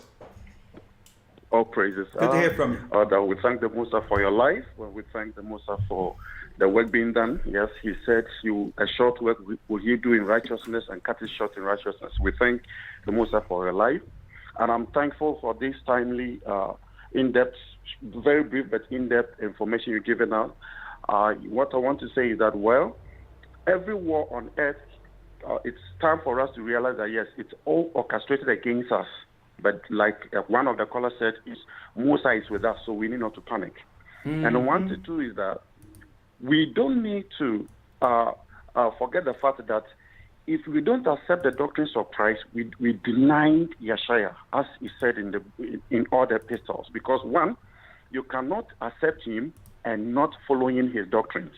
All praises. Good to hear from you. We thank the Most High for your life. Well, we thank the Most High for the work being done. Yes, he said, a short work will you do in righteousness and cut it short in righteousness. We thank the Most High for your life. And I'm thankful for this timely, in-depth, very brief but in-depth information you've given us. What I want to say is that, every war on earth, it's time for us to realize that, yes, it's all orchestrated against us. But like one of the callers said, Musa is with us, so we need not to panic. Mm-hmm. And one to two is that we don't need to forget the fact that if we don't accept the doctrines of Christ, we deny Yeshua, as he said in all the epistles. Because one, you cannot accept him and not following his doctrines.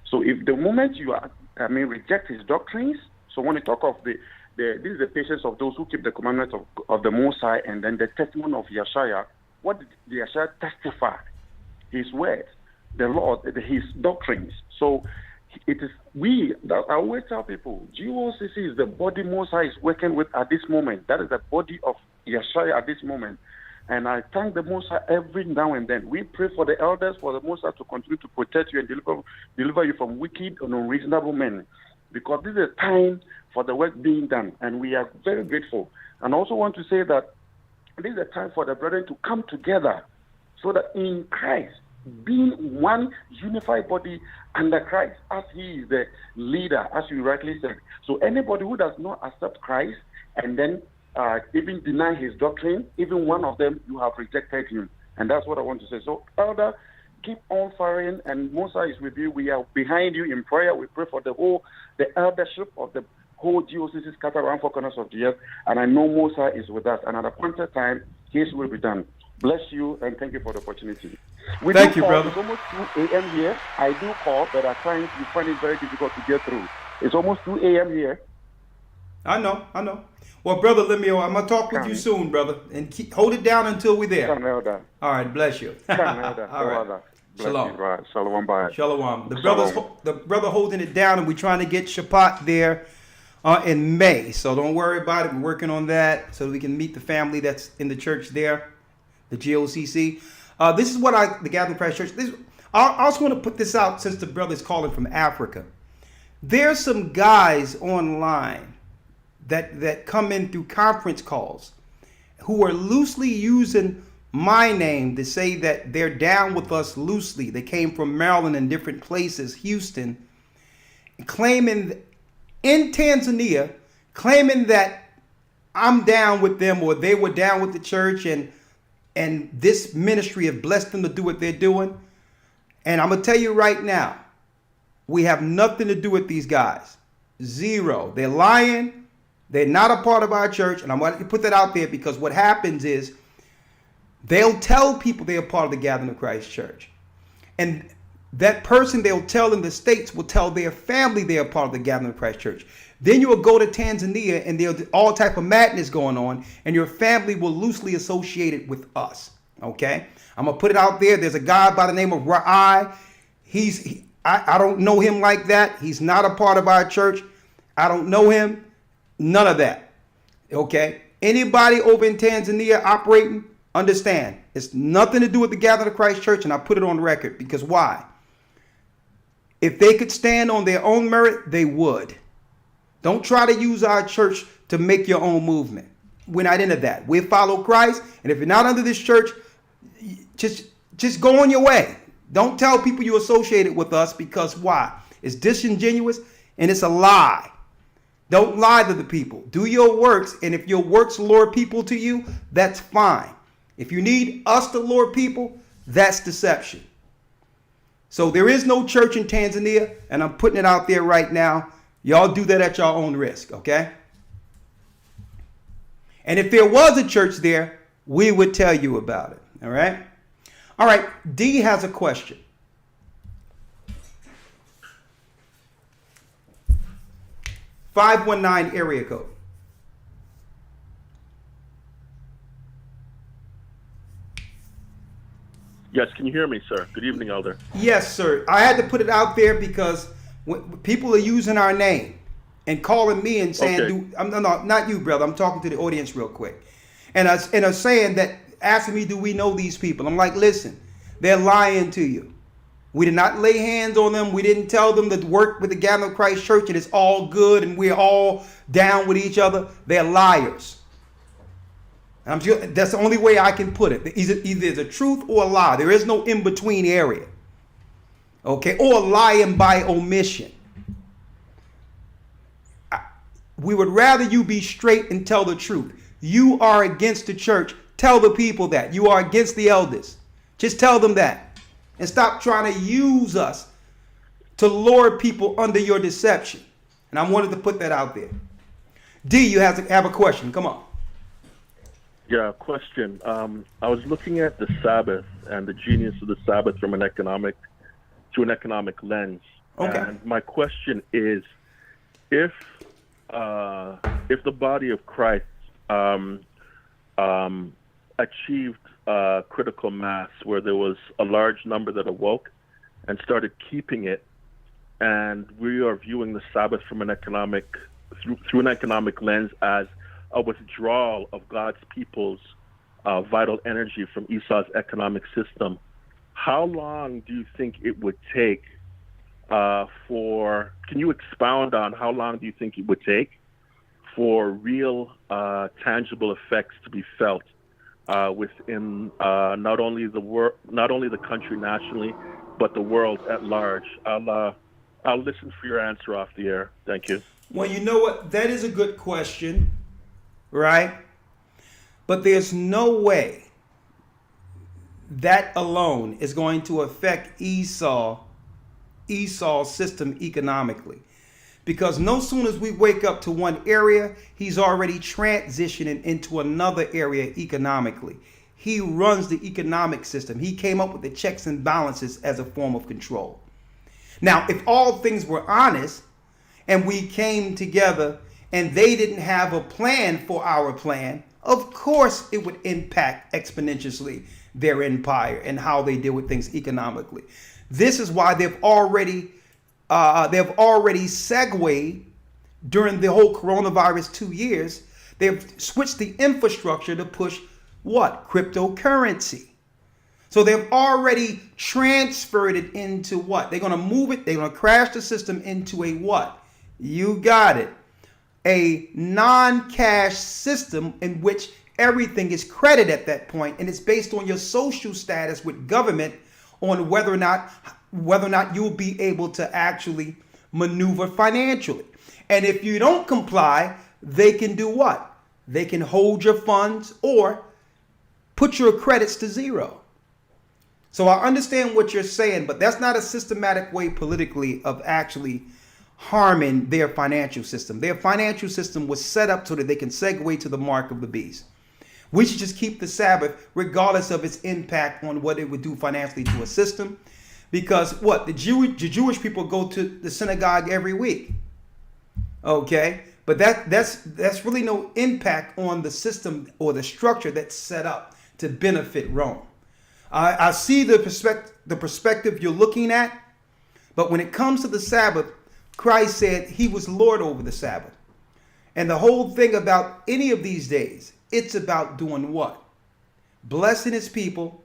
So if the moment you reject his doctrines, so when you talk of this is the patience of those who keep the commandments of the Most High, and then the testimony of Yeshua, what did Yeshua testify? His word. the Lord, his doctrines. So it is I always tell people, GOCC is the body Moses is working with at this moment. That is the body of Yeshua at this moment. And I thank the Most High every now and then. We pray for the elders, for the Most High to continue to protect you and deliver you from wicked and unreasonable men. Because this is a time for the work being done, and we are very grateful. And I also want to say that this is a time for the brethren to come together so that in Christ, being one unified body under Christ, as he is the leader, as you rightly said. So anybody who does not accept Christ and then even deny his doctrine, even one of them, you have rejected him. And that's what I want to say. So, Elder, keep on firing, and Musa is with you. We are behind you in prayer. We pray for the eldership of the whole GOCC scattered around 4 corners of the earth. And I know Musa is with us. And at a appointed time, his will be done. Bless you, and thank you for the opportunity. Thank you, brother. It's almost 2 a.m. here. I do call, but at times you find it very difficult to get through. It's almost 2 a.m. here. I know. Well, Brother Lemuel, I'm going to talk with you soon, brother. And hold it down until we're there. All right, bless you. All right. Shalom. Shalom. Bye. Shalom. The brother holding it down, and we're trying to get Shabbat there in May. So don't worry about it. We're working on that so we can meet the family that's in the church there, the GOCC. This is what the Gathering Christ Church. I also want to put this out since the brother is calling from Africa. There's some guys online that come in through conference calls who are loosely using my name to say that they're down with us loosely. They came from Maryland and different places, Houston, claiming in Tanzania, claiming that I'm down with them or they were down with the church and this ministry have blessed them to do what they're doing. And I'm going to tell you right now, we have nothing to do with these guys. Zero. They're lying. They're not a part of our church. And I'm going to put that out there because what happens is they'll tell people they're a part of the Gathering of Christ Church. And that person they'll tell in the States will tell their family they're a part of the Gathering of Christ Church. Then you will go to Tanzania and there's all type of madness going on, and your family will loosely associate it with us. Okay? I'm going to put it out there. There's a guy by the name of Ra'ai. I don't know him like that. He's not a part of our church. I don't know him. None of that. Okay? Anybody over in Tanzania operating, understand, it's nothing to do with the Gathering of Christ Church, and I put it on record because why? If they could stand on their own merit, they would. Don't try to use our church to make your own movement. We're not into that. We follow Christ, and if you're not under this church, just go on your way. Don't tell people you associated with us because why? It's disingenuous and it's a lie. Don't lie to the people. Do your works, and if your works lure people to you, that's fine. If you need us to lure people, that's deception. So there is no church in Tanzania, and I'm putting it out there right now. Y'all do that at your own risk, okay? And if there was a church there, we would tell you about it, all right? All right, D has a question. .519 area code. Yes, can you hear me, sir? Good evening, Elder. Yes, sir. I had to put it out there because people are using our name and calling me and saying, okay. No, not you, brother. I'm talking to the audience real quick. And are saying that, asking me, do we know these people? I'm like, listen, they're lying to you. We did not lay hands on them. We didn't tell them to work with the Gathering of Christ Church and it's all good and we're all down with each other. They're liars. And I'm sure that's the only way I can put it. Either the truth or a lie. There is no in-between area. Okay? Or lying by omission. We would rather you be straight and tell the truth. You are against the church. Tell the people that. You are against the elders. Just tell them that. And stop trying to use us to lure people under your deception. And I wanted to put that out there. D, you have a question. Come on. Yeah, question. I was looking at the Sabbath and the genius of the Sabbath from an economic lens. Okay. And my question is, if the body of Christ achieved critical mass where there was a large number that awoke and started keeping it, and we are viewing the Sabbath from an economic through an economic lens as a withdrawal of God's people's vital energy from Esau's economic system. How long do you think it would take can you expound on how long do you think it would take for real tangible effects to be felt within not only the country nationally, but the world at large? I'll listen for your answer off the air. Thank you. Well, you know what? That is a good question, right? But there's no way that alone is going to affect Esau's system economically. Because no sooner as we wake up to one area, he's already transitioning into another area economically. He runs the economic system. He came up with the checks and balances as a form of control. Now, if all things were honest and we came together and they didn't have a plan for our plan, of course it would impact exponentially their empire and how they deal with things economically. This is why they've already segued during the whole coronavirus 2 years. They've switched the infrastructure to push what? Cryptocurrency. So they've already transferred it into what? They're going to move it. They're going to crash the system into a what? You got it. A non-cash system in which everything is credit at that point, and it's based on your social status with government on whether or not you'll be able to actually maneuver financially. And if you don't comply, they can do what? They can hold your funds or put your credits to zero. So I understand what you're saying, but that's not a systematic way politically of actually harming their financial system. Their financial system was set up so that they can segue to the mark of the beast. We should just keep the Sabbath regardless of its impact on what it would do financially to a system. Because what? The Jewish people go to the synagogue every week. Okay? But that's really no impact on the system or the structure that's set up to benefit Rome. I see the perspective you're looking at, but when it comes to the Sabbath, Christ said he was Lord over the Sabbath. And the whole thing about any of these days, it's about doing what? Blessing his people,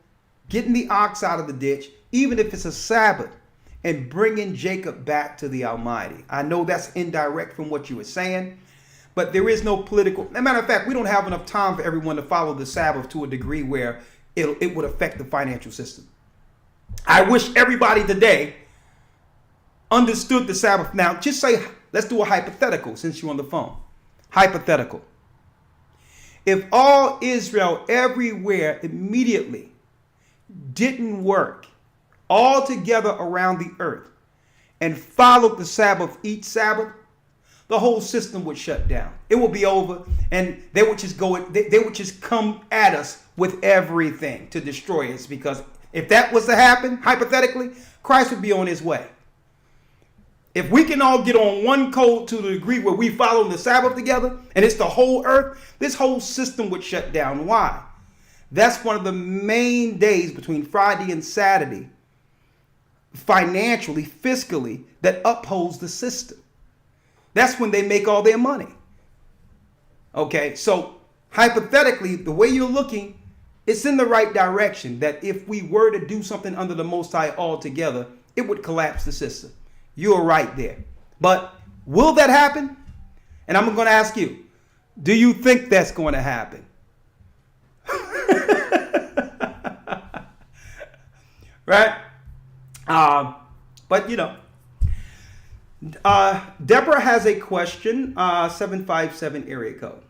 getting the ox out of the ditch, even if it's a Sabbath, and bringing Jacob back to the Almighty. I know that's indirect from what you were saying, but there is no political. As a matter of fact, we don't have enough time for everyone to follow the Sabbath to a degree where it would affect the financial system. I wish everybody today understood the Sabbath. Now, just say, let's do a hypothetical since you're on the phone. Hypothetical. If all Israel everywhere immediately didn't work all together around the earth and followed the Sabbath each Sabbath, the whole system would shut down. It would be over, and they would just come at us with everything to destroy us, because if that was to happen, hypothetically, Christ would be on his way. If we can all get on one code to the degree where we follow the Sabbath together, and it's the whole earth, this whole system would shut down. Why? That's one of the main days between Friday and Saturday, financially, fiscally, that upholds the system. That's when they make all their money. Okay, so hypothetically, the way you're looking, it's in the right direction, that if we were to do something under the Most High altogether, it would collapse the system. You're right there. But will that happen? And I'm going to ask you, do you think that's going to happen? Right? But, you know, Deborah has a question, 757 area code.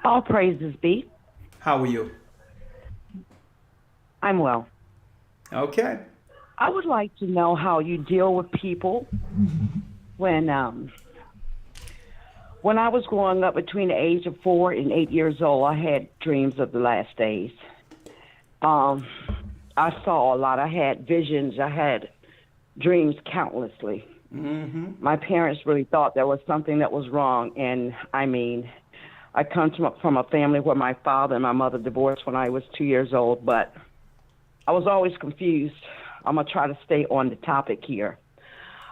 All praises be. How are you? I'm well. Okay. I would like to know how you deal with people when I was growing up between the age of 4 and 8 years old, I had dreams of the last days. I saw a lot. I had visions. I had dreams countlessly. Mm-hmm. My parents really thought there was something that was wrong. And I mean, I come from a family where my father and my mother divorced when I was 2 years old, but I was always confused. I'm going to try to stay on the topic here.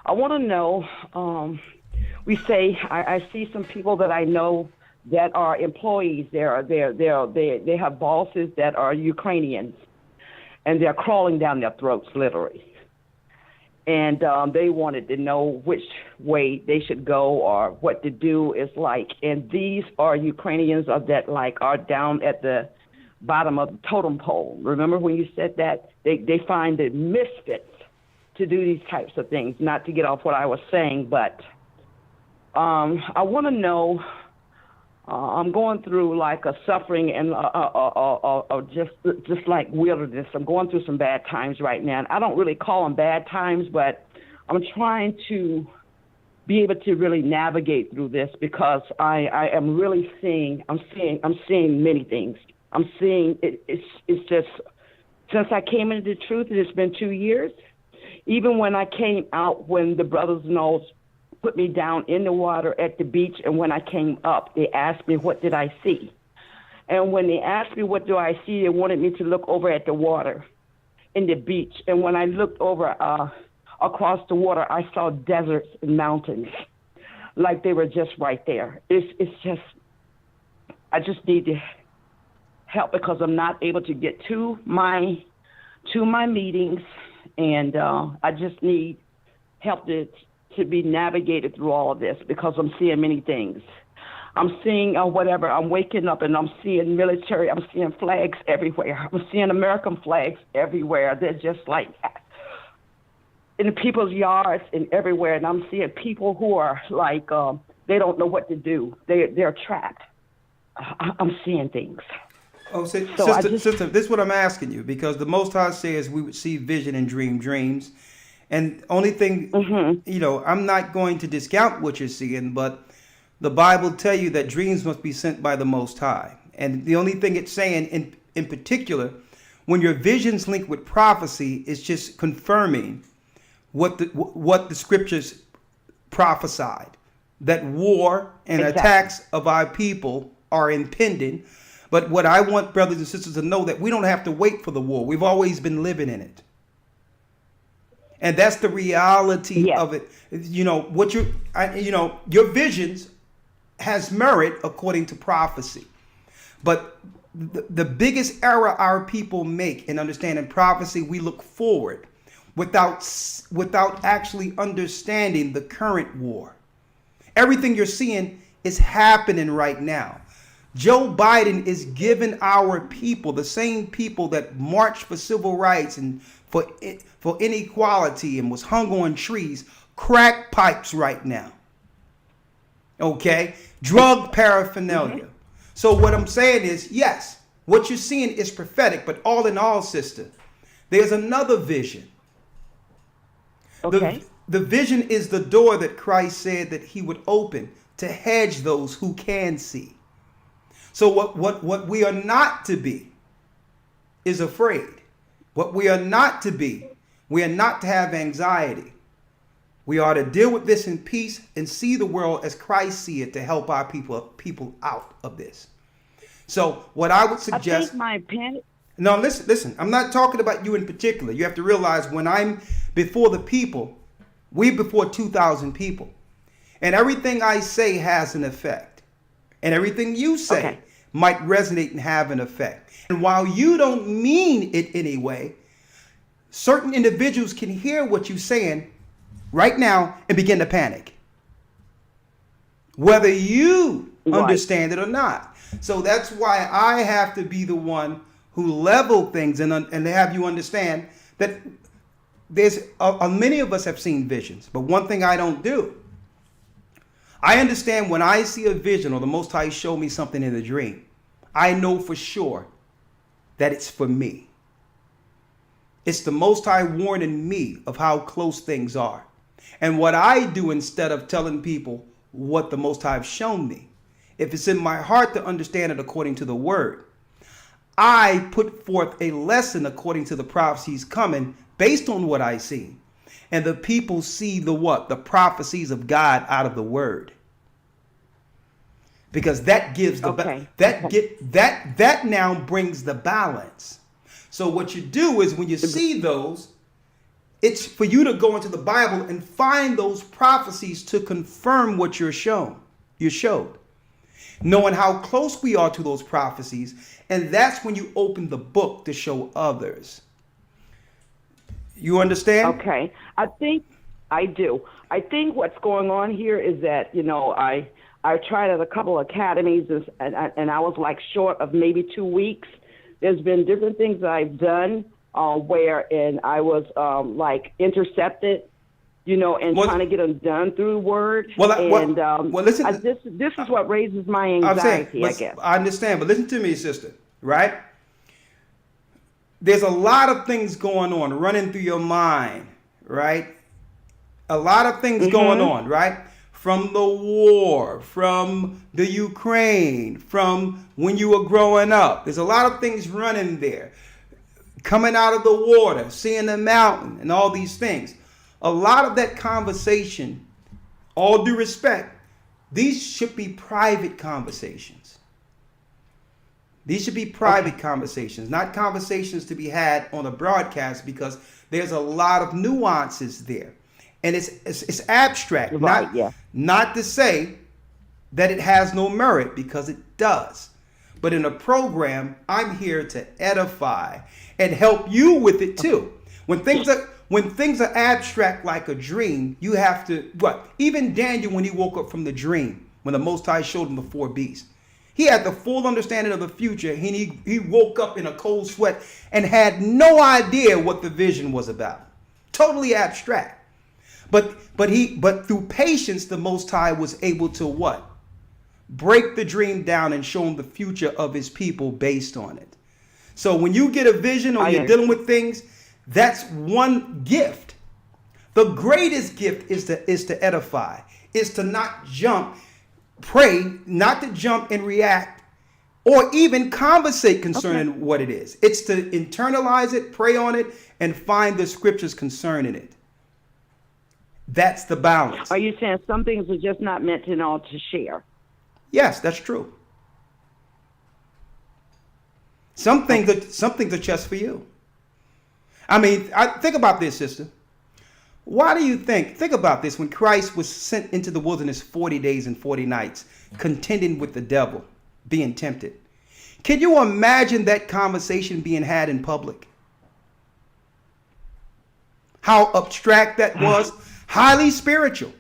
I want to know, we say, I see some people that I know that are employees. They have bosses that are Ukrainians, and they're crawling down their throats, literally. And they wanted to know which way they should go or what to do is like. And these are Ukrainians that like are down at the bottom of the totem pole. Remember when you said that? They find it misfits to do these types of things. Not to get off what I was saying, but I want to know, I'm going through like a suffering and just like wilderness. I'm going through some bad times right now. And I don't really call them bad times, but I'm trying to be able to really navigate through this because I am really I'm seeing many things. I'm seeing it's just, since I came into the truth, it's been 2 years. Even when I came out, when the brothers and all put me down in the water at the beach, and when I came up, they asked me, what did I see? And when they asked me, what do I see, they wanted me to look over at the water in the beach. And when I looked over across the water, I saw deserts and mountains, like they were just right there. It's just, I just need to help because I'm not able to get to my meetings, and I just need help to be navigated through all of this because I'm seeing many things. I'm seeing whatever. I'm waking up and I'm seeing military. I'm seeing flags everywhere. I'm seeing American flags everywhere. They're just like in people's yards and everywhere. And I'm seeing people who are like they don't know what to do. They're trapped. I'm seeing things. Oh, sister, this is what I'm asking you, because the Most High says we would see vision and dream dreams. And only thing, I'm not going to discount what you're seeing, but the Bible tell you that dreams must be sent by the Most High. And the only thing it's saying in particular, when your visions link with prophecy, it's just confirming what the scriptures prophesied, that war and attacks of our people are impending. But what I want brothers and sisters to know, that we don't have to wait for the war. We've always been living in it. And that's the reality of it. Your visions has merit according to prophecy. But the biggest error our people make in understanding prophecy, we look forward without actually understanding the current war. Everything you're seeing is happening right now. Joe Biden is giving our people, the same people that marched for civil rights and for inequality and was hung on trees, crack pipes right now. Okay? Drug paraphernalia. So what I'm saying is, yes, what you're seeing is prophetic, but all in all, sister, there's another vision. Okay. The vision is the door that Christ said that he would open to hedge those who can see. So what we are not to be is afraid. What we are not to be, we are not to have anxiety. We are to deal with this in peace and see the world as Christ see it, to help our people out of this. So what I would suggest... I think my opinion... No, listen. I'm not talking about you in particular. You have to realize when I'm before the people, we before 2,000 people. And everything I say has an effect. And everything you say might resonate and have an effect. And while you don't mean it anyway, certain individuals can hear what you're saying right now and begin to panic, whether you understand it or not. So that's why I have to be the one who level things and have you understand that there's many of us have seen visions, but one thing I don't do, I understand when I see a vision or the Most High show me something in a dream, I know for sure that it's for me. It's the Most High warning me of how close things are. And what I do, instead of telling people what the Most High have shown me, if it's in my heart to understand it according to the word, I put forth a lesson according to the prophecies coming based on what I see. And the people see the what? The prophecies of God out of the word. Because that gives the that now brings the balance. So what you do is when you see those, it's for you to go into the Bible and find those prophecies to confirm what you showed. Knowing how close we are to those prophecies, and that's when you open the book to show others. You understand? Okay. I think I do. I think what's going on here is that, I tried at a couple of academies and I was like short of maybe 2 weeks. There's been different things that I've done wherein I was like intercepted, and trying to get them done through the word. Listen. This is what raises my anxiety, I guess. I understand, but listen to me, sister, right? There's a lot of things going on, running through your mind, right? A lot of things going on, right? From the war, from the Ukraine, from when you were growing up. There's a lot of things running there. Coming out of the water, seeing the mountain, and all these things. A lot of that conversation, all due respect, these should be private conversations. These should be private conversations, not conversations to be had on a broadcast, because there's a lot of nuances there. And it's abstract, not to say that it has no merit, because it does. But in a program, I'm here to edify and help you with it too. When things are abstract like a dream, you have to, even Daniel, when he woke up from the dream, when the Most High showed him the 4 beasts, he had the full understanding of the future. He woke up in a cold sweat and had no idea what the vision was about. Totally abstract. But through patience, the Most High was able to what? Break the dream down and show him the future of his people based on it. So when you get a vision or you're dealing with things, that's one gift. The greatest gift is to edify, is to not jump, pray, not to jump and react, or even conversate concerning what it is. It's to internalize it, pray on it, and find the scriptures concerning it. That's the balance. Are you saying some things are just not meant to share? Yes, that's true. Some things are just for you. I mean, think about this, sister. Why do you think about this, when Christ was sent into the wilderness 40 days and 40 nights, contending with the devil, being tempted? Can you imagine that conversation being had in public? How abstract that was? Highly spiritual.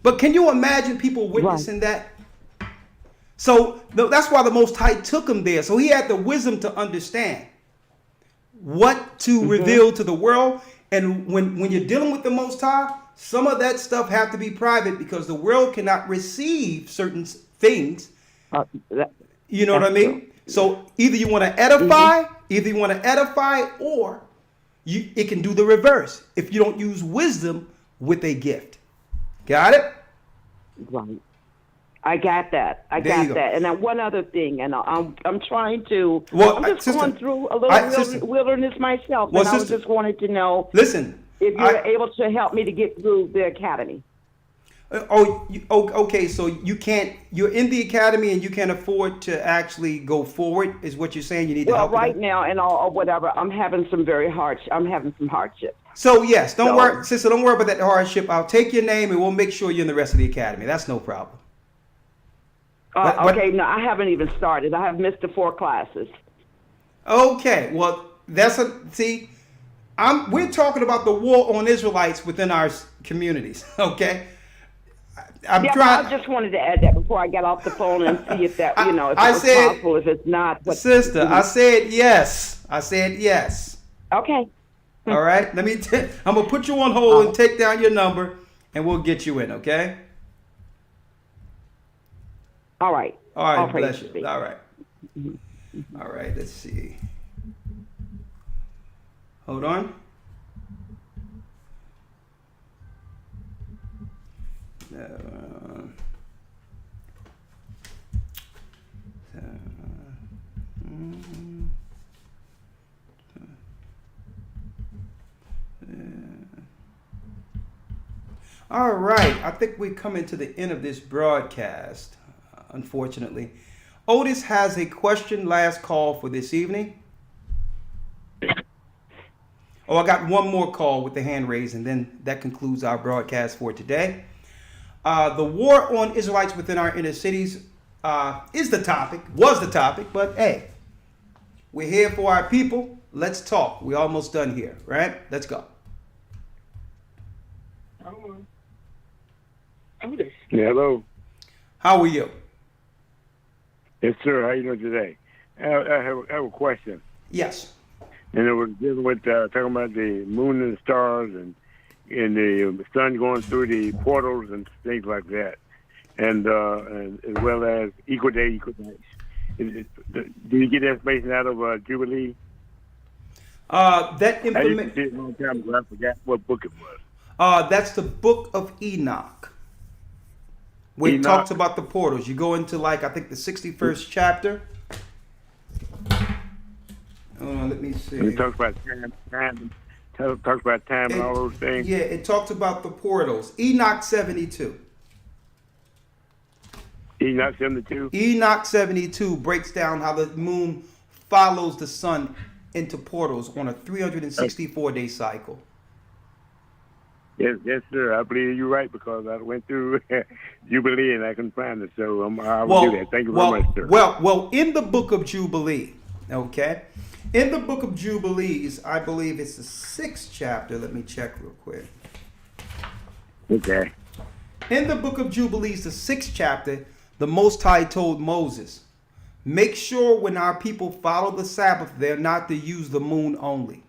But can you imagine people witnessing that? So that's why the Most High took him there. So he had the wisdom to understand what to reveal to the world. And when you're dealing with the Most High, some of that stuff have to be private, because the world cannot receive certain things. You know what I mean? True. So either you want to edify, or it can do the reverse if you don't use wisdom with a gift. Got it? Right. I got that. And then one other thing, and I'm trying to. I'm just going through a little wilderness myself, and I just wanted to know. Listen, if you're able to help me to get through the academy. Okay. So you can't. You're in the academy and you can't afford to actually go forward. Is what you're saying? You need to help. Well, right now, and or whatever, I'm having some hardship. So yes, don't worry, sister. Don't worry about that hardship. I'll take your name and we'll make sure you're in the rest of the academy. That's no problem. Okay, no, I haven't even started. I have missed the 4 classes. Okay, well, we're talking about the war on Israelites within our communities. Okay, I just wanted to add that before I got off the phone and see if that, if it was possible. If it's not, sister, I said yes. Okay. All right. I'm gonna put you on hold and take down your number, and we'll get you in. Okay. All right. Bless you. All right. All right. Let's see. Hold on. All right, I think we're coming to the end of this broadcast, unfortunately. Otis has a question, last call for this evening. Oh, I got one more call with the hand raised, and then that concludes our broadcast for today. The war on Israelites within our inner cities was the topic, but hey, we're here for our people. Let's talk. We're almost done here, right? Let's go. Yeah, hello. How are you? Yes, sir. How you doing today? I have a question. Yes. And it was dealing with talking about the moon and the stars and the sun going through the portals and things like that, and as well as equal day, equal nights. Do you get that information out of Jubilee? That I used to information. see it a long time ago. I forgot what book it was. That's the book of Enoch. Where it talks about the portals. You go into I think the 61st chapter. Let me see. And it talks about time. Talks about time and all those things. Yeah, it talks about the portals. Enoch 72. Enoch 72. Enoch 72 breaks down how the moon follows the sun into portals on a 364-day cycle. Yes, sir. I believe you're right because I went through Jubilee and I couldn't find it, so I will do that. Thank you very much, sir. Well, in the book of Jubilee, okay, in the book of Jubilees, I believe it's the 6th chapter. Let me check real quick. Okay. In the book of Jubilees, the 6th chapter, the Most High told Moses, make sure when our people follow the Sabbath, they're not to use the moon only,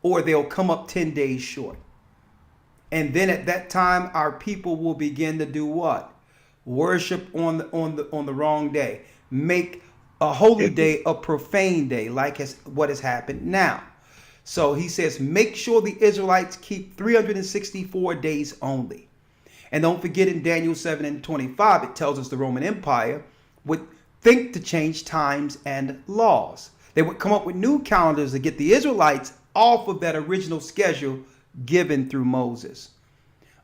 or they'll come up 10 days short. And then at that time, our people will begin to do what? Worship on the wrong day. Make a holy day a profane day, like what has happened now. So he says, make sure the Israelites keep 364 days only. And don't forget in Daniel 7:25, it tells us the Roman Empire would think to change times and laws. They would come up with new calendars to get the Israelites off of that original schedule given through Moses.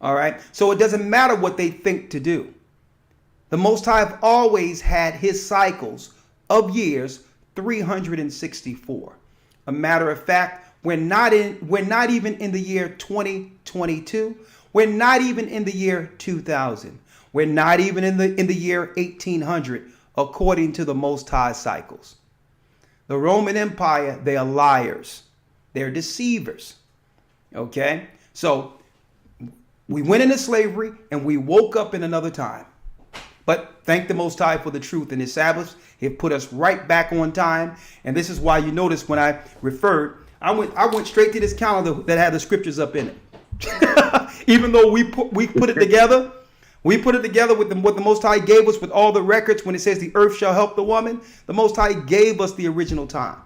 All right. So it doesn't matter what they think to do. The Most High have always had his cycles of years 364. A matter of fact, we're not even in the year 2022. We're not even in the year 2000. We're not even in the year 1800 according to the Most High cycles. The Roman Empire, they are liars. They're deceivers. Okay? So we went into slavery and we woke up in another time. But thank the Most High for the truth in his Sabbaths. He put us right back on time. And this is why you notice when I referred, I went straight to this calendar that had the scriptures up in it. Even though we put it together, we put it together with what the Most High gave us with all the records. When it says the earth shall help the woman, the Most High gave us the original time.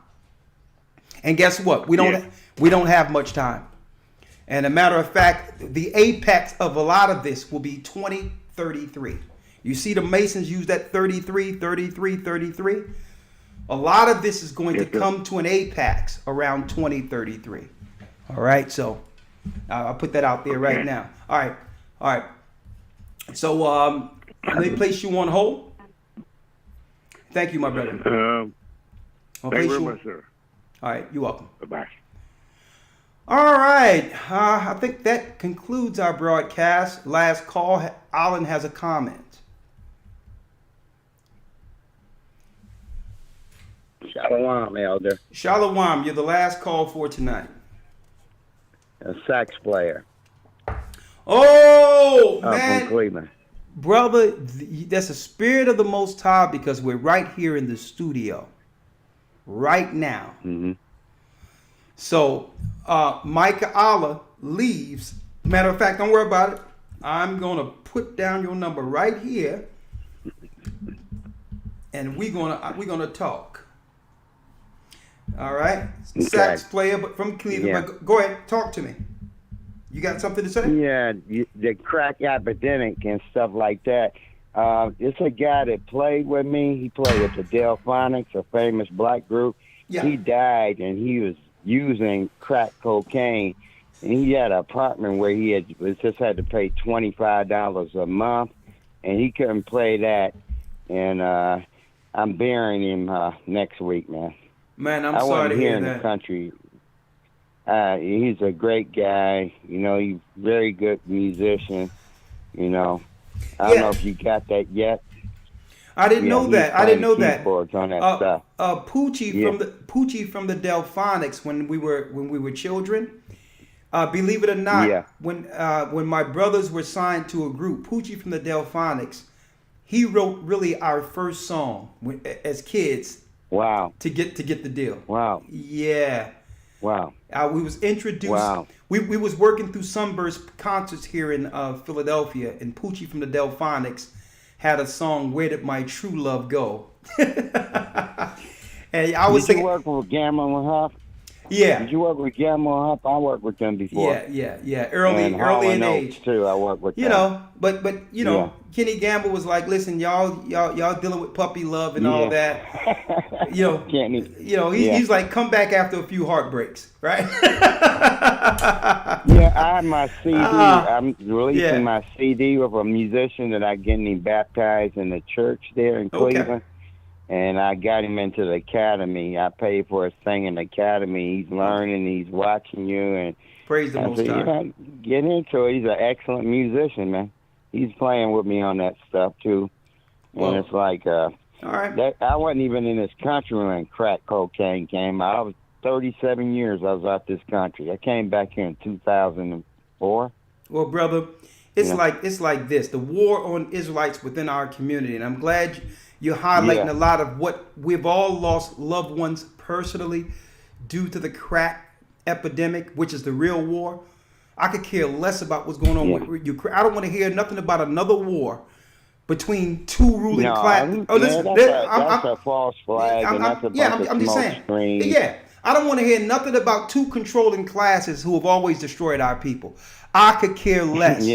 And guess what? We don't have much time. And a matter of fact, the apex of a lot of this will be 2033. You see the Masons use that 33. A lot of this is going to come to an apex around 2033. All right, so I'll put that out there right now. All right. So let me place you on hold. Thank you, my brother. Thank you very much, sir. All right, you're welcome. Bye-bye. All right, I think that concludes our broadcast. Last call, Alan has a comment. Shalom, Elder. Shalom, you're the last call for tonight. A sax player. Oh, man. From Cleveland. Brother, that's the spirit of the Most High because we're right here in the studio. Right now. Mm-hmm. So, Micah Allah leaves. Matter of fact, don't worry about it. I'm going to put down your number right here. And we're gonna talk. All right? Okay. Sax player, but from Cleveland. Yeah. But go ahead, talk to me. You got something to say? Yeah, the crack epidemic and stuff like that. It's a guy that played with me. He played with the Delphonics, a famous black group. Yeah. He died, and he was using crack cocaine. And he had an apartment where he just had to pay $25 a month, and he couldn't play that. And I'm burying him next week, man. Man, I'm sorry to hear that. I wasn't here in the country. He's a great guy. You know, he's a very good musician. You know, I don't know if you got that yet. I didn't know that. I didn't know that. Keyboards on that stuff. Poochie from the Delphonics when we were children. Believe it or not, when my brothers were signed to a group, Poochie from the Delphonics, he wrote really our first song as kids. Wow. To get the deal. Wow. Yeah. Wow. We was introduced. Wow. We was working through Sunburst concerts here in Philadelphia, and Poochie from the Delphonics had a song, "Where Did My True Love Go?" And I was Did you work with Gamma and Huff? Yeah. Did you work with Gamma and Huff? I worked with them before. Yeah. Early in age too. I worked with them. You know, but you know, Kenny Gamble was like, "Listen, y'all dealing with puppy love and all that." You know, Kenny. You know, he's like, "Come back after a few heartbreaks," right? Yeah, I have my CD. I'm releasing my CD with a musician that I getting him baptized in the church there in Cleveland. And I got him into the academy. I paid for his singing academy. He's learning. He's watching you. And praise the Most High. You know, get into it. He's an excellent musician, man. He's playing with me on that stuff too. And it's like, all right. I wasn't even in this country when crack cocaine came out. I was 37 years. I was out this country. I came back here in 2004. Well, brother, it's like this: the war on Israelites within our community, and I'm glad you're highlighting a lot of what we've all lost loved ones personally due to the crack epidemic, which is the real war. I could care less about what's going on with Ukraine. I don't want to hear nothing about another war between two ruling classes. That's a false flag, and that's a bunch of smoke screens. Yeah, I don't want to hear nothing about two controlling classes who have always destroyed our people. I could care less.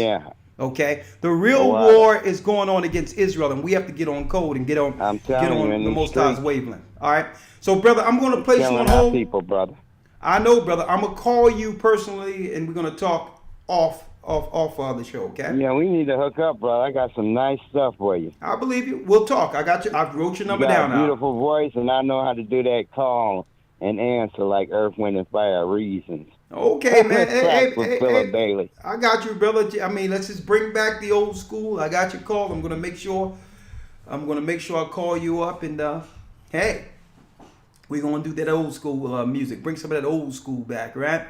Okay, the real war is going on against Israel, and we have to get on code and get on the Most High's wavelength. All right, so brother, I'm going to place you on hold. People, brother. I know, brother. I'm gonna call you personally, and we're gonna talk off the show. Okay? Yeah, we need to hook up, brother. I got some nice stuff for you. I believe you. We'll talk. I got you. I wrote your number down. You got a beautiful voice, and I know how to do that call and answer like Earth, Wind, and Fire reasons. Okay, man. Hey, Bailey. I got you, brother. I mean, let's just bring back the old school. I got your call. I'm gonna make sure I call you up, and hey, we're gonna do that old school music. Bring some of that old school back, right?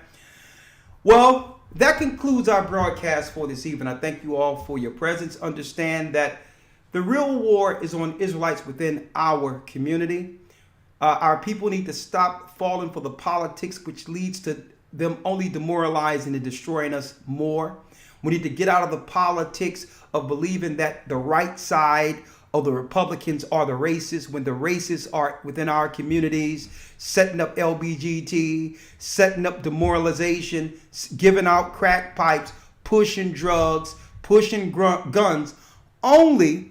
Well, that concludes our broadcast for this evening. I thank you all for your presence. Understand that the real war is on Israelites within our community. Our people need to stop falling for the politics, which leads to them only demoralizing and destroying us more. We need to get out of the politics of believing that the right side of the Republicans are the racists when the racists are within our communities, setting up LBGT, setting up demoralization, giving out crack pipes, pushing drugs, pushing guns, only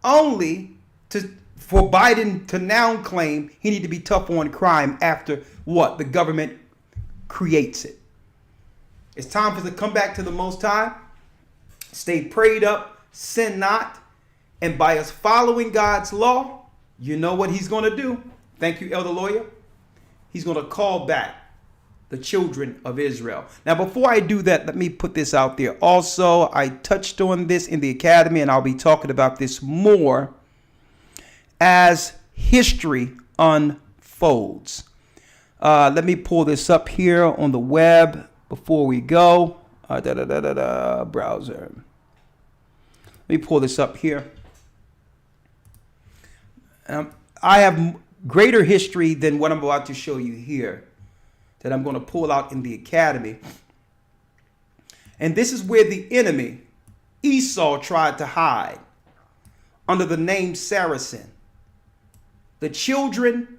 for Biden to now claim he need to be tough on crime after what? The government creates it. It's time for us to come back to the Most High, stay prayed up, sin not, and by us following God's law, you know what he's going to do. Thank you, Elder Lawyer. He's going to call back the children of Israel. Now, before I do that, let me put this out there. Also, I touched on this in the academy, and I'll be talking about this more as history unfolds. Let me pull this up here on the web before we go. Browser. Let me pull this up here. I have greater history than what I'm about to show you here that I'm going to pull out in the academy. And this is where the enemy, Esau, tried to hide under the name Saracen. The children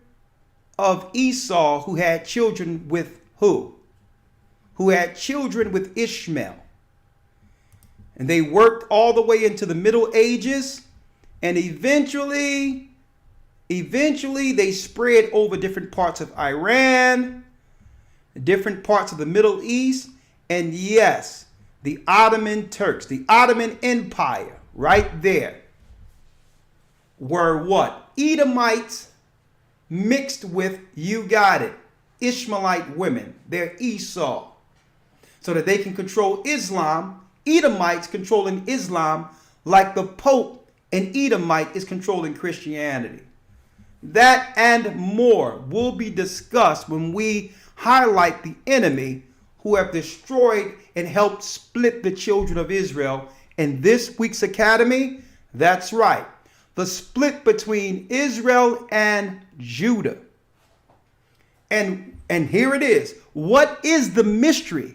of Esau who had children with who? Who had children with Ishmael. And they worked all the way into the Middle Ages, and eventually they spread over different parts of Iran, different parts of the Middle East, and yes, the Ottoman Turks, the Ottoman Empire, right there, were what? Edomites mixed with, you got it, Ishmaelite women. They're Esau. So that they can control Islam. Edomites controlling Islam like the Pope and Edomite is controlling Christianity. That and more will be discussed when we highlight the enemy who have destroyed and helped split the children of Israel. In this week's Academy, that's right, the split between Israel and Judah. And here it is. What is the mystery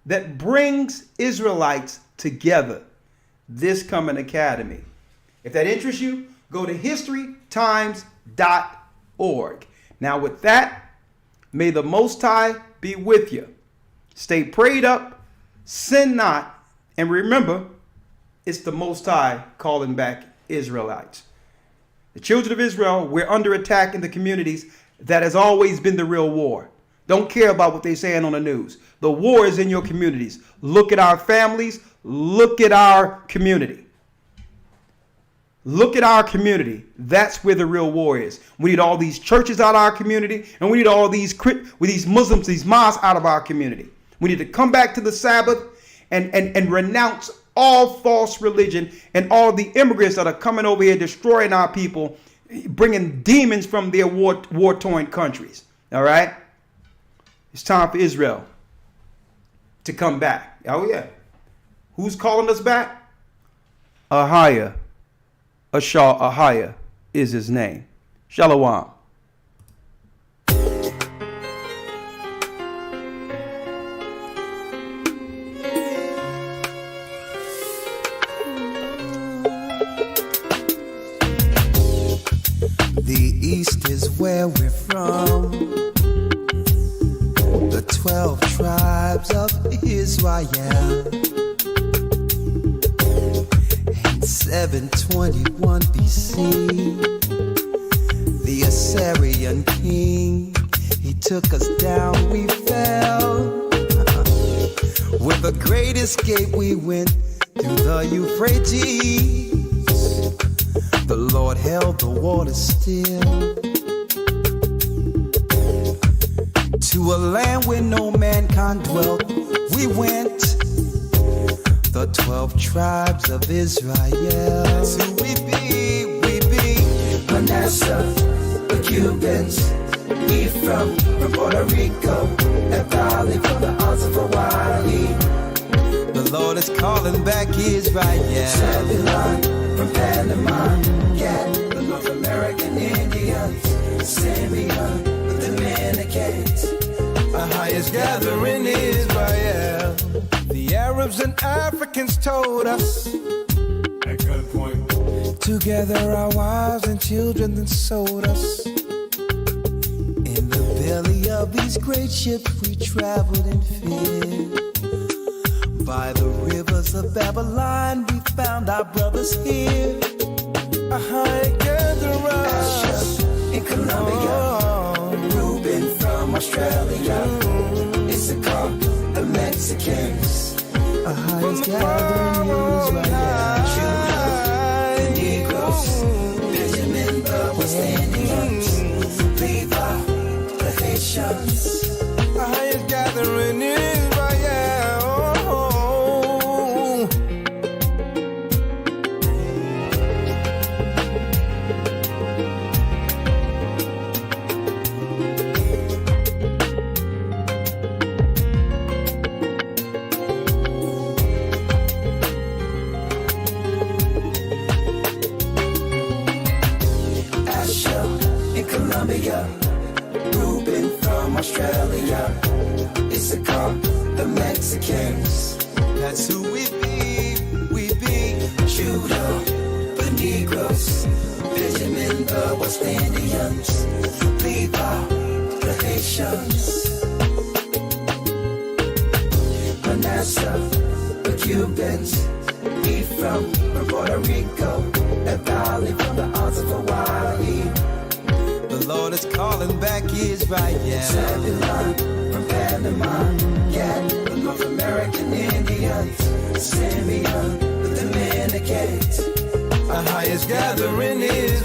that brings Israelites together? This coming Academy. If that interests you, go to historytimes.org. Now with that, may the Most High be with you. Stay prayed up, sin not, and remember, it's the Most High calling back Israelites. The children of Israel, we're under attack in the communities. That has always been the real war. Don't care about what they're saying on the news. The war is in your communities. Look at our families. Look at our community. Look at our community. That's where the real war is. We need all these churches out of our community, and we need all these Muslims, these mosques out of our community. We need to come back to the Sabbath and renounce all false religion and all the immigrants that are coming over here destroying our people, bringing demons from their war-torn countries. All right? It's time for Israel to come back. Oh, yeah. Who's calling us back? Ahia. Ahia is his name. Shalom. The East is where we're from. The 12 tribes of Israel. In 721 BC, the Assyrian king, he took us down, we fell. With a great escape we went through the Euphrates. The Lord held the water still. To a land where no mankind dwelt, we went. The 12 tribes of Israel. That's who we be, Manasseh, the Cubans, Ephraim from Puerto Rico, and Valley from the Isles of Hawaii. The Lord is calling back Israel. Zebulon from Panama, yeah, the North American Indians, Simeon, the Dominicans. Our highest gathering Israel. The Arabs and Africans told us at gunpoint. Together our wives and children then sold us. In the belly of these great ships we traveled in fear. By the rivers of Babylon we found our brothers here. A high gatherer in Colombia, Reuben from Australia, Issachar, the Mexicans. A highest gathering Israel. Judah, the Negroes, Benjamin, the West Indians, Levi, the Haitians. A highest gathering Israel. Reuben from Australia, Issachar, the Mexicans. That's who we be. Judah, the Negroes, Benjamin, the West Indians, Levi, the Haitians, Manasseh, the Cubans, Ephraim from Puerto Rico, and Valley from the Isles of Hawaii. The Lord is calling back Israel. Zebulon from Panama, yeah, the North American Indians, Simeon, the Dominicans. Our highest gathering is